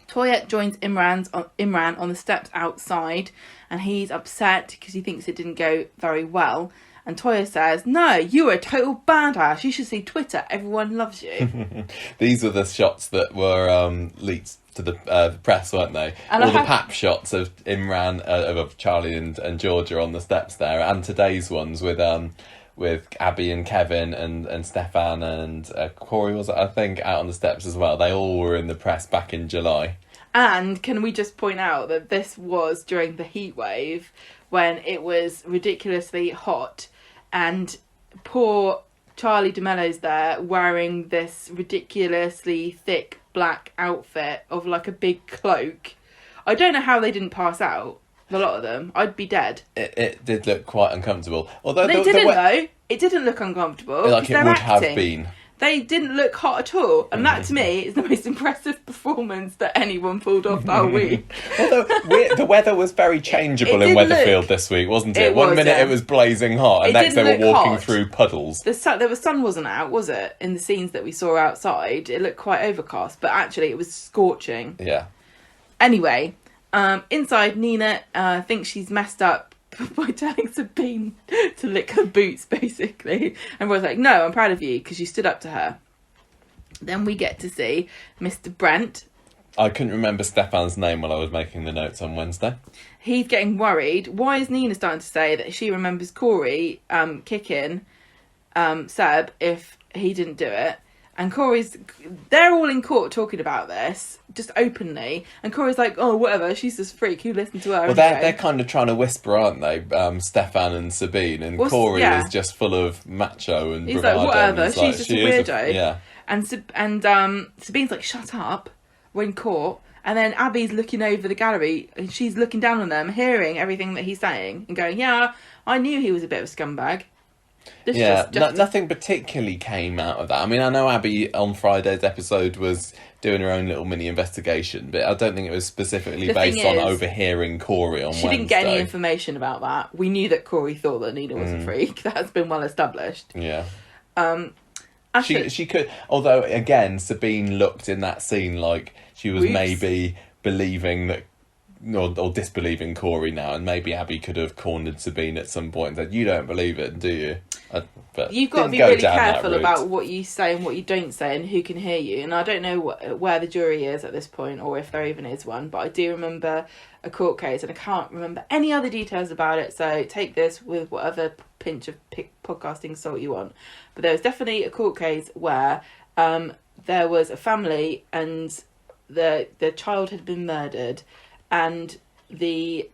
Toya joins Imran on the steps outside, and he's upset because he thinks it didn't go very well. And Toya says, no, you were a total badass. You should see Twitter. Everyone loves you. These were the shots that were leaked to the press, weren't they? And all the pap shots of Imran, of Charlie and Georgia on the steps there, and today's ones with Abby and Kevin and Stefan and Corrie, was it, I think, out on the steps as well. They all were in the press back in July. And can we just point out that this was during the heat wave when it was ridiculously hot, and poor Charlie DeMello's there wearing this ridiculously thick black outfit of like a big cloak. I don't know how they didn't pass out. A lot of them. I'd be dead. It did look quite uncomfortable. Although they didn't though. It didn't look uncomfortable. Like it would have been. They didn't look hot at all. And that, to me, is the most impressive performance that anyone pulled off that week. Although the weather was very changeable in Weatherfield this week, wasn't it? One minute it was blazing hot, and next they were walking through puddles. The sun wasn't out, was it? In the scenes that we saw outside, it looked quite overcast. But actually, it was scorching. Yeah. Anyway, inside, Nina thinks she's messed up by telling Sabeen to lick her boots, basically. And Roy's like, no, I'm proud of you, because you stood up to her. Then we get to see Mr. Brent. I couldn't remember Stefan's name while I was making the notes on Wednesday. He's getting worried. Why is Nina starting to say that she remembers Corrie kicking Seb if he didn't do it? And they're all in court talking about this, just openly. And Corey's like, oh, whatever, she's this freak, who listened to her? Well, they're kind of trying to whisper, aren't they? Stefan and Sabeen. And Corrie is just full of macho and he's bravado. Like, whatever, she's just a weirdo. Yeah. And Sabeen's like, shut up, we're in court. And then Abby's looking over the gallery, and she's looking down on them, hearing everything that he's saying, and going, yeah, I knew he was a bit of a scumbag. Nothing particularly came out of that. I mean, I know Abby on Friday's episode was doing her own little mini investigation, but I don't think it was specifically based on overhearing Corrie on Wednesday. She didn't get any information about that. We knew that Corrie thought that Nina was a freak. That's been well established. Yeah. She could, although again, Sabeen looked in that scene like she was maybe believing that, or disbelieving Corrie now, and maybe Abby could have cornered Sabeen at some point and said, "You don't believe it, do you?" But you've got to be really careful about what you say and what you don't say and who can hear you. And I don't know where the jury is at this point, or if there even is one, but I do remember a court case, and I can't remember any other details about it, so take this with whatever pinch of podcasting salt you want. But there was definitely a court case where there was a family and the child had been murdered, and the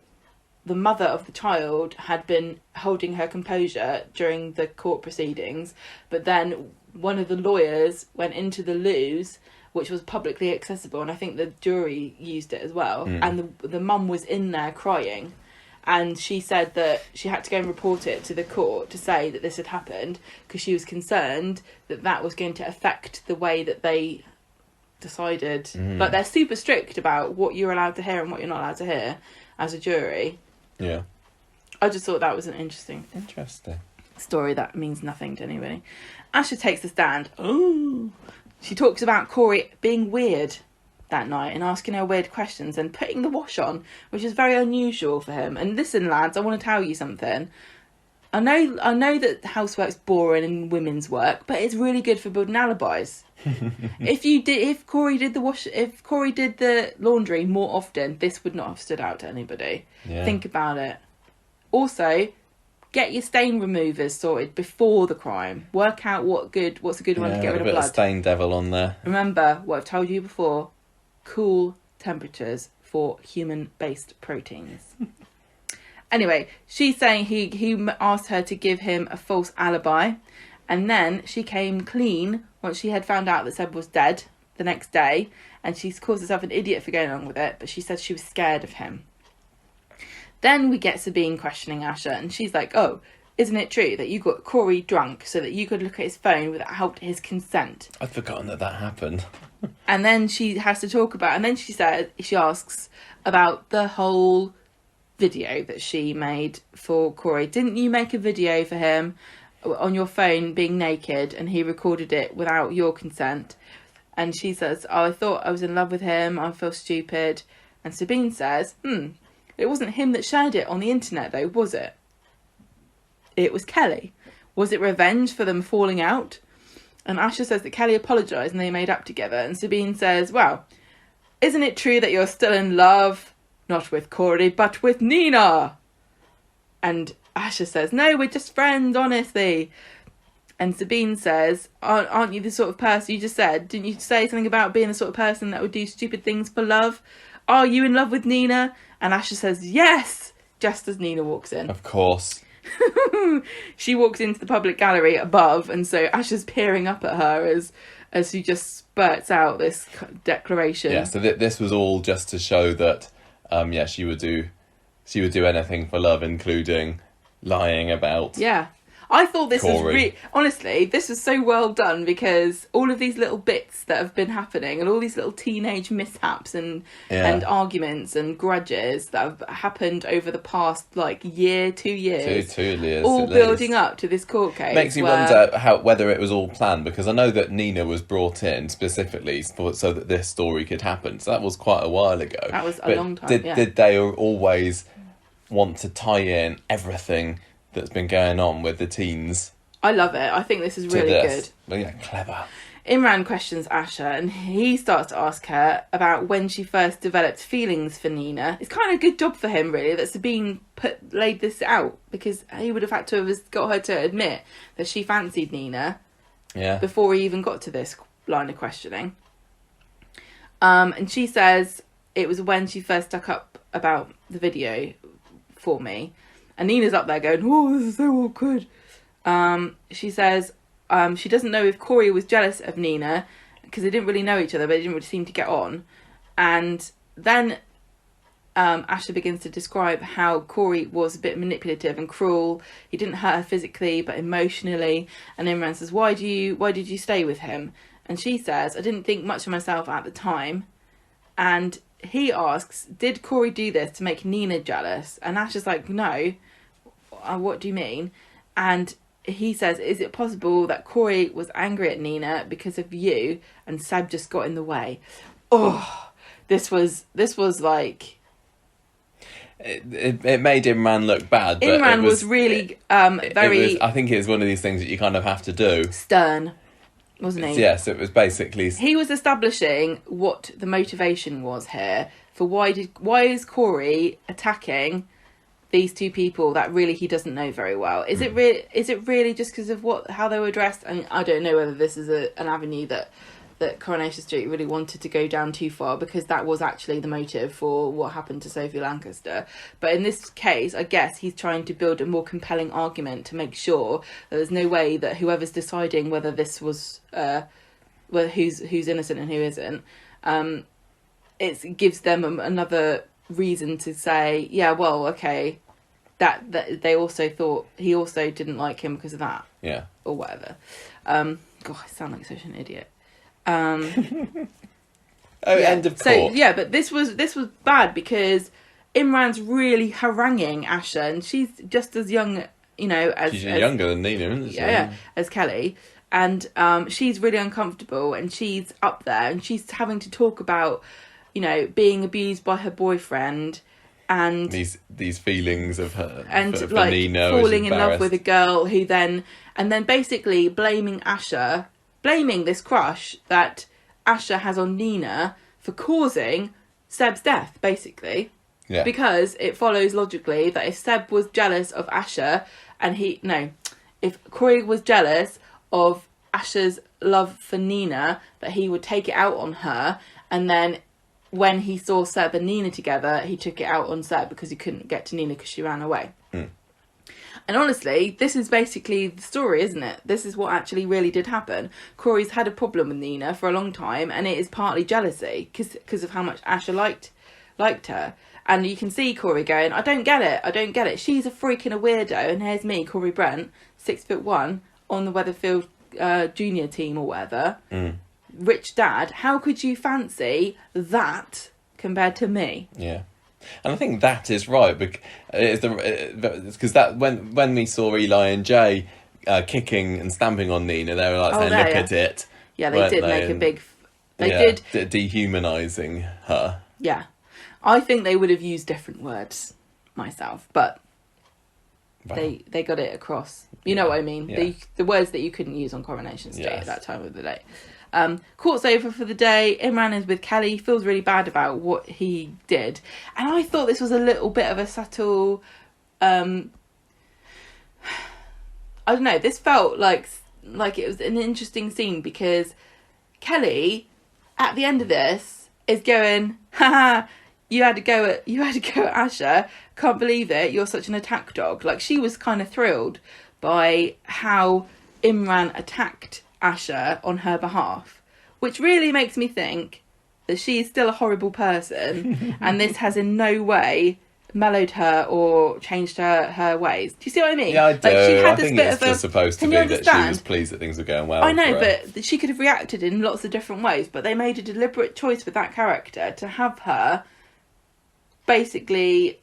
mother of the child had been holding her composure during the court proceedings, but then one of the lawyers went into the loos, which was publicly accessible, and I think the jury used it as well, and the mum was in there crying, and she said that she had to go and report it to the court to say that this had happened because she was concerned that that was going to affect the way that they decided. Like, they're super strict about what you're allowed to hear and what you're not allowed to hear as a jury. Yeah. I just thought that was an interesting story that means nothing to anybody. Asha takes the stand. Oh, she talks about Corrie being weird that night and asking her weird questions and putting the wash on, which is very unusual for him. And listen, lads, I want to tell you something. I know that housework's boring in women's work, but it's really good for building alibis. If Corrie did the laundry more often, this would not have stood out to anybody. Yeah. Think about it. Also, get your stain removers sorted before the crime. Work out what's a good one to get rid of blood. A bit of stain devil on there. Remember what I've told you before: cool temperatures for human-based proteins. Anyway, she's saying he asked her to give him a false alibi, and then she came clean once she had found out that Seb was dead the next day, and she's caused herself an idiot for going along with it, but she said she was scared of him. Then we get Sabeen questioning Asha, and she's like, "Oh, isn't it true that you got Corrie drunk so that you could look at his phone without his consent?" I'd forgotten that happened. And then she has to talk about, and then she asks about the whole video that she made for Corrie. Didn't you make a video for him on your phone being naked, and he recorded it without your consent? And she says, "Oh, I thought I was in love with him. I feel stupid." And Sabeen says, "It wasn't him that shared it on the internet though, was it? It was Kelly. Was it revenge for them falling out?" And Asha says that Kelly apologised and they made up together. And Sabeen says, "Well, isn't it true that you're still in love? Not with Corrie, but with Nina." And Asha says, "No, we're just friends, honestly." And Sabeen says, "Aren't you the sort of person, you just said, didn't you say something about being the sort of person that would do stupid things for love? Are you in love with Nina?" And Asha says, "Yes," just as Nina walks in. Of course. She walks into the public gallery above, and so Asha's peering up at her as she just spurts out this declaration. Yeah, so this was all just to show that, she would do anything for love, including lying about. Yeah. I thought this Corrie. was honestly, this was so well done, because all of these little bits that have been happening and all these little teenage mishaps and arguments and grudges that have happened over the past year, 2 years. Two years. All building up to this court case. Makes you wonder whether it was all planned, because I know that Nina was brought in specifically so that this story could happen. So that was quite a while ago. That was a long time, Did they always want to tie in everything that's been going on with the teens? I love it. I think this is really good. Well, yeah, clever. Imran questions Asha, and he starts to ask her about when she first developed feelings for Nina. It's kind of a good job for him, really, that Sabeen laid this out, because he would have had to have got her to admit that she fancied Nina before he even got to this line of questioning. And she says it was when she first stuck up about the video for me. And Nina's up there going, "Oh, this is so awkward." She says she doesn't know if Corrie was jealous of Nina, because they didn't really know each other, but they didn't really seem to get on. And then Asher begins to describe how Corrie was a bit manipulative and cruel. He didn't hurt her physically, but emotionally. And Imran says, why did you stay with him? And she says, I didn't think much of myself at the time. And he asks, did Corrie do this to make Nina jealous? And Asher's like, no. What do you mean? And he says, is it possible that Corrie was angry at Nina because of you and Seb just got in the way? Oh, this was like... It made Imran look bad. But Imran was really very... I think it was one of these things that you kind of have to do. Stern, wasn't he? Yes, it was basically... He was establishing what the motivation was here for why is Corrie attacking these two people that really he doesn't know very well. Is it really just because of how they were dressed? And I don't know whether this is an avenue that Coronation Street really wanted to go down too far, because that was actually the motive for what happened to Sophie Lancaster. But in this case, I guess he's trying to build a more compelling argument to make sure that there's no way that whoever's deciding whether this was whether who's innocent and who isn't, it gives them another reason to say, yeah, well, okay, that they also thought he also didn't like him because of that, yeah, or whatever. God, I sound like such an idiot. End of court. So yeah, but this was bad because Imran's really haranguing Asher, and she's just as young, as she's younger than Nina, isn't she? Yeah, as Kelly, and she's really uncomfortable, and she's up there, and she's having to talk about, being abused by her boyfriend, and these feelings of her and for like Nina falling in love with a girl who then basically blaming this crush that Asher has on Nina for causing Seb's death, basically. Yeah. Because it follows logically that if Seb was jealous of Asher if Corrie was jealous of Asher's love for Nina, that he would take it out on her, and then when he saw Seb and Nina together, he took it out on Seb because he couldn't get to Nina because she ran away. Mm. And honestly, this is basically the story, isn't it? This is what actually really did happen. Corrie's had a problem with Nina for a long time, and it is partly jealousy because of how much Asher liked her. And you can see Corrie going, I don't get it. She's a freaking weirdo, and here's me, Corrie Brent, 6'1", on the Weatherfield junior team or whatever. Mm. Rich dad. How could you fancy that compared to me? Yeah. And I think that is right, because that when we saw Eli and Jay kicking and stamping on Nina, they were like saying, "Look at it." Yeah, they did make a big. They did dehumanising her. Yeah, I think they would have used different words myself, but they got it across. You know what I mean? Yeah. The words that you couldn't use on Coronation Street at that time of the day. Court's over for the day. Imran is with Kelly. Feels really bad about what he did, and I thought this was a little bit of a subtle. I don't know. This felt like it was an interesting scene because Kelly, at the end of this, is going, "Haha, you had to go at Asher. Can't believe it. You're such an attack dog." Like, she was kind of thrilled by how Imran attacked Asher on her behalf, which really makes me think that she is still a horrible person and this has in no way mellowed her or changed her ways. Do you see what I mean? Yeah, I do. Like, she had I this think bit it's just supposed to be that she was pleased that things were going well. I know, but she could have reacted in lots of different ways, but they made a deliberate choice with that character to have her basically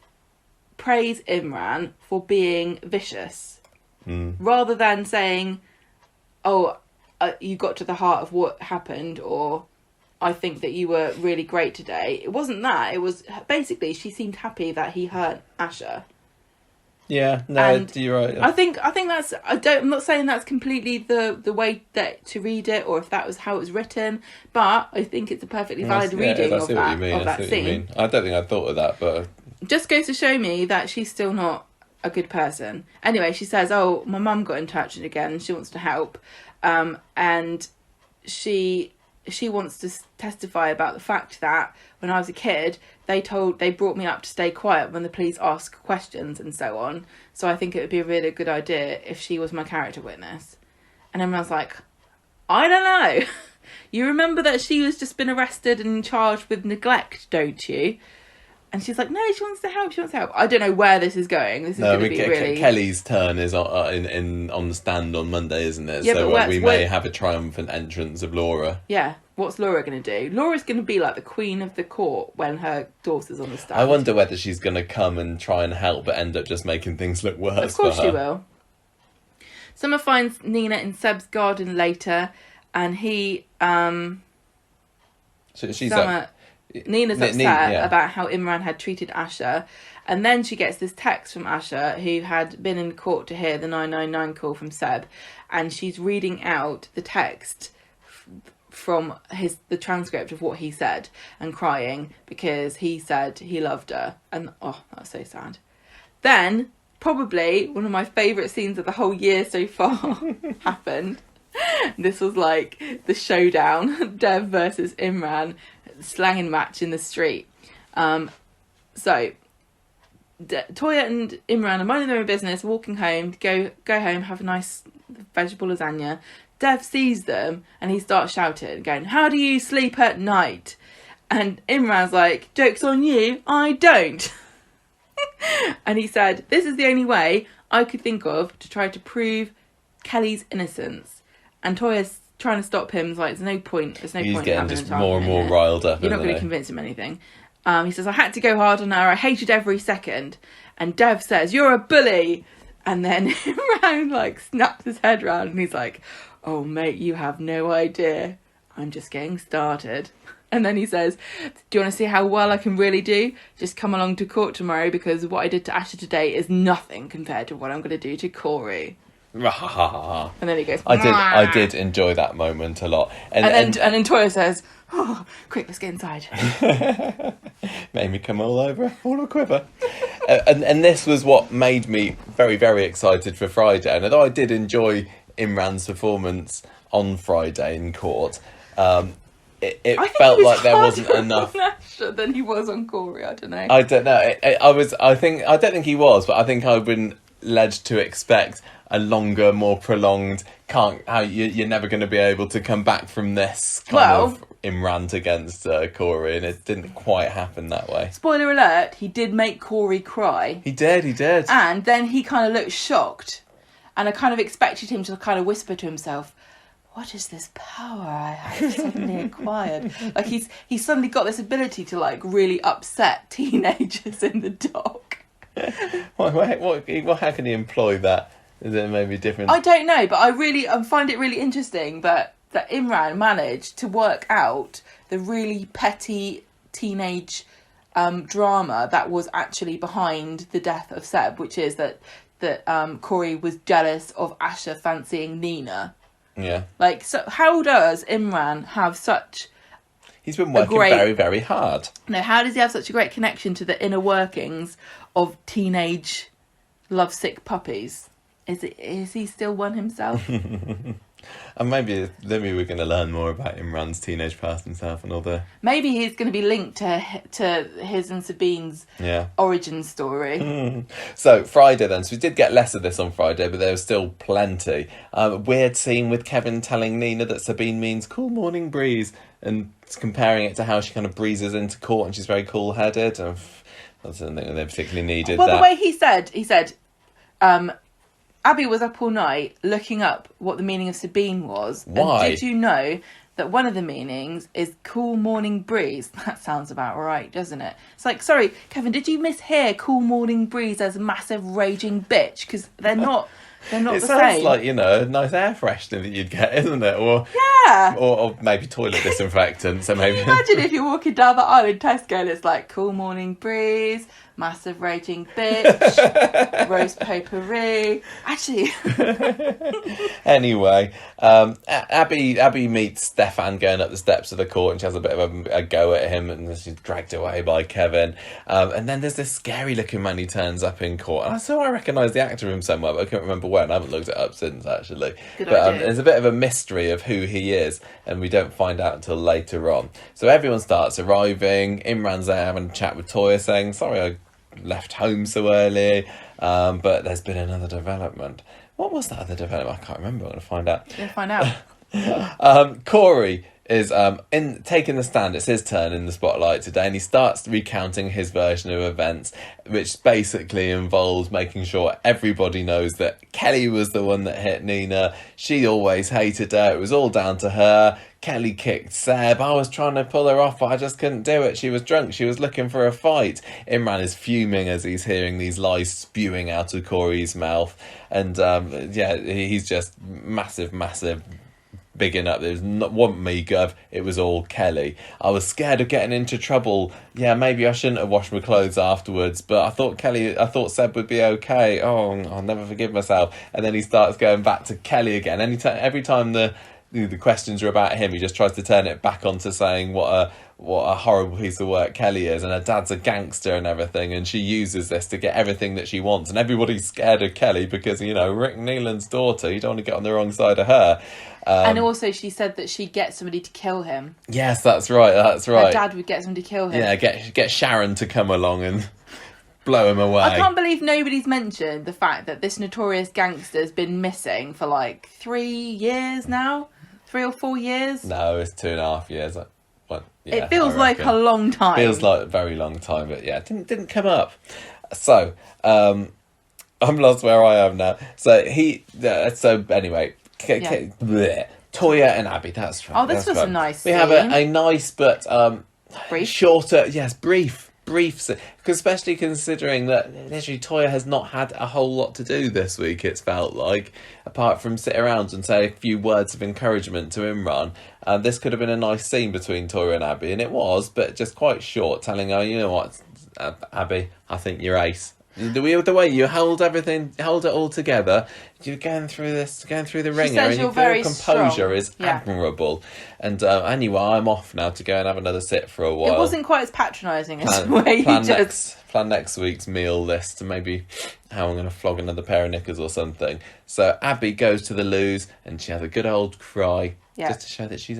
praise Imran for being vicious rather than saying, oh, you got to the heart of what happened, or I think that you were really great today. It wasn't that. It was basically she seemed happy that he hurt Asher. Yeah, no, and you're right. I think that's. I'm not saying that's completely the way that to read it, or if that was how it was written, but I think it's a perfectly valid reading of that scene. I don't think I thought of that, but just goes to show me that she's still not a good person. Anyway, she says, "Oh, my mum got in touch again, and she wants to help." And she wants to testify about the fact that when I was a kid, they brought me up to stay quiet when the police ask questions and so on. So I think it would be a really good idea if she was my character witness. And everyone's like, I don't know. You remember that she was just been arrested and charged with neglect, don't you? And she's like, no, she wants to help. She wants to help. I don't know where this is going. This is going to be really... Kelly's turn is on the stand on Monday, isn't it? Yeah, so but we may have a triumphant entrance of Laura. Yeah. What's Laura going to do? Laura's going to be like the queen of the court when her daughter's on the stand. I wonder whether she's going to come and try and help, but end up just making things look worse. Of course for her. she will. Summer finds Nina in Seb's garden later, and he... Nina's upset about how Imran had treated Asha, and then she gets this text from Asha, who had been in court to hear the 999 call from Seb, and she's reading out the text from the transcript of what he said and crying because he said he loved her, and oh, that's so sad. Then probably one of my favourite scenes of the whole year so far happened. This was like the showdown, Dev versus Imran, slanging match in the street. So Toya and Imran are minding their own business, walking home, go home, have a nice vegetable lasagna. Dev sees them and he starts shouting, going, how do you sleep at night? And Imran's like, joke's on you, I don't. And he said, this is the only way I could think of to try to prove Kelly's innocence. And Toya's trying to stop him. It's like, there's no point. He's getting just more and more riled up. You're not going to convince him anything. He says, I had to go hard on her. I hated every second. And Dev says, you're a bully. And then Imran like snaps his head round and he's like, oh mate, you have no idea. I'm just getting started. And then he says, do you want to see how well I can really do? Just come along to court tomorrow, because what I did to Asha today is nothing compared to what I'm going to do to Corrie. And then he goes, I did enjoy that moment a lot. And then Toya says, oh, quick, let's get inside. Made me come all over, all a quiver. And this was what made me very, very excited for Friday. And although I did enjoy Imran's performance on Friday in court, it felt like there wasn't enough than he was on Corrie. I don't know. I don't know. I don't think he was, but I think I've been led to expect a longer, more prolonged. You're never going to be able to come back from this kind of Imran against Corrie, and it didn't quite happen that way. Spoiler alert: he did make Corrie cry. He did. And then he kind of looked shocked, and I kind of expected him to kind of whisper to himself, what is this power I have suddenly acquired? Like he's suddenly got this ability to like really upset teenagers in the dock. How can he employ that? Is it maybe different? I don't know, but I find it really interesting that Imran managed to work out the really petty teenage drama that was actually behind the death of Seb, which is that Corrie was jealous of Asha fancying Nina. Yeah. Like, so how does Imran have such... He's been working very, very hard. No, how does he have such a great connection to the inner workings of teenage lovesick puppies? Is he still one himself? And maybe we're going to learn more about Imran's teenage past himself and all the... Maybe he's going to be linked to his and Sabeen's origin story. So Friday then. So we did get less of this on Friday, but there was still plenty. Weird scene with Kevin telling Nina that Sabeen means cool morning breeze, and comparing it to how she kind of breezes into court and she's very cool-headed. I don't think they particularly needed that. Well, the way he said... Abby was up all night looking up what the meaning of Sabeen was. Why? And did you know that one of the meanings is cool morning breeze? That sounds about right, doesn't it? It's like, sorry, Kevin, did you mishear cool morning breeze as a massive raging bitch? Because they're not the same. It sounds like, a nice air freshener that you'd get, isn't it? Or or maybe toilet disinfectant. So maybe. Can you imagine if you're walking down the aisle in Tesco and it's like cool morning breeze, massive raging bitch, roast potpourri. Actually. Anyway, Abby meets Stefan going up the steps of the court, and she has a bit of a go at him, and she's dragged away by Kevin. And then there's this scary looking man who turns up in court. And I recognise the actor from somewhere, but I can't remember when. I haven't looked it up since, actually. Good idea. There's a bit of a mystery of who he is, and we don't find out until later on. So everyone starts arriving. Imran's there having a chat with Toya, saying, sorry I left home so early, but there's been another development. What was that other development? I can't remember. I'm going to find out. You'll find out. Corrie is in taking the stand. It's his turn in the spotlight today, and he starts recounting his version of events, which basically involves making sure everybody knows that Kelly was the one that hit Nina. She always hated her. It was all down to her. Kelly kicked Seb. I was trying to pull her off, but I just couldn't do it. She was drunk. She was looking for a fight. Imran is fuming as he's hearing these lies spewing out of Corrie's mouth. And he's just massive bigging up. There was not one me, Gov. It was all Kelly. I was scared of getting into trouble. Yeah, maybe I shouldn't have washed my clothes afterwards, but I thought Seb would be okay. Oh, I'll never forgive myself. And then he starts going back to Kelly again. Every time the questions are about him, he just tries to turn it back onto saying what a horrible piece of work Kelly is, and her dad's a gangster and everything, and she uses this to get everything that she wants, and everybody's scared of Kelly because, Rick Neelan's daughter, you don't want to get on the wrong side of her. And also she said that she'd get somebody to kill him. Yes, that's right. Her dad would get somebody to kill him. Yeah, get Sharon to come along and blow him away. I can't believe nobody's mentioned the fact that this notorious gangster's been missing for like 3 years now. 3 or 4 years? No, it's 2.5 years. It feels like a long time. Feels like a very long time, but yeah, it didn't come up. So, I'm lost where I am now. So anyway, Toya and Abby, that's right. Oh, this was a nice scene. We have a nice but brief? shorter, yes, brief, because especially considering that literally Toya has not had a whole lot to do this week, it's felt like, apart from sit around and say a few words of encouragement to Imran. This could have been a nice scene between Toya and Abby, and it was, but just quite short, telling her, you know what, Abby, I think you're ace. The way you hold it all together, you're going through the ringer, and your composure strong. Is admirable. And anyway, I'm off now to go and have another sit for a while. It wasn't quite as patronising as the way you just... Plan next week's meal list, and maybe how I'm going to flog another pair of knickers or something. So Abby goes to the loos, and she has a good old cry. Yeah. Just to show that she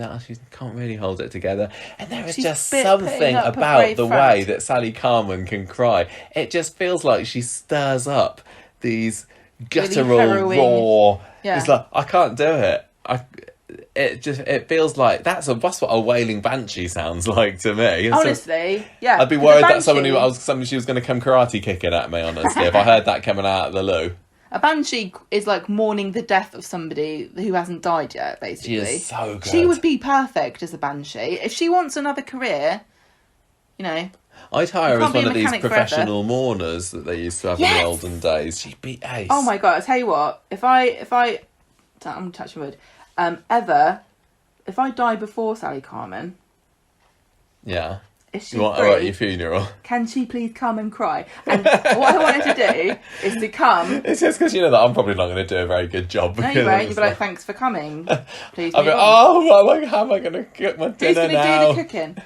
can't really hold it together. And there is just something about the way that Sally Carman can cry. It just feels like she stirs up these guttural, raw... Yeah. It's like, I can't do it. It feels like that's what a wailing banshee sounds like to me. Honestly, yeah. I'd be worried that somebody she was going to come karate kicking at me, honestly, if I heard that coming out of the loo. A banshee is like mourning the death of somebody who hasn't died yet, basically. She is so good. She would be perfect as a banshee. If she wants another career, I'd hire her as one of these professional mourners that they used to have in the olden days. She'd be ace. Oh my God, I'll tell you what, if I I'm touching wood, if I die before Sally Carman... Yeah. Is she free, at your funeral? Can she please come and cry? And what I wanted to do is to come... It's just because you know that I'm probably not going to do a very good job. No, you won't. You'll be like, thanks for coming. Please I'll be how am I going to cook my dinner now? Who's going to do the cooking?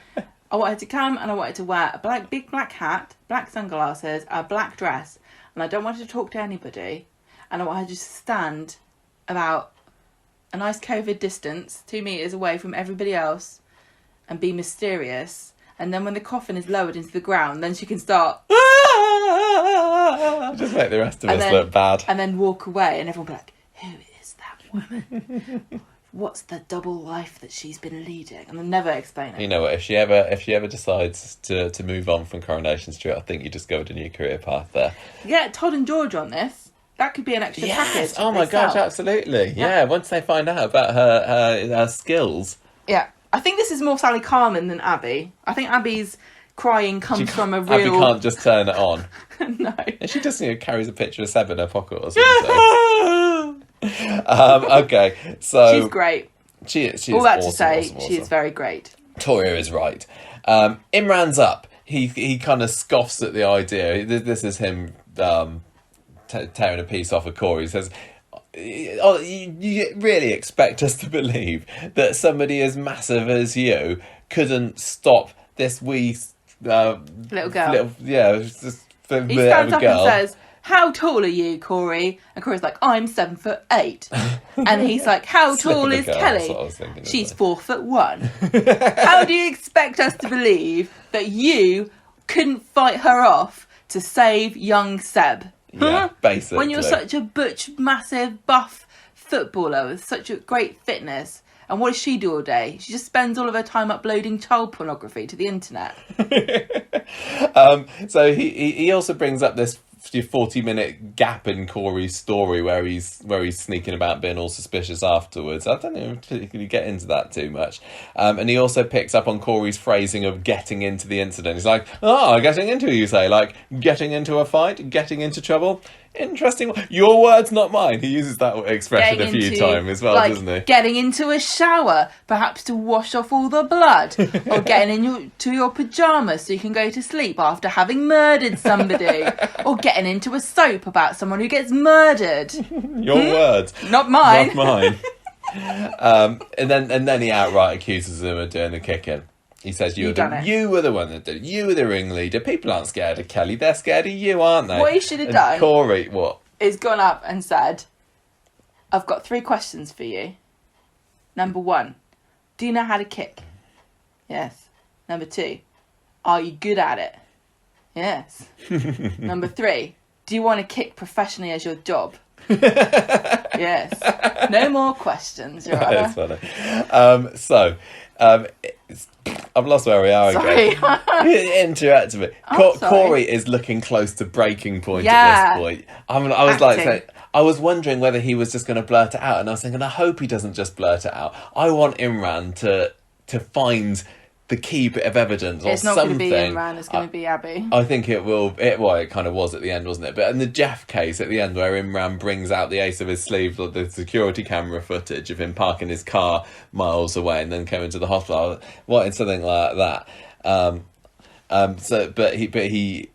I wanted to come and I wanted to wear a big black hat, black sunglasses, a black dress, and I don't want to talk to anybody. And I wanted to just stand about a nice COVID distance, 2 meters away from everybody else, and be mysterious. And then when the coffin is lowered into the ground, then she can start... Just make the rest of us look bad. And then walk away, and everyone will be like, who is that woman? What's the double life that she's been leading? And they'll never explain it. You know what, if she ever decides to move on from Coronation Street, I think you discovered a new career path there. Yeah, Todd and George on this. That could be an extra package. Oh my gosh, absolutely. Yeah, once they find out about her skills. Yeah. I think this is more Sally Carman than Abby. I think Abby's crying comes from a real... Abby can't just turn it on. No. She just carries a picture of Seb in her pocket or something. Okay, so... She's great. She is all that awesome, to say, awesome. She is very great. Toya is right. Imran's up. He kind of scoffs at the idea. This is him tearing a piece off of Corrie. He says... Oh, you really expect us to believe that somebody as massive as you couldn't stop this wee little girl? Just he stands up and says, "How tall are you, Corrie?" And Corrie's like, "I'm 7'8". And he's like, "How tall is Kelly?" She's 4'1". How do you expect us to believe that you couldn't fight her off to save young Seb? Yeah, basically. When you're such a butch, massive, buff footballer with such a great fitness, And what does she do all day? She just spends all of her time uploading child pornography to the internet. So he also brings up this 40-minute gap in Corey's story where he's sneaking about being all suspicious afterwards. I don't even particularly get into that too much. And he also picks up on Corey's phrasing of getting into the incident. He's like, getting into, you say, like getting into a fight, getting into trouble. Interesting. Your words, not mine. He uses that expression a few times as well, doesn't he? Getting into a shower, perhaps to wash off all the blood, or getting into your pyjamas so you can go to sleep after having murdered somebody, or getting into a soap about someone who gets murdered. Your words, not mine. Not mine. And then he outright accuses him of doing the kicking. He says, you were the one that did it. You were the ringleader. People aren't scared of Kelly. They're scared of you, aren't they? What he should have done... Corrie, what? ...is gone up and said, I've got 3 questions for you. Number 1, do you know how to kick? Yes. Number 2, are you good at it? Yes. Number 3, do you want to kick professionally as your job? Yes. No more questions, Your Honour. That's funny. I've lost where we are again. Interrupt me. Corrie is looking close to breaking point at this point. I was wondering whether he was just going to blurt it out, and I was thinking, I hope he doesn't just blurt it out. I want Imran to find the key bit of evidence or something. It's not going to be Imran, it's going to be Abby. I think it will. It kind of was at the end, wasn't it? But in the Jeff case at the end, where Imran brings out the ace of his sleeve, the security camera footage of him parking his car miles away and then coming to the hospital, wanting something like that. But he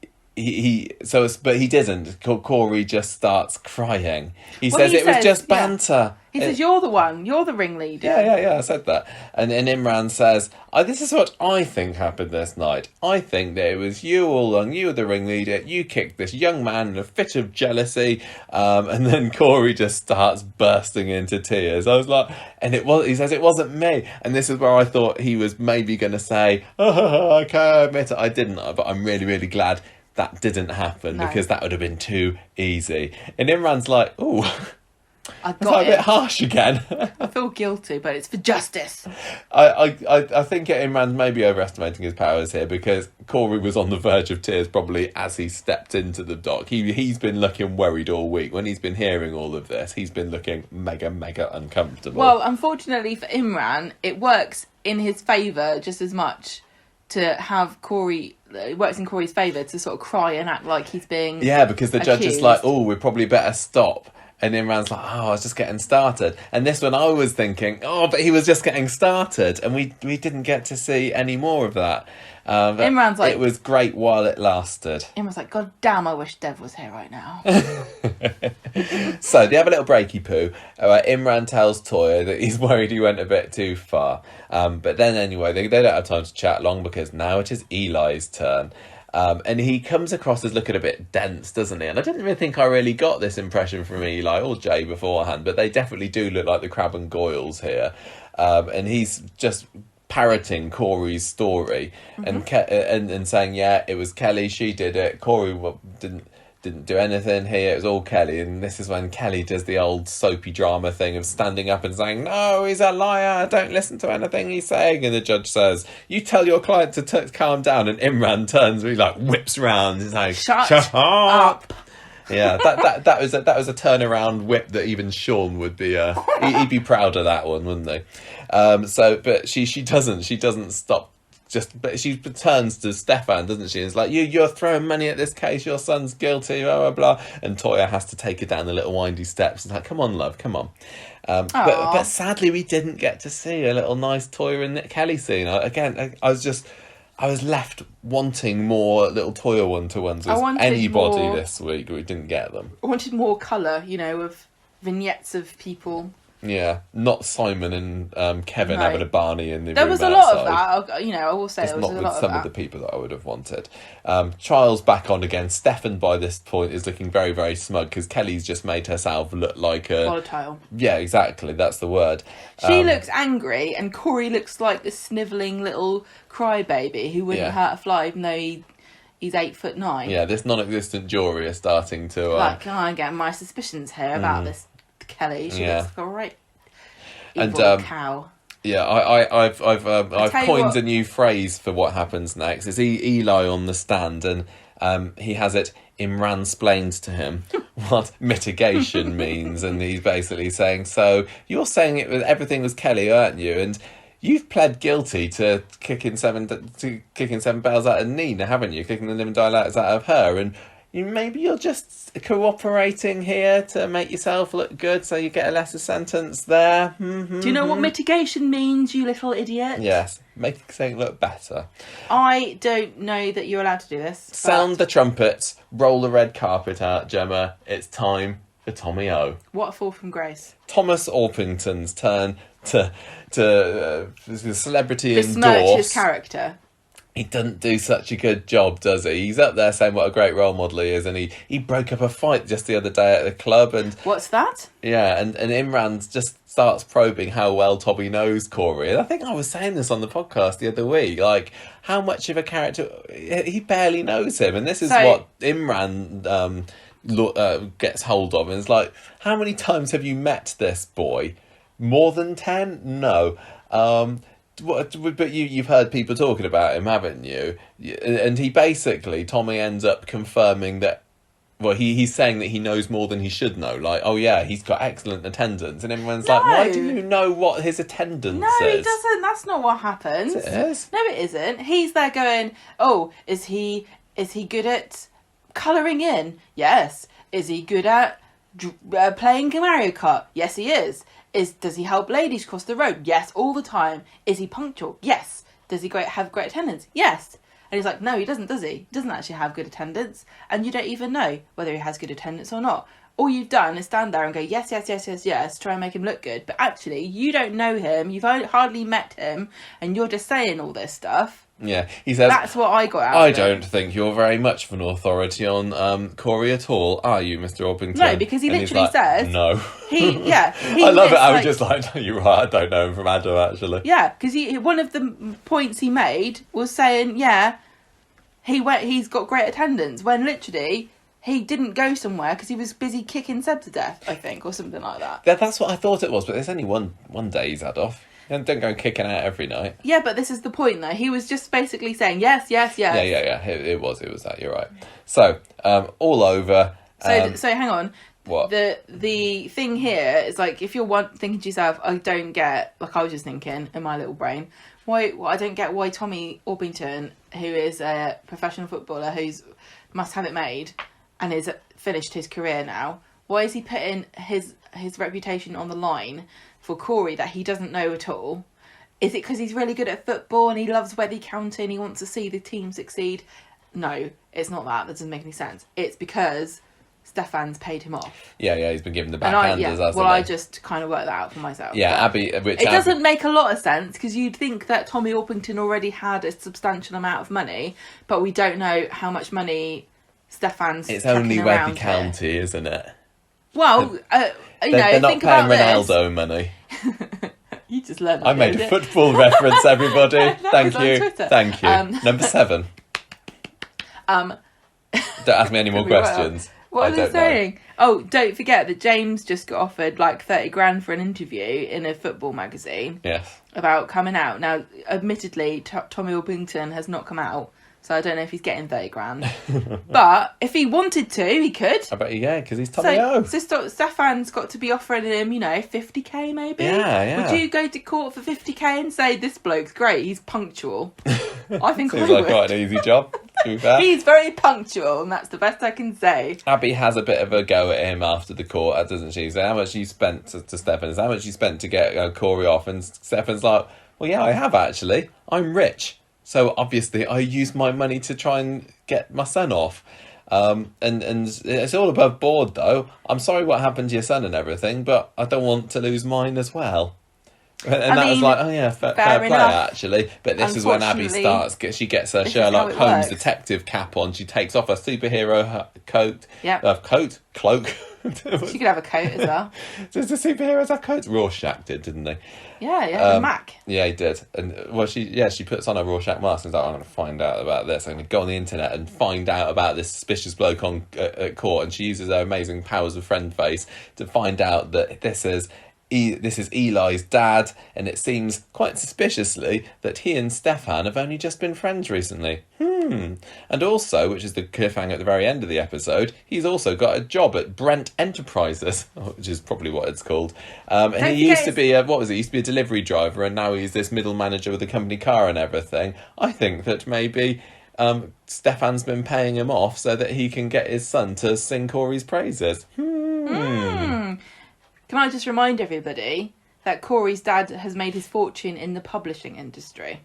didn't. Corrie just starts crying. He says it was just banter. He says, you're the one. You're the ringleader. Yeah, I said that. And Imran says, this is what I think happened this night. I think that it was you all along. You were the ringleader. You kicked this young man in a fit of jealousy. And then Corrie just starts bursting into tears. I was like, he says, it wasn't me. And this is where I thought he was maybe going to say, okay, I admit it, I didn't. But I'm really, really glad that didn't happen because that would have been too easy. And Imran's like, ooh, I got a bit harsh again. I feel guilty, but it's for justice. I think Imran's maybe overestimating his powers here, because Corrie was on the verge of tears probably as he stepped into the dock. He's been looking worried all week. When he's been hearing all of this, he's been looking mega, mega uncomfortable. Well, unfortunately for Imran, it works in his favour just as much to have Corrie... It works in Corrie's favour to sort of cry and act like he's being because the judge is like, we probably better stop. And Imran's like, I was just getting started. And this one I was thinking, but he was just getting started. And we didn't get to see any more of that. Imran's like... It was great while it lasted. Imran's like, God damn, I wish Dev was here right now. So they have a little breaky poo. Imran tells Toya that he's worried he went a bit too far. But then anyway, they don't have time to chat long, because now it is Eli's turn. And he comes across as looking a bit dense, doesn't he? And I didn't even think I really got this impression from Eli or Jay beforehand, but they definitely do look like the Crab and Goyles here. And he's just parroting Corrie's story and saying, it was Kelly, she did it. Corrie didn't do anything here, it was all Kelly. And this is when Kelly does the old soapy drama thing of standing up and saying, no, he's a liar, don't listen to anything he's saying. And the judge says, you tell your client to calm down. And Imran turns, he whips round, he's like, shut up. Yeah, that was a turnaround whip that even Sean would be he'd be proud of that one, wouldn't he? But she doesn't stop. But she turns to Stefan, doesn't she? And it's like, you're throwing money at this case, your son's guilty, blah, blah, blah. And Toya has to take her down the little windy steps. It's like, come on, love, come on. But sadly, we didn't get to see a little nice Toya and Kelly scene. I was left wanting more little Toya one-to-ones with anybody this week. We didn't get them. I wanted more colour, of vignettes of people. Yeah, not Simon and Kevin having a Barney in the room. There was a lot of that, I will say. Just not with some of the people that I would have wanted. Trial's back on again. Stefan, by this point, is looking very, very smug, because Kelly's just made herself look like a... volatile. Yeah, exactly, that's the word. She looks angry, and Corey looks like this snivelling little crybaby who wouldn't hurt a fly, even though he's 8'9". Yeah, this non-existent jury is starting to... I get my suspicions here about this Kelly. She looks like a right evil cow. Yeah, I've tell you coined what. a new phrase for what happens next. It's Eli on the stand, and he has it. Imran explained to him what mitigation means, and he's basically saying, "So you're saying everything was Kelly, aren't you? And you've pled guilty to kicking seven bells out of Nina, haven't you? Kicking the living daylights out of her, and maybe you're just cooperating here to make yourself look good, so you get a lesser sentence there." Do you know what mitigation means, you little idiot? Yes, make something look better. I don't know that you're allowed to do this. Sound the trumpets, roll the red carpet out, Gemma. It's time for Tommy O. What a fall from grace. Thomas Orpington's turn to celebrity Besmirch endorse. his character. He doesn't do such a good job, does he? He's up there saying what a great role model he is, and he broke up a fight just the other day at the club, and What's that? yeah, and Imran just starts probing how well Tommy knows Corrie. And I think I was saying this on the podcast the other week, like how much of a character he barely knows him, and this is what Imran gets hold of, and it's like, how many times have you met this boy? More than 10? No. But you've heard people talking about him, haven't you? And he basically, Tommy ends up confirming that, well, he's saying that he knows more than he should know. Like, oh yeah, he's got excellent attendance. And everyone's like, why do you know what his attendance is? No, he doesn't. That's not what happens. Yes, it is. No, it isn't. He's there going, oh, is he good at colouring in? Yes. Is he good at playing Mario Kart? Yes, he is. Does he help ladies cross the road? Yes, all the time. Is he punctual? Yes. Does he have great attendance? Yes. And he's like, no, he doesn't, does he? He doesn't actually have good attendance. And you don't even know whether he has good attendance or not. All you've done is stand there and go, yes, yes, yes, yes, yes, try and make him look good. But actually, you don't know him. You've hardly met him. And you're just saying all this stuff. Yeah, he says, that's what I got out I of it. don't think you're very much of an authority on Corrie at all, are you, Mr. Orpington? No, because he literally says... No. He I love it. I was just like, no, you're right, I don't know him from Adam, actually. Yeah, because one of the points he made was saying, yeah, he's got great attendance, when literally... he didn't go somewhere because he was busy kicking Seb to death, I think, or something like that. That's what I thought it was, but there's only one day he's had off. And don't go kicking out every night. Yeah, but this is the point, though. He was just basically saying, yes, yes, yes. Yeah. It was that, you're right. So, all over. So hang on. What? The thing here is, like, if you're thinking to yourself, I don't get, like I was just thinking in my little brain, I don't get why Tommy Orpington, who is a professional footballer who's must have it made and has finished his career now, why is he putting his reputation on the line for Corrie that he doesn't know at all? Is it because he's really good at football and he loves Weathy County and he wants to see the team succeed? No, it's not that. That doesn't make any sense. It's because Stefan's paid him off. Yeah, he's been given the backhanders. I just kind of worked that out for myself. Yeah, Abby... doesn't make a lot of sense because you'd think that Tommy Orpington already had a substantial amount of money, but we don't know how much money Stefan's It's only Weathy County, County, isn't it? Well, they're not think paying about Ronaldo money. You just learned. I made a football reference, everybody. Thank you. Number 7. Don't ask me any more questions. What was I saying? Oh, don't forget that James just got offered like 30 grand for an interview in a football magazine. Yes. About coming out. Now, admittedly, Tommy Orpington has not come out. So I don't know if he's getting 30 grand. But if he wanted to, he could. I bet because he's Tommy O. So Stefan's got to be offering him, 50k maybe? Yeah. Would you go to court for 50k and say, this bloke's great, he's punctual? I think I Seems would. like quite an easy job, to be fair. He's very punctual, and that's the best I can say. Abby has a bit of a go at him after the court, doesn't she? So how much you spent to Stefan, how much you spent to get Corrie off, and Stefan's like, well, yeah, I have actually. I'm rich. So obviously I use my money to try and get my son off. And it's all above board though. I'm sorry what happened to your son and everything, but I don't want to lose mine as well. And that was like, oh yeah, fair play actually. But this is when Abby starts. She gets her Sherlock Holmes detective cap on. She takes off her superhero coat. Yeah. Cloak. She could have a coat as well. Does the superheroes have coats? Rorschach did, didn't they? Yeah, Mac. Yeah, he did. And well, she puts on a Rorschach mask and is like, I'm going to find out about this. I'm going to go on the internet and find out about this suspicious bloke at court. And she uses her amazing powers of friend face to find out that this is this is Eli's dad, and it seems quite suspiciously that he and Stefan have only just been friends recently. And also, which is the cliffhanger at the very end of the episode, he's also got a job at Brent Enterprises, which is probably what it's called. And he used to be he used to be a delivery driver, and now he's this middle manager with a company car and everything. I think that maybe Stefan's been paying him off so that he can get his son to sing Corrie's praises. Can I just remind everybody that Corrie's dad has made his fortune in the publishing industry?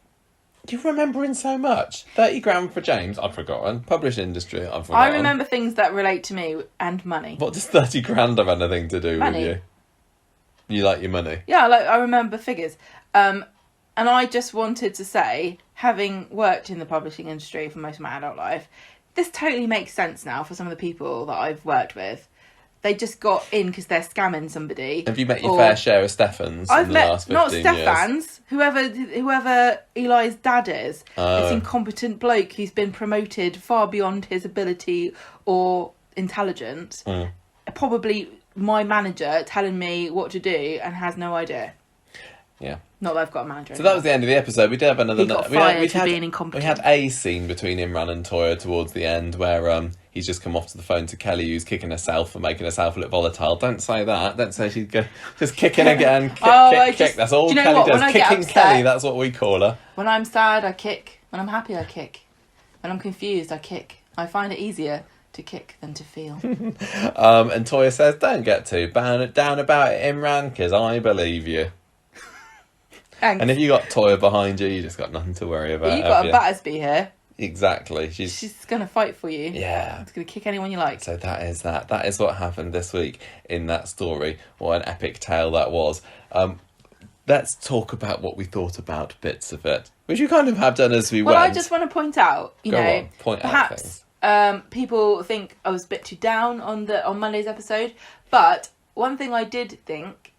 You're remembering so much. 30 grand for James, I've forgotten. Publishing industry, I've forgotten. I remember things that relate to me and money. What does 30 grand have anything to do with you? You like your money? Yeah, I remember figures. And I just wanted to say, having worked in the publishing industry for most of my adult life, this totally makes sense now for some of the people that I've worked with. They just got in because they're scamming somebody. Have you met your fair share of Stefans in the last 15 not years? Stefan's, whoever Eli's dad is. This incompetent bloke who's been promoted far beyond his ability or intelligence. Probably my manager telling me what to do and has no idea. Yeah. Not that I've got a manager. So that was the end of the episode. We did have another... He got fired for being incompetent. We had a scene between Imran and Toya towards the end where he's just come off to the phone to Kelly, who's kicking herself for making herself look volatile. Don't say that. Don't say she's just kicking again. Kick. That's all Kelly does. Kicking Kelly, that's what we call her. When I'm sad, I kick. When I'm happy, I kick. When I'm confused, I kick. I find it easier to kick than to feel. And Toya says, don't get too down about it, Imran, because I believe you. Thanks. And if you got Toya behind you just got nothing to worry about. You got a Battersby here. Exactly. She's going to fight for you. Yeah. She's going to kick anyone you like. So that is that. That is what happened this week in that story. What an epic tale that was. Let's talk about what we thought about bits of it, which you kind of have done as we went. Well, I just want to point out, perhaps people think I was a bit too down on Monday's episode, but one thing I did think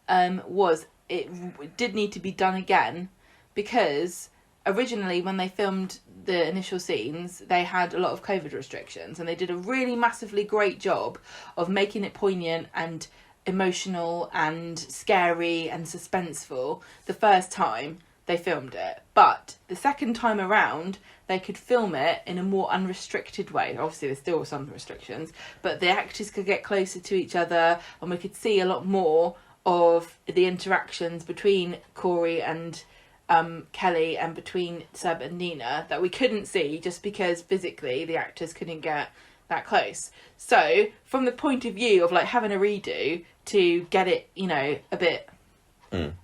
was it did need to be done again, because originally when they filmed the initial scenes they had a lot of COVID restrictions, and they did a really massively great job of making it poignant and emotional and scary and suspenseful the first time they filmed it. But the second time around they could film it in a more unrestricted way. Obviously there's still some restrictions, but the actors could get closer to each other and we could see a lot more of the interactions between Corrie and Kelly and between Seb and Nina that we couldn't see just because physically the actors couldn't get that close. So from the point of view of like having a redo to get it, a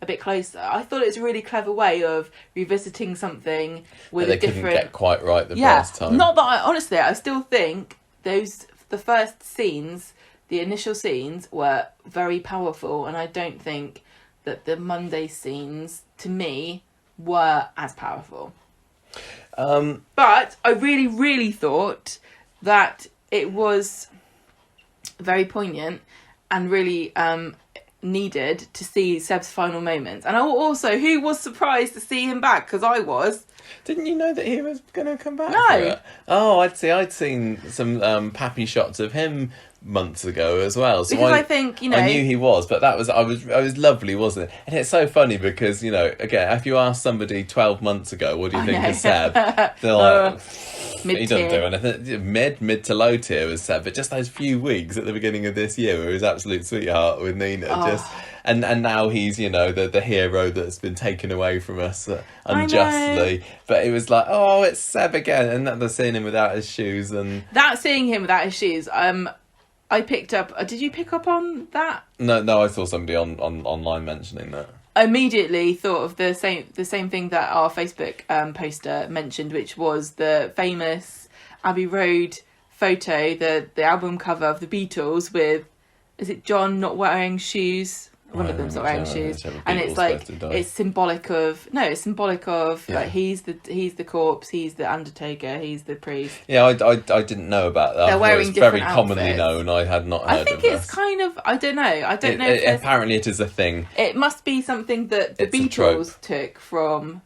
bit closer, I thought it was a really clever way of revisiting something with a different... They couldn't get quite right the first time. Not that I still think the first scenes, the initial scenes were very powerful, and I don't think that the Monday scenes, to me, were as powerful. But I really, really thought that it was very poignant and really needed to see Seb's final moments. And also, who was surprised to see him back? Because I was. Didn't you know that he was going to come back? No. For it? Oh, I'd seen some pappy shots of him months ago as well. So because I think, I knew he was, but I was lovely, wasn't it? And it's so funny because, again, if you ask somebody 12 months ago, what do you think of Seb? They're like, he doesn't do anything. Mid to low tier was Seb, but just those few weeks at the beginning of this year where he was absolute sweetheart with Nina, and now he's, the hero that's been taken away from us unjustly. But it was like, oh, it's Seb again, and that they're seeing him without his shoes. And that seeing him without his shoes, I picked up... Did you pick up on that? No, I saw somebody online mentioning that. I immediately thought of the same thing that our Facebook poster mentioned, which was the famous Abbey Road photo, the album cover of the Beatles with... Is it John not wearing shoes? One of them's not wearing shoes, and it's like it's symbolic of like he's the corpse, he's the undertaker, he's the priest. Yeah, I didn't know about that. They're wearing it's very different commonly outfits. known. I had not heard of this. I think it's kind of I don't know. Apparently, it is a thing. It must be something that the Beatles took from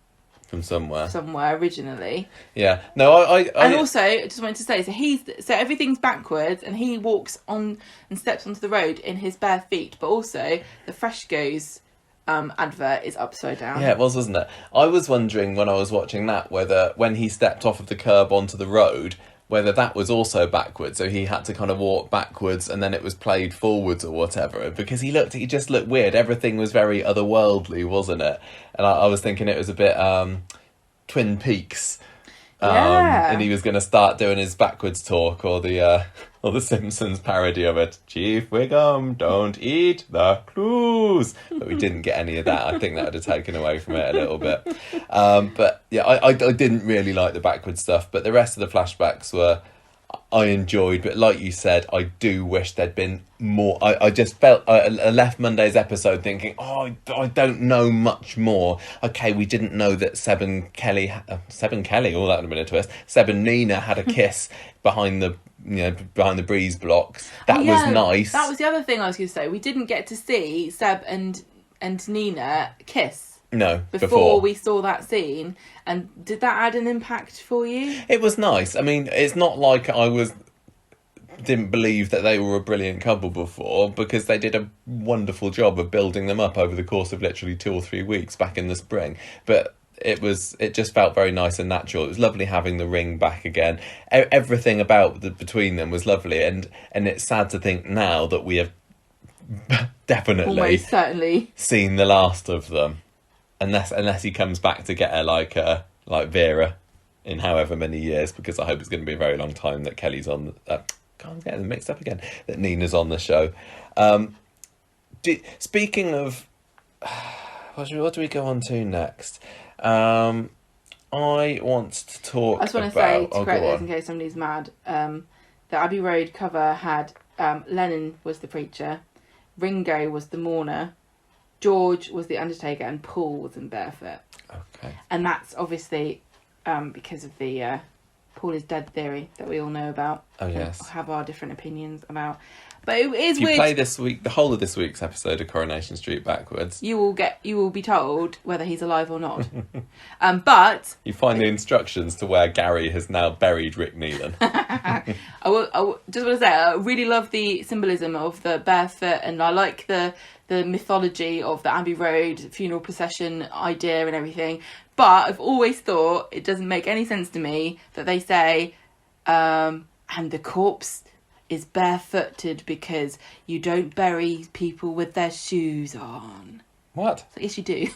from somewhere originally. Yeah. No, I and also, I just wanted to say, so everything's backwards, and he walks on and steps onto the road in his bare feet. But also, the Freshco's advert is upside down. Yeah, it was, wasn't it? I was wondering when I was watching that whether when he stepped off of the curb onto the road, whether that was also backwards, so he had to kind of walk backwards and then it was played forwards or whatever, because he just looked weird. Everything was very otherworldly, wasn't it? And I was thinking it was a bit Twin Peaks. And he was going to start doing his backwards talk, or the Simpsons parody of it. Chief Wiggum, don't eat the clues. But we didn't get any of that. I think that would have taken away from it a little bit. But yeah, I didn't really like the backwards stuff. But the rest of the flashbacks I enjoyed. But like you said, I do wish there'd been more. I just felt I left Monday's episode thinking, I don't know much more. Okay, we didn't know that Seb and Kelly, oh, that would have been a twist. Seb and Nina had a kiss behind the breeze blocks. That was nice. That was the other thing I was going to say. We didn't get to see Seb and Nina kiss. No, before we saw that scene. And did that add an impact for you? It was nice. I mean, it's not like didn't believe that they were a brilliant couple before, because they did a wonderful job of building them up over the course of literally 2 or 3 weeks back in the spring. But it just felt very nice and natural. It was lovely having the ring back again. Everything about between them was lovely, and it's sad to think now that we have definitely almost certainly seen the last of them, unless he comes back to get her like Vera in however many years, because I hope it's going to be a very long time that Kelly's on. I'm getting them mixed up again. That Nina's on the show. Speaking of, what do we go on to next? I want to talk. I just want to say to correct this in case somebody's mad. The Abbey Road cover had Lennon was the preacher, Ringo was the mourner, George was the undertaker, and Paul was in barefoot. Okay. And that's obviously because of the Paul is dead theory that we all know about. Oh yes. We have our different opinions about. But it is weird. If you play the whole of this week's episode of Coronation Street backwards, you will be told whether he's alive or not. But you find the instructions to where Gary has now buried Rick Neelan. I just want to say I really love the symbolism of the barefoot, and I like the mythology of the Abbey Road funeral procession idea and everything. But I've always thought it doesn't make any sense to me that they say, and the corpse is barefooted because you don't bury people with their shoes on. What? So, yes, you do.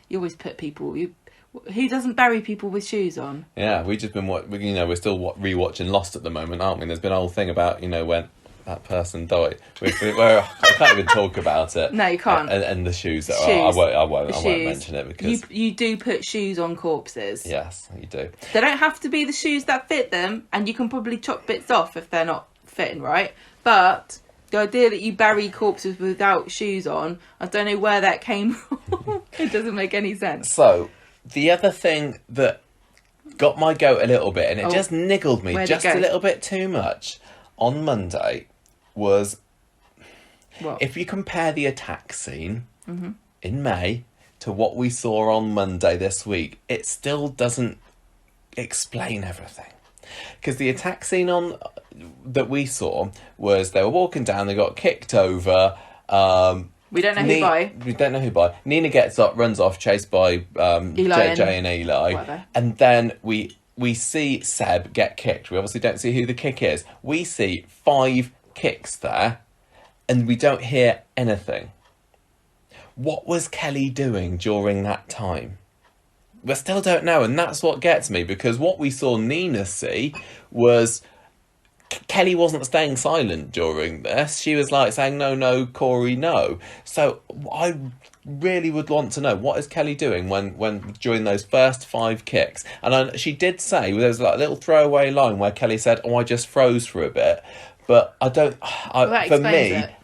You always put people... Who doesn't bury people with shoes on? Yeah, we've just been... we're still rewatching Lost at the moment, aren't we? And there's been a whole thing about, when that person died. I can't even talk about it. No, you can't. And the shoes. I won't mention it because... You do put shoes on corpses. Yes, you do. They don't have to be the shoes that fit them, and you can probably chop bits off if they're not fitting right. But the idea that you bury corpses without shoes on, I don't know where that came from. It doesn't make any sense. So, the other thing that got my goat a little bit, and it just niggled me just a little bit too much on Monday, was if you compare the attack scene in May to what we saw on Monday this week, it still doesn't explain everything. Because the attack scene that we saw was they were walking down, they got kicked over. We don't know who by. We don't know who by. Nina gets up, runs off, chased by Jay and Eli. Whatever. And then we see Seb get kicked. We obviously don't see who the kick is. We see 5 kicks there, and we don't hear anything. What was Kelly doing during that time? We still don't know, and that's what gets me, because what we saw Nina see was Kelly wasn't staying silent during this. She was like saying, no, Corrie, no. So I really would want to know, what is Kelly doing when during those first 5 kicks? And she did say, there was like a little throwaway line where Kelly said, I just froze for a bit. But I don't...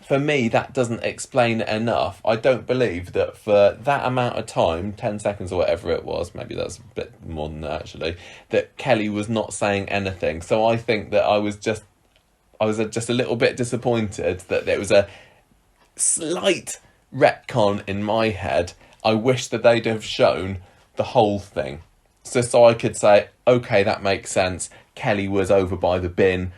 For me, that doesn't explain it enough. I don't believe that for that amount of time, 10 seconds or whatever it was, maybe that's a bit more than that actually, that Kelly was not saying anything. So I think that I was just a little bit disappointed that there was a slight retcon in my head. I wish that they'd have shown the whole thing. So I could say, okay, that makes sense. Kelly was over by the bin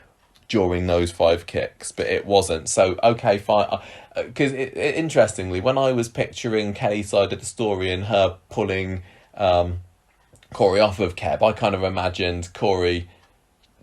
during those 5 kicks, but it wasn't. So, okay, fine. Because interestingly, when I was picturing Kelly's side of the story and her pulling Corrie off of Keb, I kind of imagined Corrie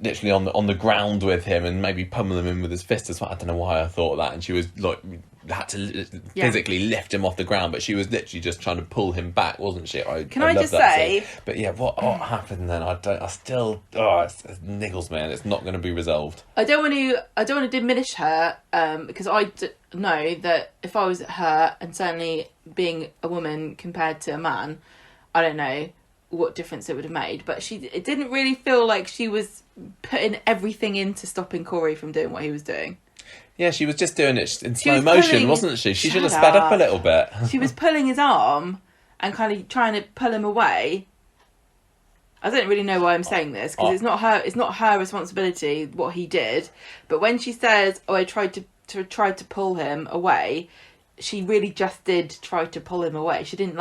literally on the ground with him and maybe pummeling him with his fist as well. I don't know why I thought that. And she was like, had to physically lift him off the ground, but she was literally just trying to pull him back, wasn't she? Can I just say? Scene. But yeah, what happened then? it niggles me, and it's not going to be resolved. I don't want to diminish her, because I know that if I was her, and certainly being a woman compared to a man, I don't know what difference it would have made, but it didn't really feel like she was putting everything into stopping Corrie from doing what he was doing. Yeah, she was just doing it in slow motion, wasn't she? She should have sped up a little bit. She was pulling his arm and kind of trying to pull him away. I don't really know why I'm saying this, because it's not her responsibility what he did. But when she says, "Oh, I tried to pull him away," she really just did try to pull him away. She didn't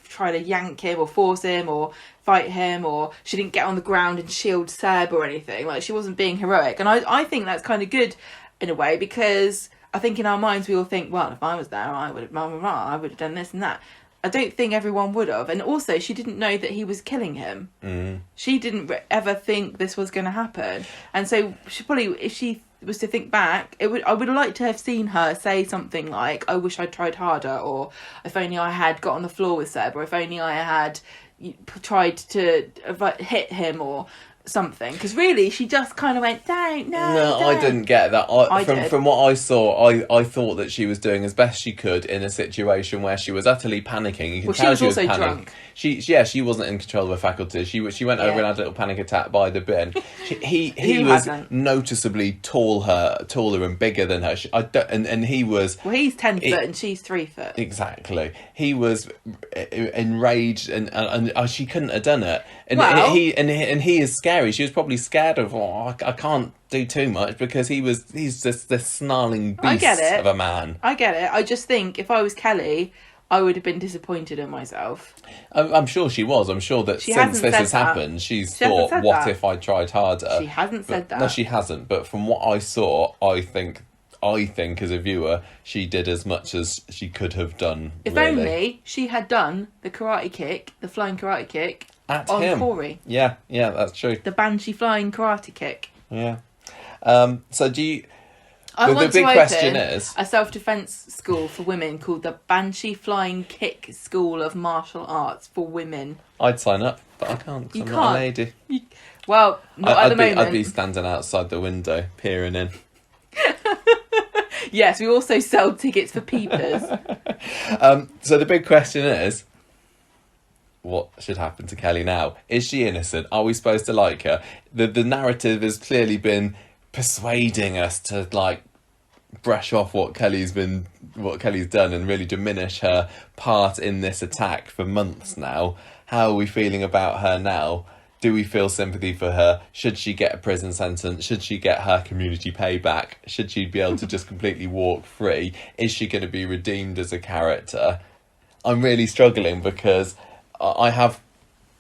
try to yank him or force him or fight him, or she didn't get on the ground and shield Seb or anything. She wasn't being heroic. And I think that's kind of good in a way, because I think in our minds we all think, well, if I was there, I would have done this and that. I don't think everyone would have. And also, she didn't know that he was killing him. She didn't ever think this was going to happen. And so she probably, if she was to think back, I would have liked to have seen her say something like, "I wish I'd tried harder," or "If only I had got on the floor with Seb," or "If only I had tried to hit him," or something. Because really, she just kind of went, don't. I didn't get that. From what I saw, I thought that she was doing as best she could in a situation where she was utterly panicking. You can tell she was also drunk. She wasn't in control of her faculties. She went over and had a little panic attack by the bin. He was noticeusly taller and bigger than her. And he was. Well, he's 10 foot and she's 3 foot. Exactly. He was enraged and she couldn't have done it. And he is scary. She was probably scared of, I can't do too much, because he's just this snarling beast of a man. I get it. I just think if I was Kelly, I would have been disappointed in myself. I'm sure she was. I'm sure that since this has happened, she's thought, what if I tried harder? She hasn't said that. No, she hasn't. But from what I saw, I think as a viewer, she did as much as she could have done. If only she had done the flying karate kick on him. Corrie. Yeah, that's true. The banshee flying karate kick. Yeah. So do you... I want to open a self-defence school for women called the Banshee Flying Kick School of Martial Arts for Women. I'd sign up, but I can't. I'm not a lady. Well, not at the moment. I'd be standing outside the window, peering in. Yes, we also sell tickets for peepers. So the big question is, what should happen to Kelly now? Is she innocent? Are we supposed to like her? The narrative has clearly been persuading us to brush off what Kelly's done and really diminish her part in this attack for months now. How are we feeling about her now? Do we feel sympathy for her? Should she get a prison sentence? Should she get her community payback? Should she be able to just completely walk free? Is she going to be redeemed as a character? I'm really struggling because I have...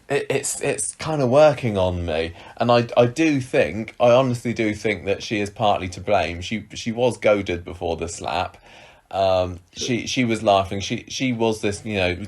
It's kind of working on me, and I honestly do think that she is partly to blame. She was goaded before the slap. She was laughing. She was this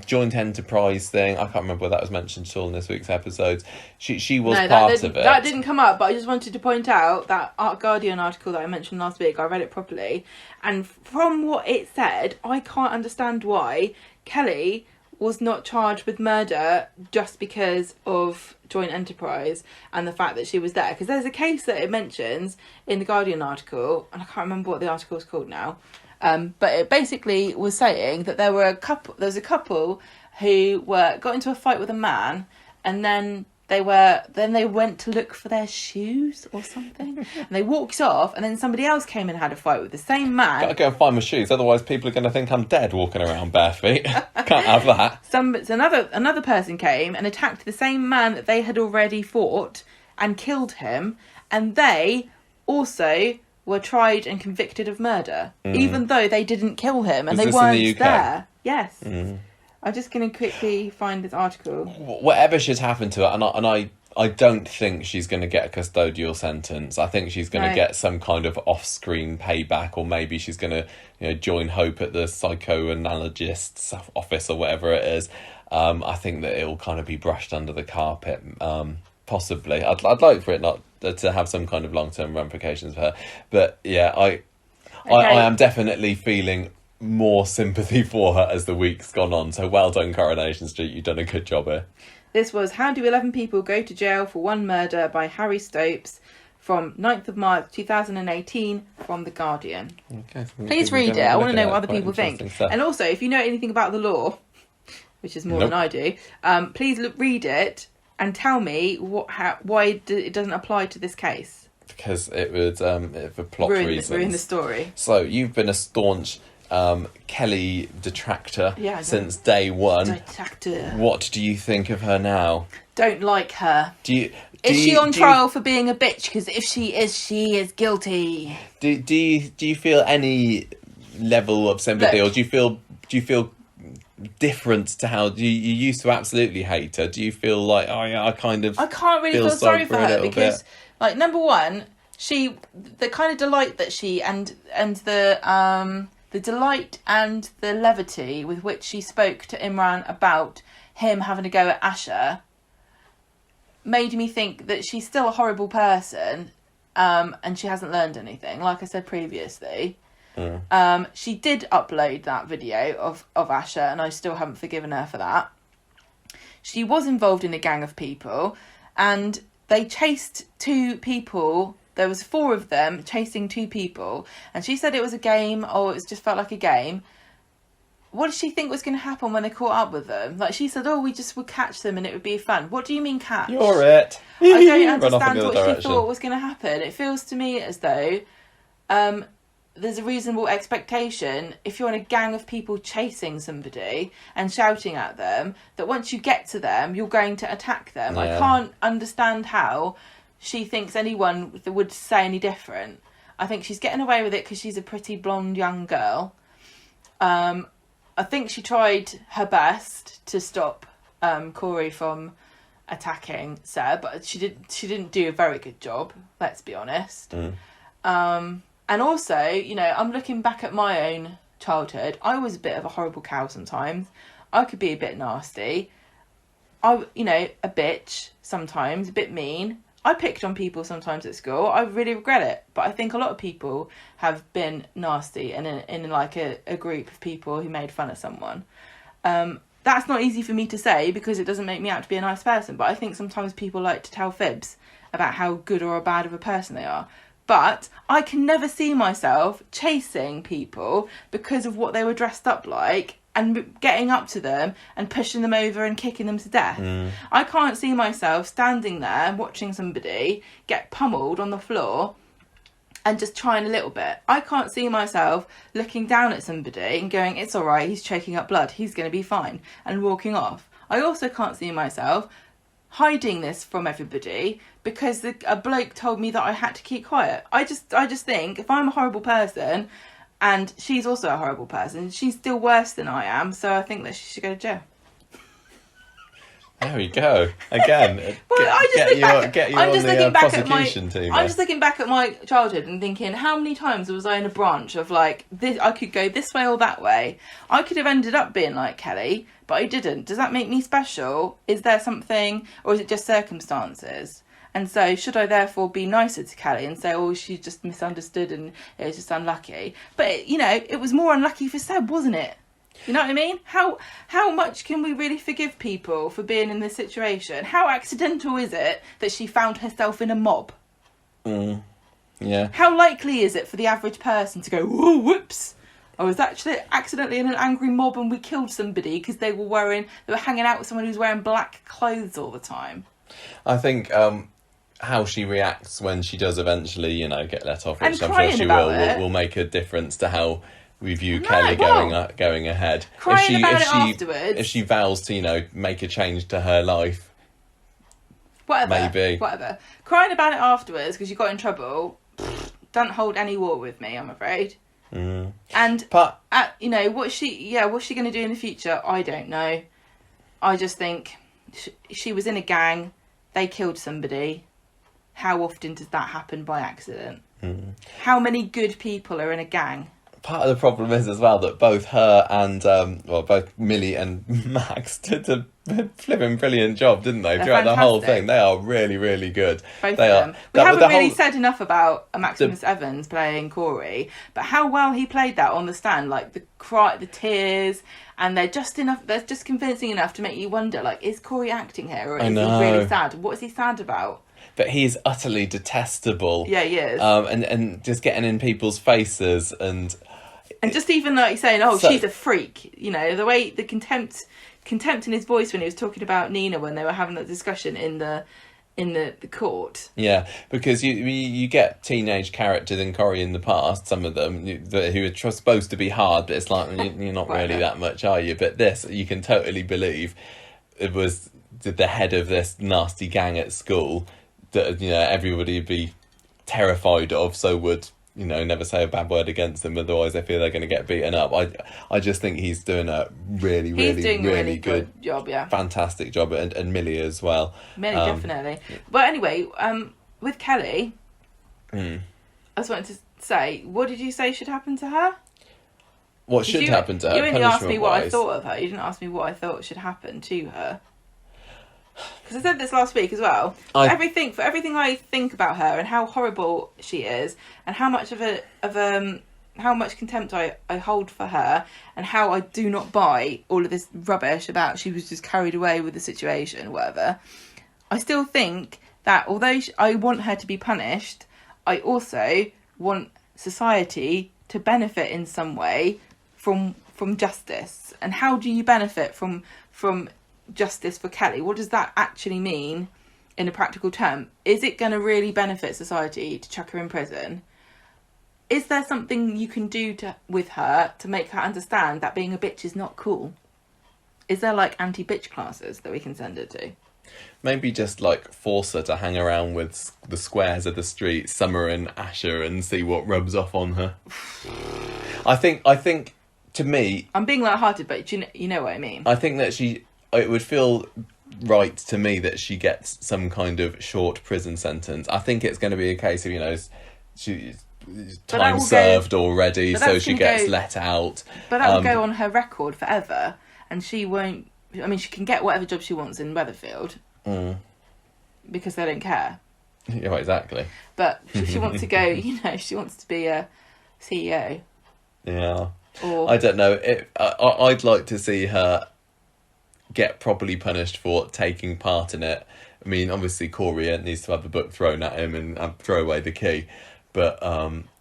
joint enterprise thing. I can't remember whether that was mentioned at all in this week's episodes. She was part of it. That didn't come up, but I just wanted to point out that Guardian article that I mentioned last week. I read it properly, and from what it said, I can't understand why Kelly was not charged with murder just because of joint enterprise and the fact that she was there. Because there's a case that it mentions in the Guardian article, and I can't remember what the article is called now, but it basically was saying that there was a couple who got into a fight with a man, and then they went to look for their shoes or something, and they walked off, and then somebody else came and had a fight with the same man. Gotta go and find my shoes, otherwise people are going to think I'm dead walking around bare feet. Can't have that. Another person came and attacked the same man that they had already fought and killed him, and they also were tried and convicted of murder, even though they didn't kill him and they weren't there. Yes. I'm just going to quickly find this article. Whatever should happen to her, and I don't think she's going to get a custodial sentence. I think she's going to get some kind of off-screen payback, or maybe she's going to join Hope at the psychoanalyst's office or whatever it is. I think that it'll kind of be brushed under the carpet, possibly. I'd like for it not to have some kind of long-term ramifications for her. But yeah, I am definitely feeling more sympathy for her as the week's gone on. So well done, Coronation Street. You've done a good job here. This was How Do 11 People Go to Jail for One Murder by Harry Stopes from 9th of March 2018 from The Guardian. Okay, so please read it. I want to know what other people think. Stuff. And also, if you know anything about the law, which is more than I do, please read it and tell me why it doesn't apply to this case. Because it would, for plot reasons. Ruin the story. So, you've been a staunch Kelly detractor since day one. Detractor. What do you think of her now? Don't like her. Is she on trial for being a bitch? Because if she is guilty. Do you feel any level of sympathy, or do you feel different to how you used to absolutely hate her? Do you feel like I can't really feel sorry for her because like, number one, the kind of delight that she and the delight and the levity with which she spoke to Imran about him having to go at Asha made me think that she's still a horrible person, and she hasn't learned anything, like I said previously. She did upload that video of Asha, and I still haven't forgiven her for that. She was involved in a gang of people, and they chased 2 people. There was 4 of them chasing 2 people, and she said it was a game, or it just felt like a game. What did she think was going to happen when they caught up with them? Like, she said, we just would catch them and it would be fun. What do you mean catch? You're it. I don't understand what she thought was going to happen. It feels to me as though there's a reasonable expectation, if you're in a gang of people chasing somebody and shouting at them, that once you get to them, you're going to attack them. Yeah. I can't understand how she thinks anyone would say any different. I think she's getting away with it because she's a pretty blonde young girl. I think she tried her best to stop Corrie from attacking Seb, but she didn't do a very good job, let's be honest. And also, I'm looking back at my own childhood. I was a bit of a horrible cow sometimes. I could be a bit nasty. A bitch sometimes, a bit mean. I picked on people sometimes at school. I really regret it. But I think a lot of people have been nasty in like a group of people who made fun of someone. That's not easy for me to say because it doesn't make me out to be a nice person. But I think sometimes people like to tell fibs about how good or bad of a person they are. But I can never see myself chasing people because of what they were dressed up like and getting up to them and pushing them over and kicking them to death. I can't see myself standing there watching somebody get pummeled on the floor and just trying a little bit. I can't see myself looking down at somebody and going, it's all right, he's choking up blood, he's going to be fine, and walking off. I also can't see myself hiding this from everybody because a bloke told me that I had to keep quiet. I just think if I'm a horrible person and she's also a horrible person, she's still worse than I am, so I think that she should go to jail. There we go. Again, I'm just looking back at my childhood and thinking, how many times was I in a branch of like this? I could go this way or that way. I could have ended up being like Kelly, but I didn't. Does that make me special? Is there something, or is it just circumstances? And so, should I therefore be nicer to Kelly and say, she just misunderstood and it was just unlucky? But it was more unlucky for Seb, wasn't it? You know what I mean? How much can we really forgive people for being in this situation? How accidental is it that she found herself in a mob? Yeah. How likely is it for the average person to go, whoa, whoops, I was actually accidentally in an angry mob and we killed somebody because they were hanging out with someone who's wearing black clothes all the time? I think how she reacts when she does eventually, get let off, which I'm sure she will make a difference to how we view Kelly going ahead. Afterwards. If she vows to, make a change to her life, whatever. Crying about it afterwards because you got in trouble, don't hold any water with me, I'm afraid. And But what's she going to do in the future? I don't know. I just think she was in a gang. They killed somebody. How often does that happen by accident? How many good people are in a gang? part of the problem is as well that both her and both Millie and Max did a flipping brilliant job, didn't they? They're Throughout the whole fantastic. thing, they are really, really good. Both They of are. them. We haven't the really whole- said enough about Maximus Evans playing Corrie, but how well he played that on the stand, like the cry, the tears, and they're just enough. They're just convincing enough to make you wonder, like, is Corrie acting here, or is he really sad? What is he sad about? But he's utterly detestable. Yeah, he is. And just getting in people's faces and just even like saying, "Oh, So- she's a freak," you know, the way the contempt in his voice when he was talking about Nina when they were having that discussion in the court. yeah, because you get teenage characters in Corrie in the past, some of them who are supposed to be hard, but it's like you're not Right, really no. that much, are you? But this, you can totally believe it was the head of this nasty gang at school that everybody would be terrified of, so would never say a bad word against them, otherwise they feel they're going to get beaten up. I just think he's doing a really really good job, yeah. fantastic job, and Millie as well. Millie, definitely. But anyway, with Kelly, I just wanted to say, what did you say should happen to her? What should happen to her? You only asked me what I punishment-wise? thought of her. You didn't ask me what I thought should happen to her. Because I said this last week as well. For everything I think about her and how horrible she is, and how much how much contempt I hold for her, and how I do not buy all of this rubbish about she was just carried away with the situation, whatever. I still think that although I want her to be punished, I also want society to benefit in some way from justice. And how do you benefit from justice for Kelly? What does that actually mean in a practical term? Is it going to really benefit society to chuck her in prison? Is there something you can do with her to make her understand that being a bitch is not cool? Is there like anti-bitch classes that we can send her to? Maybe just like force her to hang around with the squares of the street, Summer and Asher, and see what rubs off on her. I think to me, I'm being light-hearted, but you know what I mean. I think that it would feel right to me that she gets some kind of short prison sentence. I think it's going to be a case of, she's time served already, so she gets let out. But that will go on her record forever, and she won't... I mean, she can get whatever job she wants in Weatherfield, because they don't care. Yeah, exactly. But if she wants to go, she wants to be a CEO. Yeah. Or... I don't know. I'd like to see her get properly punished for taking part in it. I mean, obviously Corrie needs to have the book thrown at him and throw away the key. But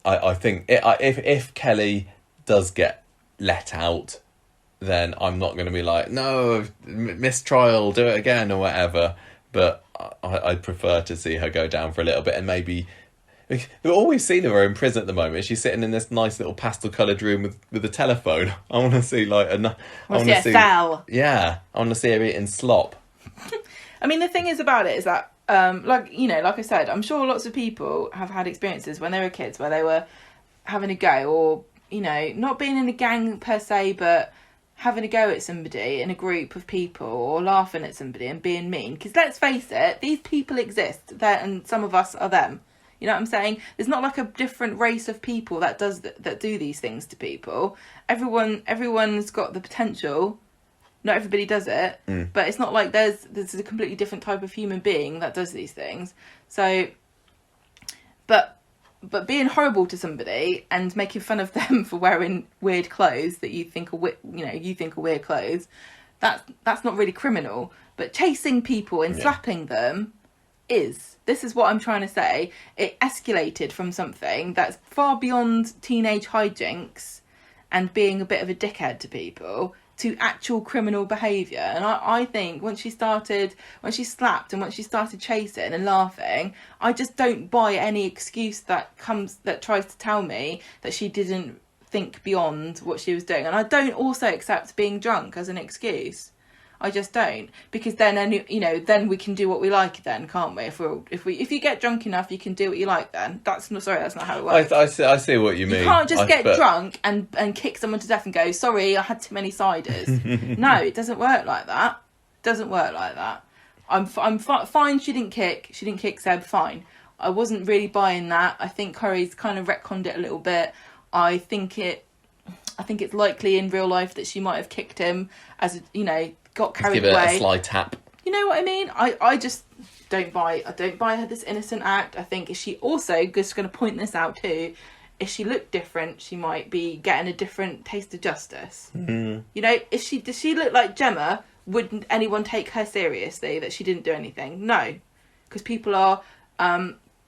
I think if Kelly does get let out, then I'm not going to be like, no, mistrial, do it again or whatever. But I'd prefer to see her go down for a little bit, and maybe... All we've seen of her in prison at the moment is she's sitting in this nice little pastel-coloured room with a telephone. I want to see a cell. Yeah, I want to see her eating slop. I mean, the thing is about it is that, like I said, I'm sure lots of people have had experiences when they were kids where they were having a go, or not being in a gang per se, but having a go at somebody in a group of people, or laughing at somebody and being mean. Because let's face it, these people exist, and some of us are them. You know what I'm saying? There's not like a different race of people that do these things to people. Everyone's got the potential. Not everybody does it, but it's not like there's a completely different type of human being that does these things. So, but being horrible to somebody and making fun of them for wearing weird clothes that you think are weird clothes, that's not really criminal. But chasing people and slapping them is. This is what I'm trying to say. It escalated from something that's far beyond teenage hijinks and being a bit of a dickhead to people to actual criminal behaviour. And I think when she slapped and when she started chasing and laughing, I just don't buy any excuse that tries to tell me that she didn't think beyond what she was doing. And I don't also accept being drunk as an excuse. I just don't, because then then we can do what we like, then, can't we? If you get drunk enough, you can do what you like. Then that's not how it works. I see what you mean. You can't just get drunk and kick someone to death and go, sorry, I had too many ciders. No, it doesn't work like that. I'm fine. She didn't kick Seb. Fine. I wasn't really buying that. I think Corrie's kind of retconned it a little bit. I think it's likely in real life that she might have kicked him got carried away. Give it a sly tap. You know what I mean? I just don't buy her this innocent act. I think if she also, just going to point this out too, if she looked different, she might be getting a different taste of justice. Mm. Does she look like Gemma? Wouldn't anyone take her seriously that she didn't do anything? No, because people are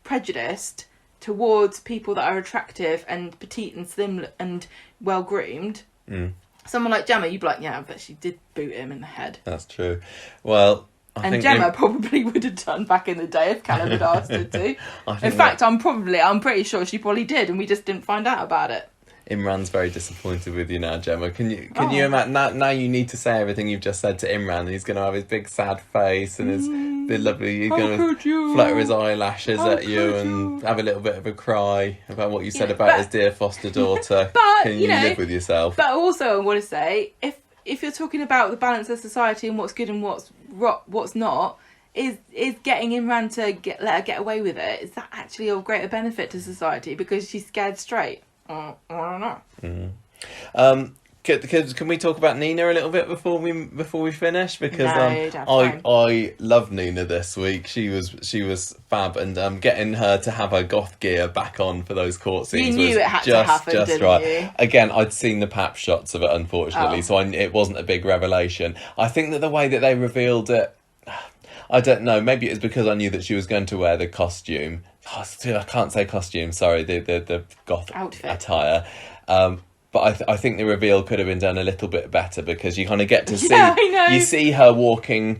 prejudiced towards people that are attractive and petite and slim and well groomed. Mm. Someone like Gemma, you'd be like, yeah, but she did boot him in the head. That's true. Well, and Gemma probably would have done back in the day if Callum had asked her to. In fact, I'm pretty sure she probably did, and we just didn't find out about it. Imran's very disappointed with you now, Gemma. Can you imagine now you need to say everything you've just said to Imran, and he's going to have his big sad face and his big lovely. He's going to flutter his eyelashes at you and have a little bit of a cry about what you said about his dear foster daughter. But can you live with yourself? But also, I want to say, if you're talking about the balance of society and what's good and what's not, is getting Imran to let her get away with it, is that actually of greater benefit to society because she's scared straight? I don't know. Can we talk about Nina a little bit before we finish? Because no, I love Nina this week. She was fab, and getting her to have her goth gear back on for those court scenes you knew was it had to happen, didn't right. You? Again, I'd seen the pap shots of it, unfortunately, so it wasn't a big revelation. I think that the way that they revealed it, I don't know. Maybe it's because I knew that she was going to wear the costume. I can't say costume. Sorry, the goth outfit attire. But I think the reveal could have been done a little bit better, because you kind of get to see you see her walking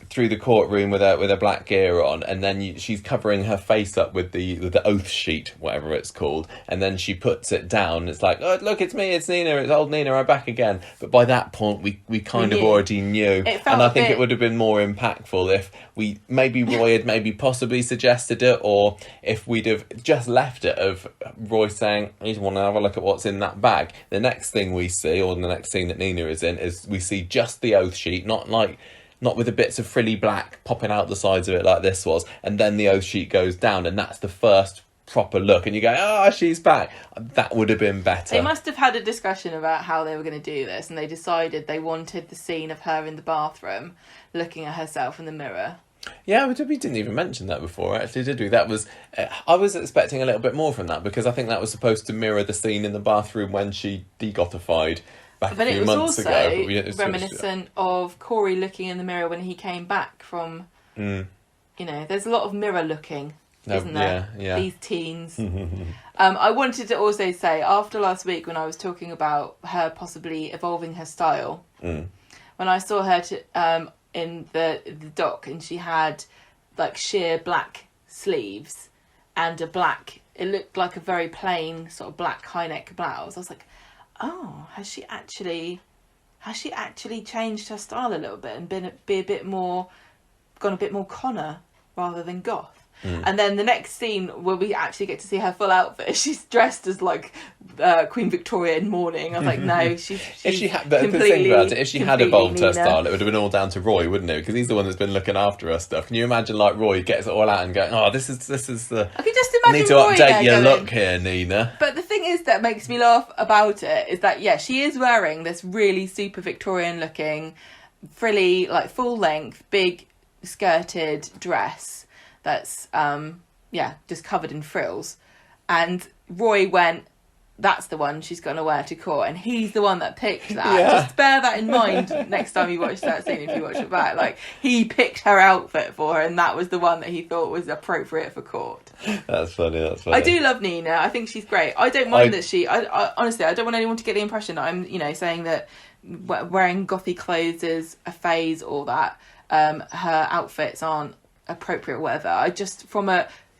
through the courtroom with her black gear on, and then she's covering her face up with the oath sheet, whatever it's called, and then she puts it down. And it's like, oh look, it's me, it's Nina, it's old Nina, I'm back again. But by that point, we kind of already knew, and I think it would have been more impactful if Roy had possibly suggested it, or if we'd have just left it of Roy saying, I just want to have a look at what's in that bag. The next thing we see, or the next scene that Nina is in, is we see just the oath sheet, not with the bits of frilly black popping out the sides of it like this was, and then the oath sheet goes down, and that's the first proper look, and you go, oh, she's back. That would have been better. They must have had a discussion about how they were going to do this, and they decided they wanted the scene of her in the bathroom looking at herself in the mirror. Yeah, we didn't even mention that before, actually, did we? That was I was expecting a little bit more from that, because I think that was supposed to mirror the scene in the bathroom when she degothified back a few months ago. But it was also reminiscent of Corrie looking in the mirror when he came back from... there's a lot of mirror looking, isn't there? Yeah. These teens. I wanted to also say, after last week when I was talking about her possibly evolving her style, when I saw her in the doc, and she had like sheer black sleeves and it looked like a very plain sort of black high neck blouse, I was like, oh, has she actually changed her style a little bit and gone a bit more Connor rather than goth? And then the next scene where we actually get to see her full outfit, she's dressed as like Queen Victoria in mourning. I was like, no, she's if she had evolved her style, it would have been all down to Roy, wouldn't it? Because he's the one that's been looking after her stuff. Can you imagine like Roy gets it all out and going, oh, this is the... I can just imagine I need to Roy update your going, look here, Nina. But the thing is that makes me laugh about it is that, yeah, she is wearing this really super Victorian looking, frilly, like full length, big skirted dress that's just covered in frills, and Roy went, that's the one she's going to wear to court, and he's the one that picked that. Just bear that in mind next time you watch that scene, if you watch it back. Like, he picked her outfit for her, and that was the one that he thought was appropriate for court. That's funny. I do love Nina. I think she's great. I don't mind that she... I honestly, I don't want anyone to get the impression that I'm, saying that wearing gothy clothes is a phase or that her outfits aren't appropriate or whatever. I just, from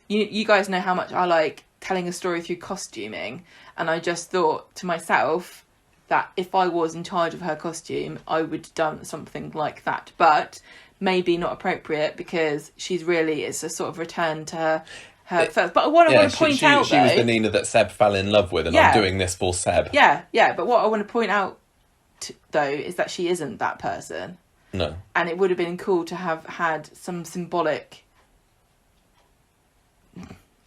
you guys know how much I like telling a story through costuming, and I just thought to myself, that if I was in charge of her costume, I would have done something like that. But maybe not appropriate because it's a sort of return to her first. But what I want to point out, she was the Nina that Seb fell in love with, and I'm doing this for Seb. Yeah. But what I want to point out, though, is that she isn't that person. No. And it would have been cool to have had some symbolic,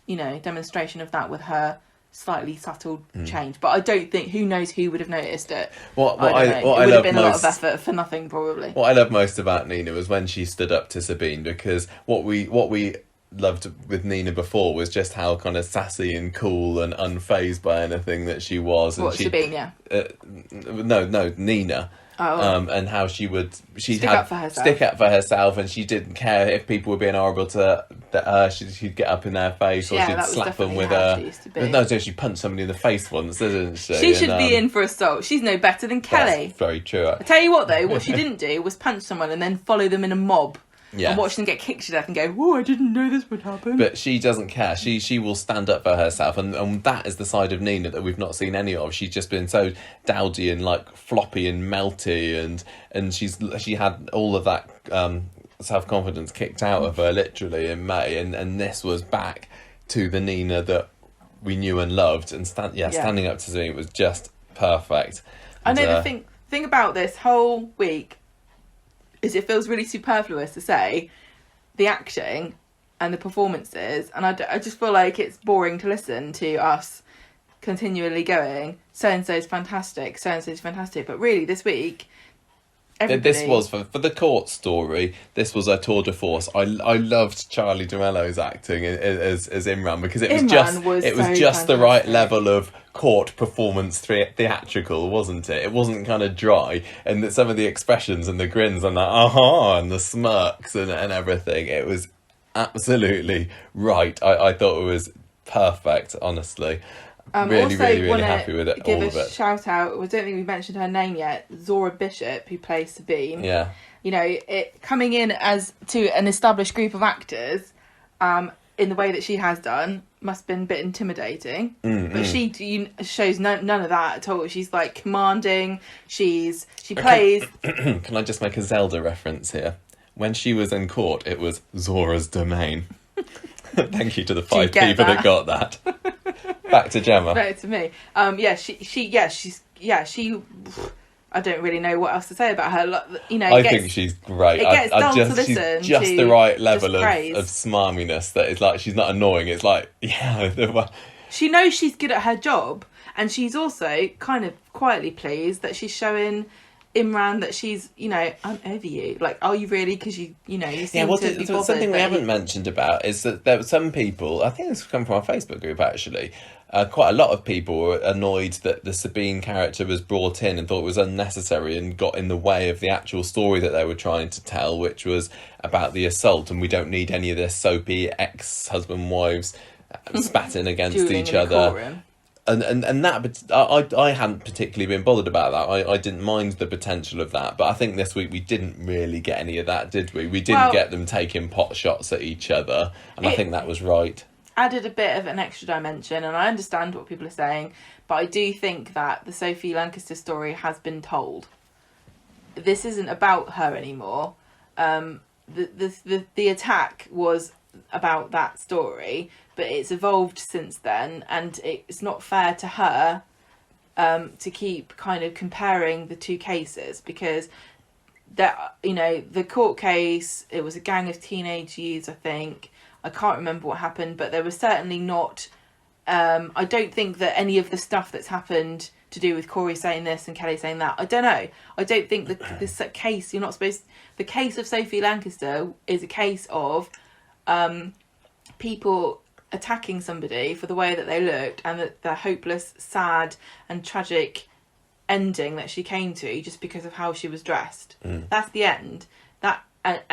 demonstration of that with her slightly subtle change. But I don't think, who knows who would have noticed it. It would have been a lot of effort for nothing, probably. What I love most about Nina was when she stood up to Sabeen, because what we loved with Nina before was just how kind of sassy and cool and unfazed by anything that she was. And Sabeen, yeah. No, Nina. And how she'd stick up for herself, and she didn't care if people were being horrible to her. She'd get up in their face, or she'd slap them with her. No, she punched somebody in the face once, didn't she? She should be in for assault. She's no better than Kelly. That's very true. I tell you what, though, what she didn't do was punch someone and then follow them in a mob. Yeah. And watch them get kicked to death and go, "Oh, I didn't know this would happen." But she doesn't care. She will stand up for herself, and that is the side of Nina that we've not seen any of. She's just been so dowdy and like floppy and melty, and she had all of that self-confidence kicked out of her literally in May, and this was back to the Nina that we knew and loved, and standing up to Sabeen was just perfect. I know the thing about this whole week is it feels really superfluous to say the acting and the performances, and I just feel like it's boring to listen to us continually going, so-and-so's fantastic, but really this week, everybody... This was, for the court story, this was a tour de force. I loved Charlie D'Amello's acting as Imran, because it was just the right level of court performance theatrical, wasn't it? It wasn't kind of dry, and that some of the expressions and the grins and and the smirks and everything, it was absolutely right. I thought it was perfect, honestly. Really happy with it. Give a shout out. I don't think we mentioned her name yet. Zora Bishop, who plays Sabeen. Yeah. It coming in as to an established group of actors, in the way that she has done, must have been a bit intimidating. But she shows none of that at all. She's like commanding. She plays. Can I just make a Zelda reference here? When she was in court, it was Zora's domain. Thank you to the 5 people that got that. Back to Gemma. Back to me. She. I don't really know what else to say about her. I think she's great. It gets dull to listen. She's just the right level of smarminess that is like, she's not annoying. It's like, she knows she's good at her job, and she's also kind of quietly pleased that she's showing Imran that she's, I'm over you. Like, are you really? Because you seem to be bothered. Something we haven't mentioned about is that there were some people, I think this come from our Facebook group actually, quite a lot of people were annoyed that the Sabeen character was brought in and thought it was unnecessary and got in the way of the actual story that they were trying to tell, which was about the assault, and we don't need any of this soapy ex-husband wives spatting against each other. And that, I hadn't particularly been bothered about that. I didn't mind the potential of that, but I think this week we didn't really get any of that, did we? We didn't get them taking pot shots at each other, and I think that was right. Added a bit of an extra dimension, and I understand what people are saying, but I do think that the Sophie Lancaster story has been told. This isn't about her anymore. The attack was about that story, but it's evolved since then, and it's not fair to her to keep kind of comparing the two cases, because the court case, it was a gang of teenage youths, I think. I can't remember what happened, but there was certainly not... I don't think that any of the stuff that's happened to do with Corrie saying this and Kelly saying that, I don't know. I don't think this case, you're not supposed... The case of Sophie Lancaster is a case of people attacking somebody for the way that they looked, and the hopeless, sad and tragic ending that she came to just because of how she was dressed. That's the end.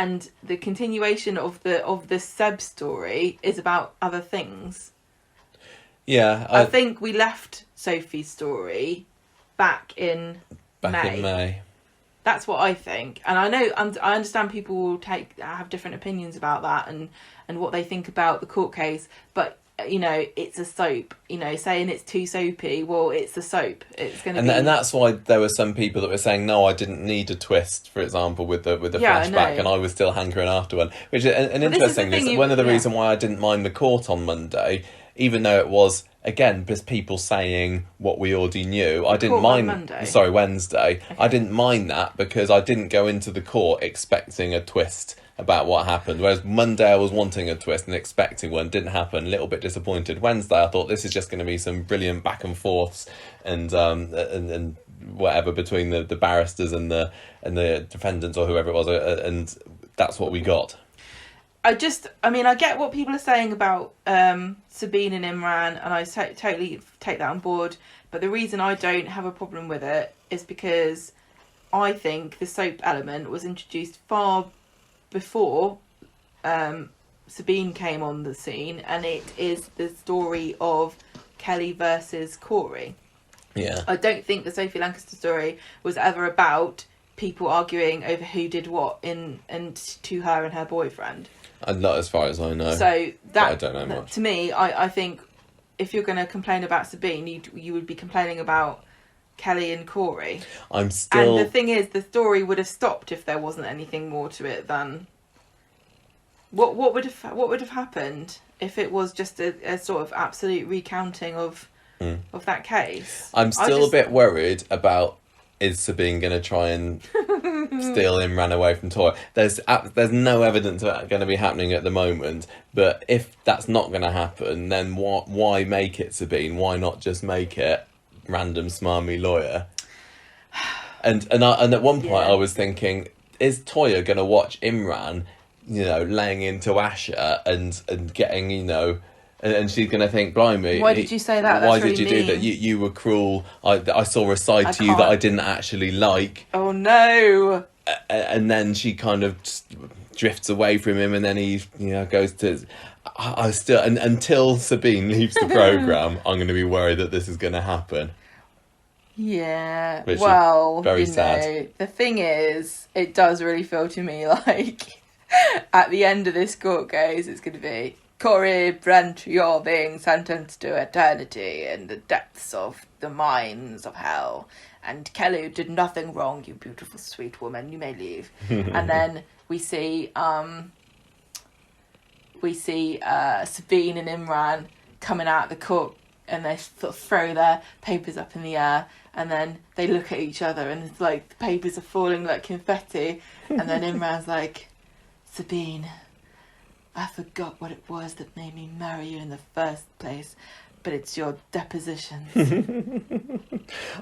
And the continuation of the Seb story is about other things. Yeah, I think we left Sophie's story back in May. That's what I think, and I understand people will have different opinions about that and what they think about the court case. But you know, it's a soap, you know, saying it's too soapy, well, it's a soap. It's going to be... And that's why there were some people that were saying, no, I didn't need a twist, for example, with the flashback, and I was still hankering after one. Which, and interestingly, one of the reasons why I didn't mind the court on Monday, even though it was, again, just people saying what we already knew, I didn't mind... Wednesday. Okay. I didn't mind that because I didn't go into the court expecting a twist about what happened. Whereas Monday I was wanting a twist and expecting one, didn't happen, a little bit disappointed. Wednesday I thought this is just going to be some brilliant back and forths and whatever between the barristers and the defendants or whoever it was, and that's what we got. I get what people are saying about Sabeen and Imran, and I totally take that on board, but the reason I don't have a problem with it is because I think the soap element was introduced far before Sabeen came on the scene, and it is the story of Kelly versus Corrie. Yeah. I don't think the Sophie Lancaster story was ever about people arguing over who did what and to her and her boyfriend. Not as far as I know. So that, I don't know much. To me, I think if you're going to complain about Sabeen, you would be complaining about Kelly and Corrie. And the thing is, the story would have stopped if there wasn't anything more to it than what would have happened if it was just a sort of absolute recounting of that case. I'm still a bit worried about, is Sabeen going to try and steal Imran away from Toya? There's no evidence of that going to be happening at the moment, but if that's not going to happen, then why make it Sabeen? Why not just make it random smarmy lawyer? And at one point I was thinking, is Toya going to watch Imran, you know, laying into Asha and getting, you know, and she's going to think, blimey, why did you say that? Why That's did you really do that? You were cruel. I saw a side to you that I didn't actually like. Oh no. And then she kind of drifts away from him, and then he, you know, goes to... I still... And until Sabeen leaves the programme, I'm going to be worried that this is going to happen. Yeah. Which well, is very you sad. know, the thing is, it does really feel to me like at the end of this court case, it's going to be, Corrie Brent, you're being sentenced to eternity in the depths of the mines of hell. And Kelly did nothing wrong, you beautiful sweet woman, you may leave. And then we see Sabeen and Imran coming out of the court, and they sort of throw their papers up in the air, and then they look at each other, and it's like the papers are falling like confetti, and then Imran's like, Sabeen, I forgot what it was that made me marry you in the first place, but it's your depositions.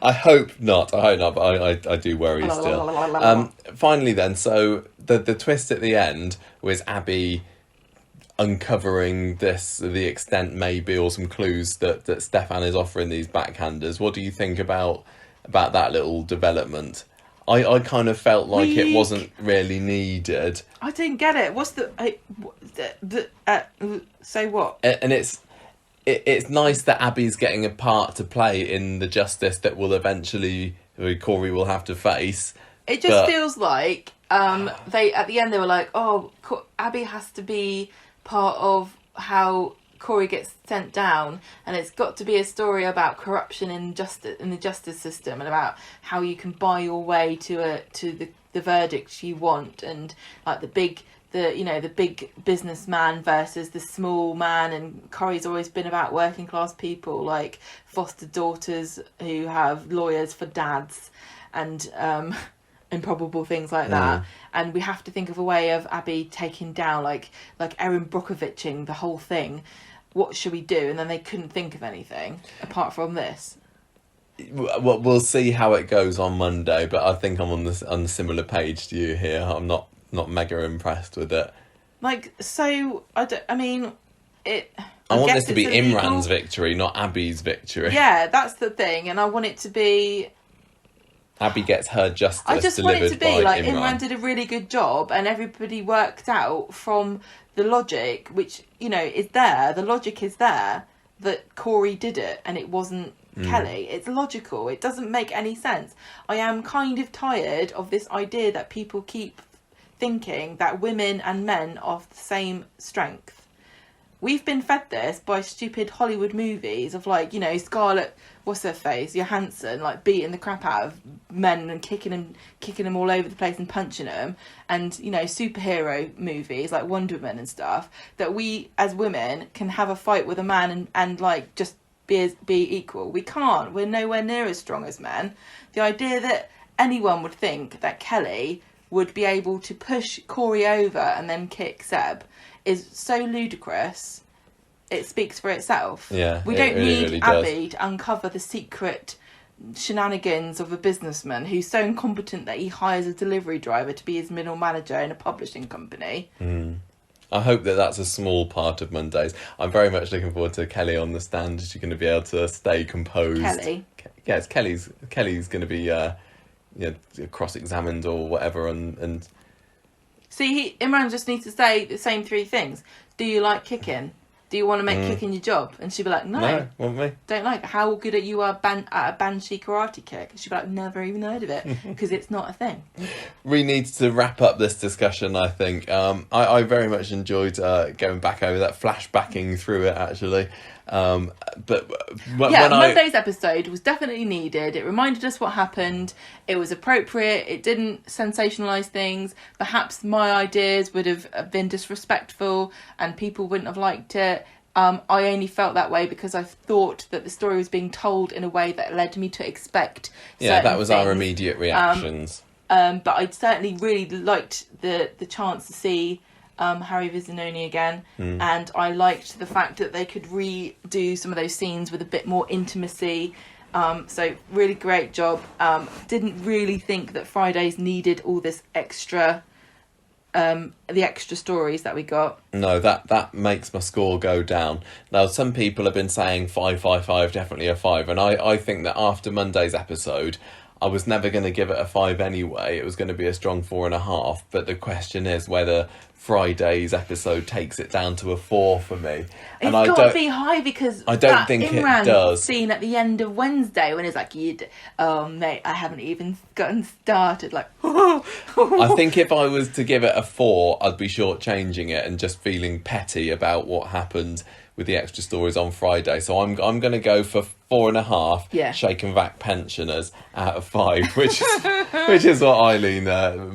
I hope not, but I do worry still. Finally then, so the twist at the end was Abby uncovering the extent maybe, or some clues that Stefan is offering these backhanders. What do you think about that little development? I kind of felt like it wasn't really needed. I didn't get it. What's say what? And it's nice that Abby's getting a part to play in the justice that will eventually Corrie will have to face. It just feels like they at the end they were like, oh, Abby has to be part of how Corrie gets sent down, and it's got to be a story about corruption in the justice system, and about how you can buy your way to the verdict you want, and like the big businessman versus the small man. And Corrie's always been about working class people, like foster daughters who have lawyers for dads, and improbable things like that. And we have to think of a way of Abby taking down like Erin Brockoviching the whole thing. What should we do? And then they couldn't think of anything apart from this. Well, we'll see how it goes on Monday, but I think I'm on the similar page to you here. I'm not mega impressed with it. Like, so I want this to be Imran's victory, not Abby's victory. Yeah, that's the thing, and I want it to be Abby gets her justice. I just want it to be like Imran did a really good job, and everybody worked out from the logic, which, you know, is there. The logic is there that Corrie did it, and it wasn't Kelly. It's logical. It doesn't make any sense. I am kind of tired of this idea that people keep thinking that women and men are of the same strength. we've been fed this by stupid Hollywood movies of like, you know, Scarlett, what's her face, Johansson, like beating the crap out of men and kicking them all over the place and punching them, and you know, superhero movies like Wonder Woman and stuff, that we as women can have a fight with a man and like just be equal. We can't. We're nowhere near as strong as men. The idea that anyone would think that Kelly would be able to push Corrie over and then kick Seb is so ludicrous. It speaks for itself. Yeah, we don't need really Abby to uncover the secret shenanigans of a businessman who's so incompetent that he hires a delivery driver to be his middle manager in a publishing company. I hope that that's a small part of Mondays. I'm very much looking forward to Kelly on the stand. She's going to be able to stay composed. Kelly? Yes, Kelly's going to be cross-examined or whatever, and See, Imran just needs to say the same three things. Do you like kicking? Do you want to make kicking your job? And she'd be like, no, want me? don't like it. How good are you at a banshee karate kick? And she'd be like, never even heard of it, because it's not a thing. We need to wrap up this discussion, I think. I very much enjoyed going back over that, flashbacking through it, actually. But Monday's episode was definitely needed. It reminded us what happened. It was appropriate. It didn't sensationalise things. Perhaps my ideas would have been disrespectful and people wouldn't have liked it. I only felt that way because I thought that the story was being told in a way that led me to expect that was things. our immediate reactions. But I'd certainly really liked the chance to see Harry Vizinoni again, and I liked the fact that they could redo some of those scenes with a bit more intimacy. So really great job. Didn't really think that Fridays needed all this extra, the extra stories that we got. No, that makes my score go down. Now, some people have been saying 5, definitely a 5, and I think that after Monday's episode, I was never going to give it a 5 anyway. It was going to be a strong 4.5. But the question is whether Friday's episode takes it down to a 4 for me. It's got to be high because I don't think Imran it does. Scene at the end of Wednesday when it's like, mate, I haven't even gotten started. Like, I think if I was to give it a 4, I'd be shortchanging it and just feeling petty about what happened with the extra stories on Friday. So I'm going to go for 4.5. Yeah. Shake and vac pensioners out of 5, which is what Eileen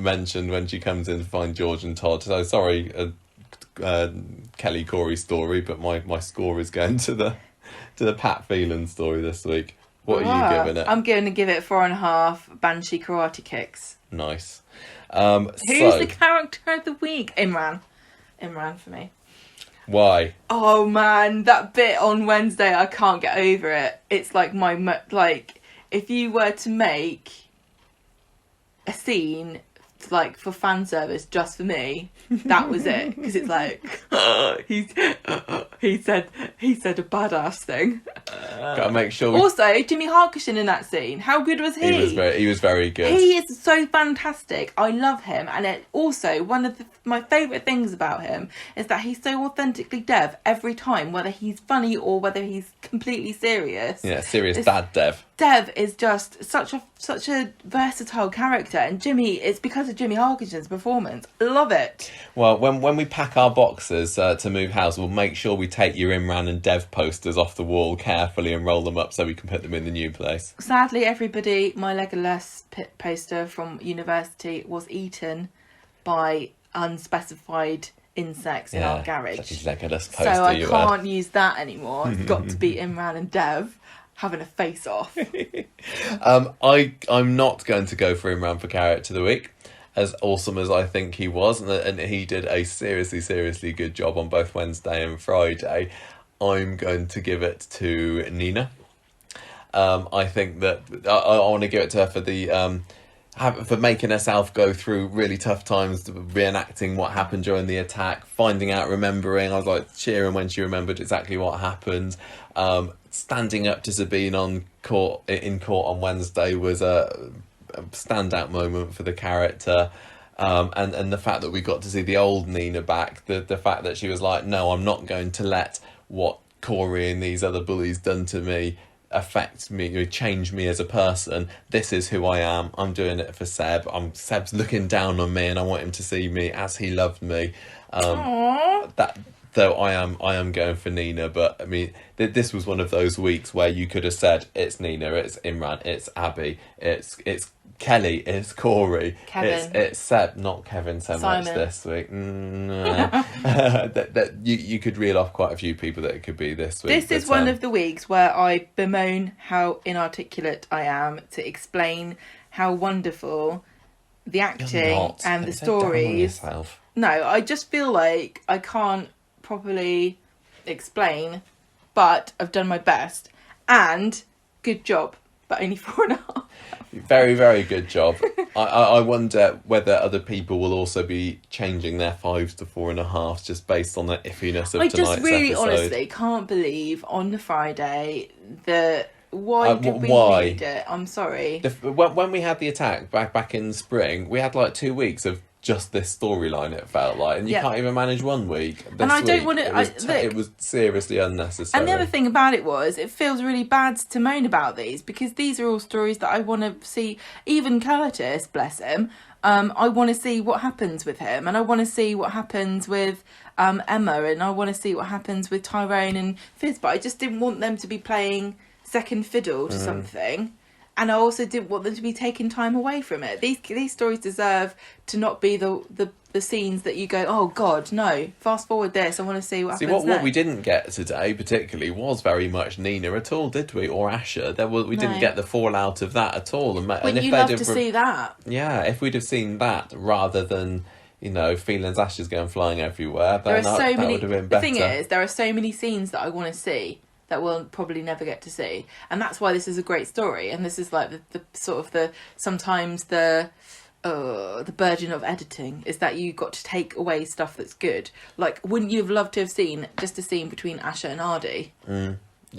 mentioned when she comes in to find George and Todd. So sorry, Kelly Corrie story, but my score is going to the Pat Phelan story this week. What are you giving it? I'm going to give it 4.5 banshee karate kicks. Nice. Who's the character of the week? Imran for me. Why? Oh man, that bit on Wednesday, I can't get over it. It's like if you were to make a scene like for fan service just for me, that was it. Because it's like he said a badass thing. Gotta make sure. Also, Jimmy Harkishin in that scene. How good was he? He was very good. He is so fantastic. I love him, and it also one of my favourite things about him is that he's so authentically Dev every time, whether he's funny or whether he's completely serious. Yeah, serious dad Dev. Dev is just such a versatile character, and it's because of Jimmy Harkishin's performance. Love it. Well, when we pack our boxes to move house, we'll make sure we take your Imran and Dev posters off the wall carefully and roll them up so we can put them in the new place. Sadly, everybody, my Legolas poster from university was eaten by unspecified insects in our garage. Such a Legolas poster, so I can't use that anymore. It's got to be Imran and Dev having a face off. I'm not going to go for Imran for character of the week, as awesome as I think he was, and he did a seriously good job on both Wednesday and Friday. I'm going to give it to Nina. I think that I want to give it to her for the for making herself go through really tough times, reenacting what happened during the attack, finding out, remembering. I was like cheering when she remembered exactly what happened. Standing up to Sabeen in court on Wednesday was a standout moment for the character. And the fact that we got to see the old Nina back, the fact that she was like, no, I'm not going to let what Corrie and these other bullies done to me affect me, change me as a person. This is who I am. I'm doing it for Seb. Seb's looking down on me and I want him to see me as he loved me. Though I am going for Nina, but I mean, this was one of those weeks where you could have said it's Nina, it's Imran, it's Abby, it's Kelly, it's Corrie, Kevin. it's Seb, not Kevin so Simon. much this week. You could reel off quite a few people that it could be this week. This is one of the weeks where I bemoan how inarticulate I am to explain how wonderful the acting and the stories. No, I just feel like I can't properly explain, but I've done my best. And good job, but only 4.5. Very, very good job. I wonder whether other people will also be changing their 5s to 4.5s just based on the iffiness of tonight's episode. I just really honestly can't believe on the Friday that... Why did we read it? I'm sorry. When we had the attack back in spring, we had like 2 weeks of just this storyline, it felt like, and you can't even manage 1 week. And I don't want to... It was seriously unnecessary. And the other thing about it was, it feels really bad to moan about these, because these are all stories that I want to see. Even Curtis, bless him, I want to see what happens with him, and I want to see what happens with Emma, and I want to see what happens with Tyrone and Fizz, but I just didn't want them to be playing second fiddle to something, and I also didn't want them to be taking time away from it. These stories deserve to not be the scenes that you go, oh God, no, fast forward this, I want to see what happens next. What we didn't get today particularly was very much Nina at all, did we? Or Asher. We didn't get the fallout of that at all. And you'd love to see that. Yeah, if we'd have seen that rather than, feelings Asher's going flying everywhere, then that would have been better. The thing is, there are so many scenes that I want to see that we'll probably never get to see, and that's why this is a great story. And this is like the sort of sometimes the burden of editing is that you got to take away stuff that's good. Like, wouldn't you have loved to have seen just a scene between Asher and Ardy?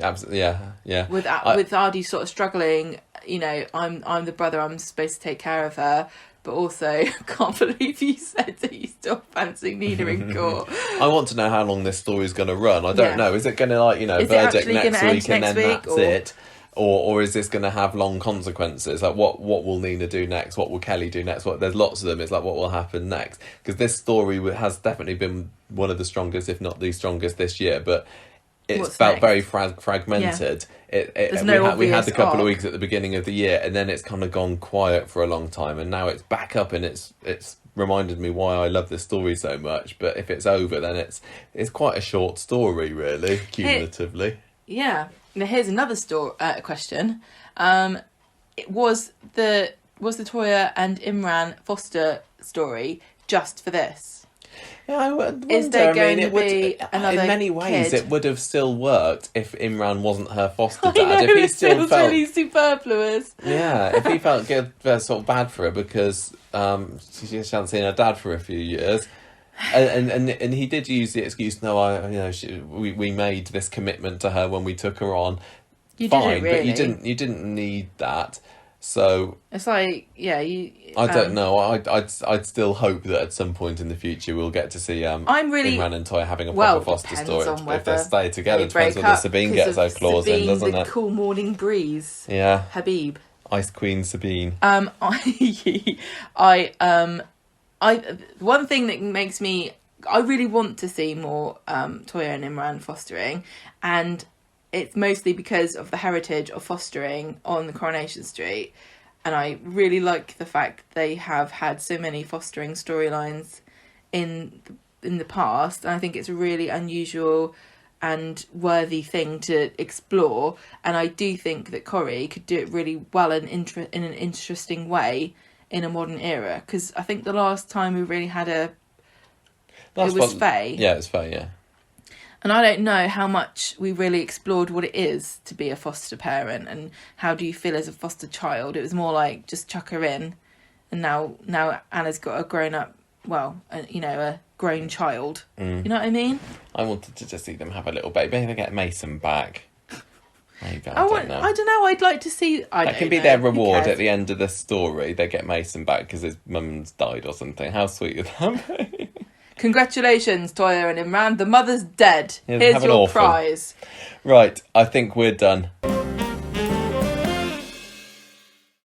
Absolutely, yeah. With Ardy sort of struggling, I'm the brother, I'm supposed to take care of her. But also, I can't believe you said that you still fancy Nina in court. I want to know how long this story's going to run. I don't know. Is it going to, verdict next week and then that's it? Or is this going to have long consequences? Like, what will Nina do next? What will Kelly do next? There's lots of them. It's like, what will happen next? Because this story has definitely been one of the strongest, if not the strongest this year. But it's felt very fragmented. Yeah. We had a couple of weeks at the beginning of the year, and then it's kind of gone quiet for a long time, and now it's back up, and it's reminded me why I love this story so much. But if it's over, then it's quite a short story, really, cumulatively. Yeah. Now here's another question. Was the Toya and Imran Foster story just for this? Yeah, I wonder. Is there going to be another in many ways, kid? It would have still worked if Imran wasn't her foster dad. I know, if he still felt really superfluous. Yeah, if he felt good, sort of bad for her because she hasn't seen her dad for a few years, and he did use the excuse, no, we made this commitment to her when we took her on. You didn't really. But you didn't need that. So it's like, I don't know. I'd still hope that at some point in the future we'll get to see Imran and Toya having a proper foster story. If they stay together, it depends whether Sabeen gets her claws in, doesn't it? Cool morning breeze. Yeah. Habib. Ice Queen Sabeen. One thing that makes me, I really want to see more Toya and Imran fostering, and it's mostly because of the heritage of fostering on the Coronation Street. And I really like the fact they have had so many fostering storylines in the past. And I think it's a really unusual and worthy thing to explore. And I do think that Corrie could do it really well in an interesting way in a modern era. Because I think the last time we really had it was Faye. Yeah, it was Faye, yeah. And I don't know how much we really explored what it is to be a foster parent and how do you feel as a foster child. It was more like just chuck her in, and now Anna's got a grown up, a grown child. You know what I mean? I wanted to just see them have a little baby. Maybe they get Mason back. Maybe, I don't know. I don't know. I'd like to see. That can be their reward at the end of the story. They get Mason back because his mum's died or something. How sweet would that be? Congratulations, Toya and Imran. The mother's dead. Here's your prize. Right, I think we're done.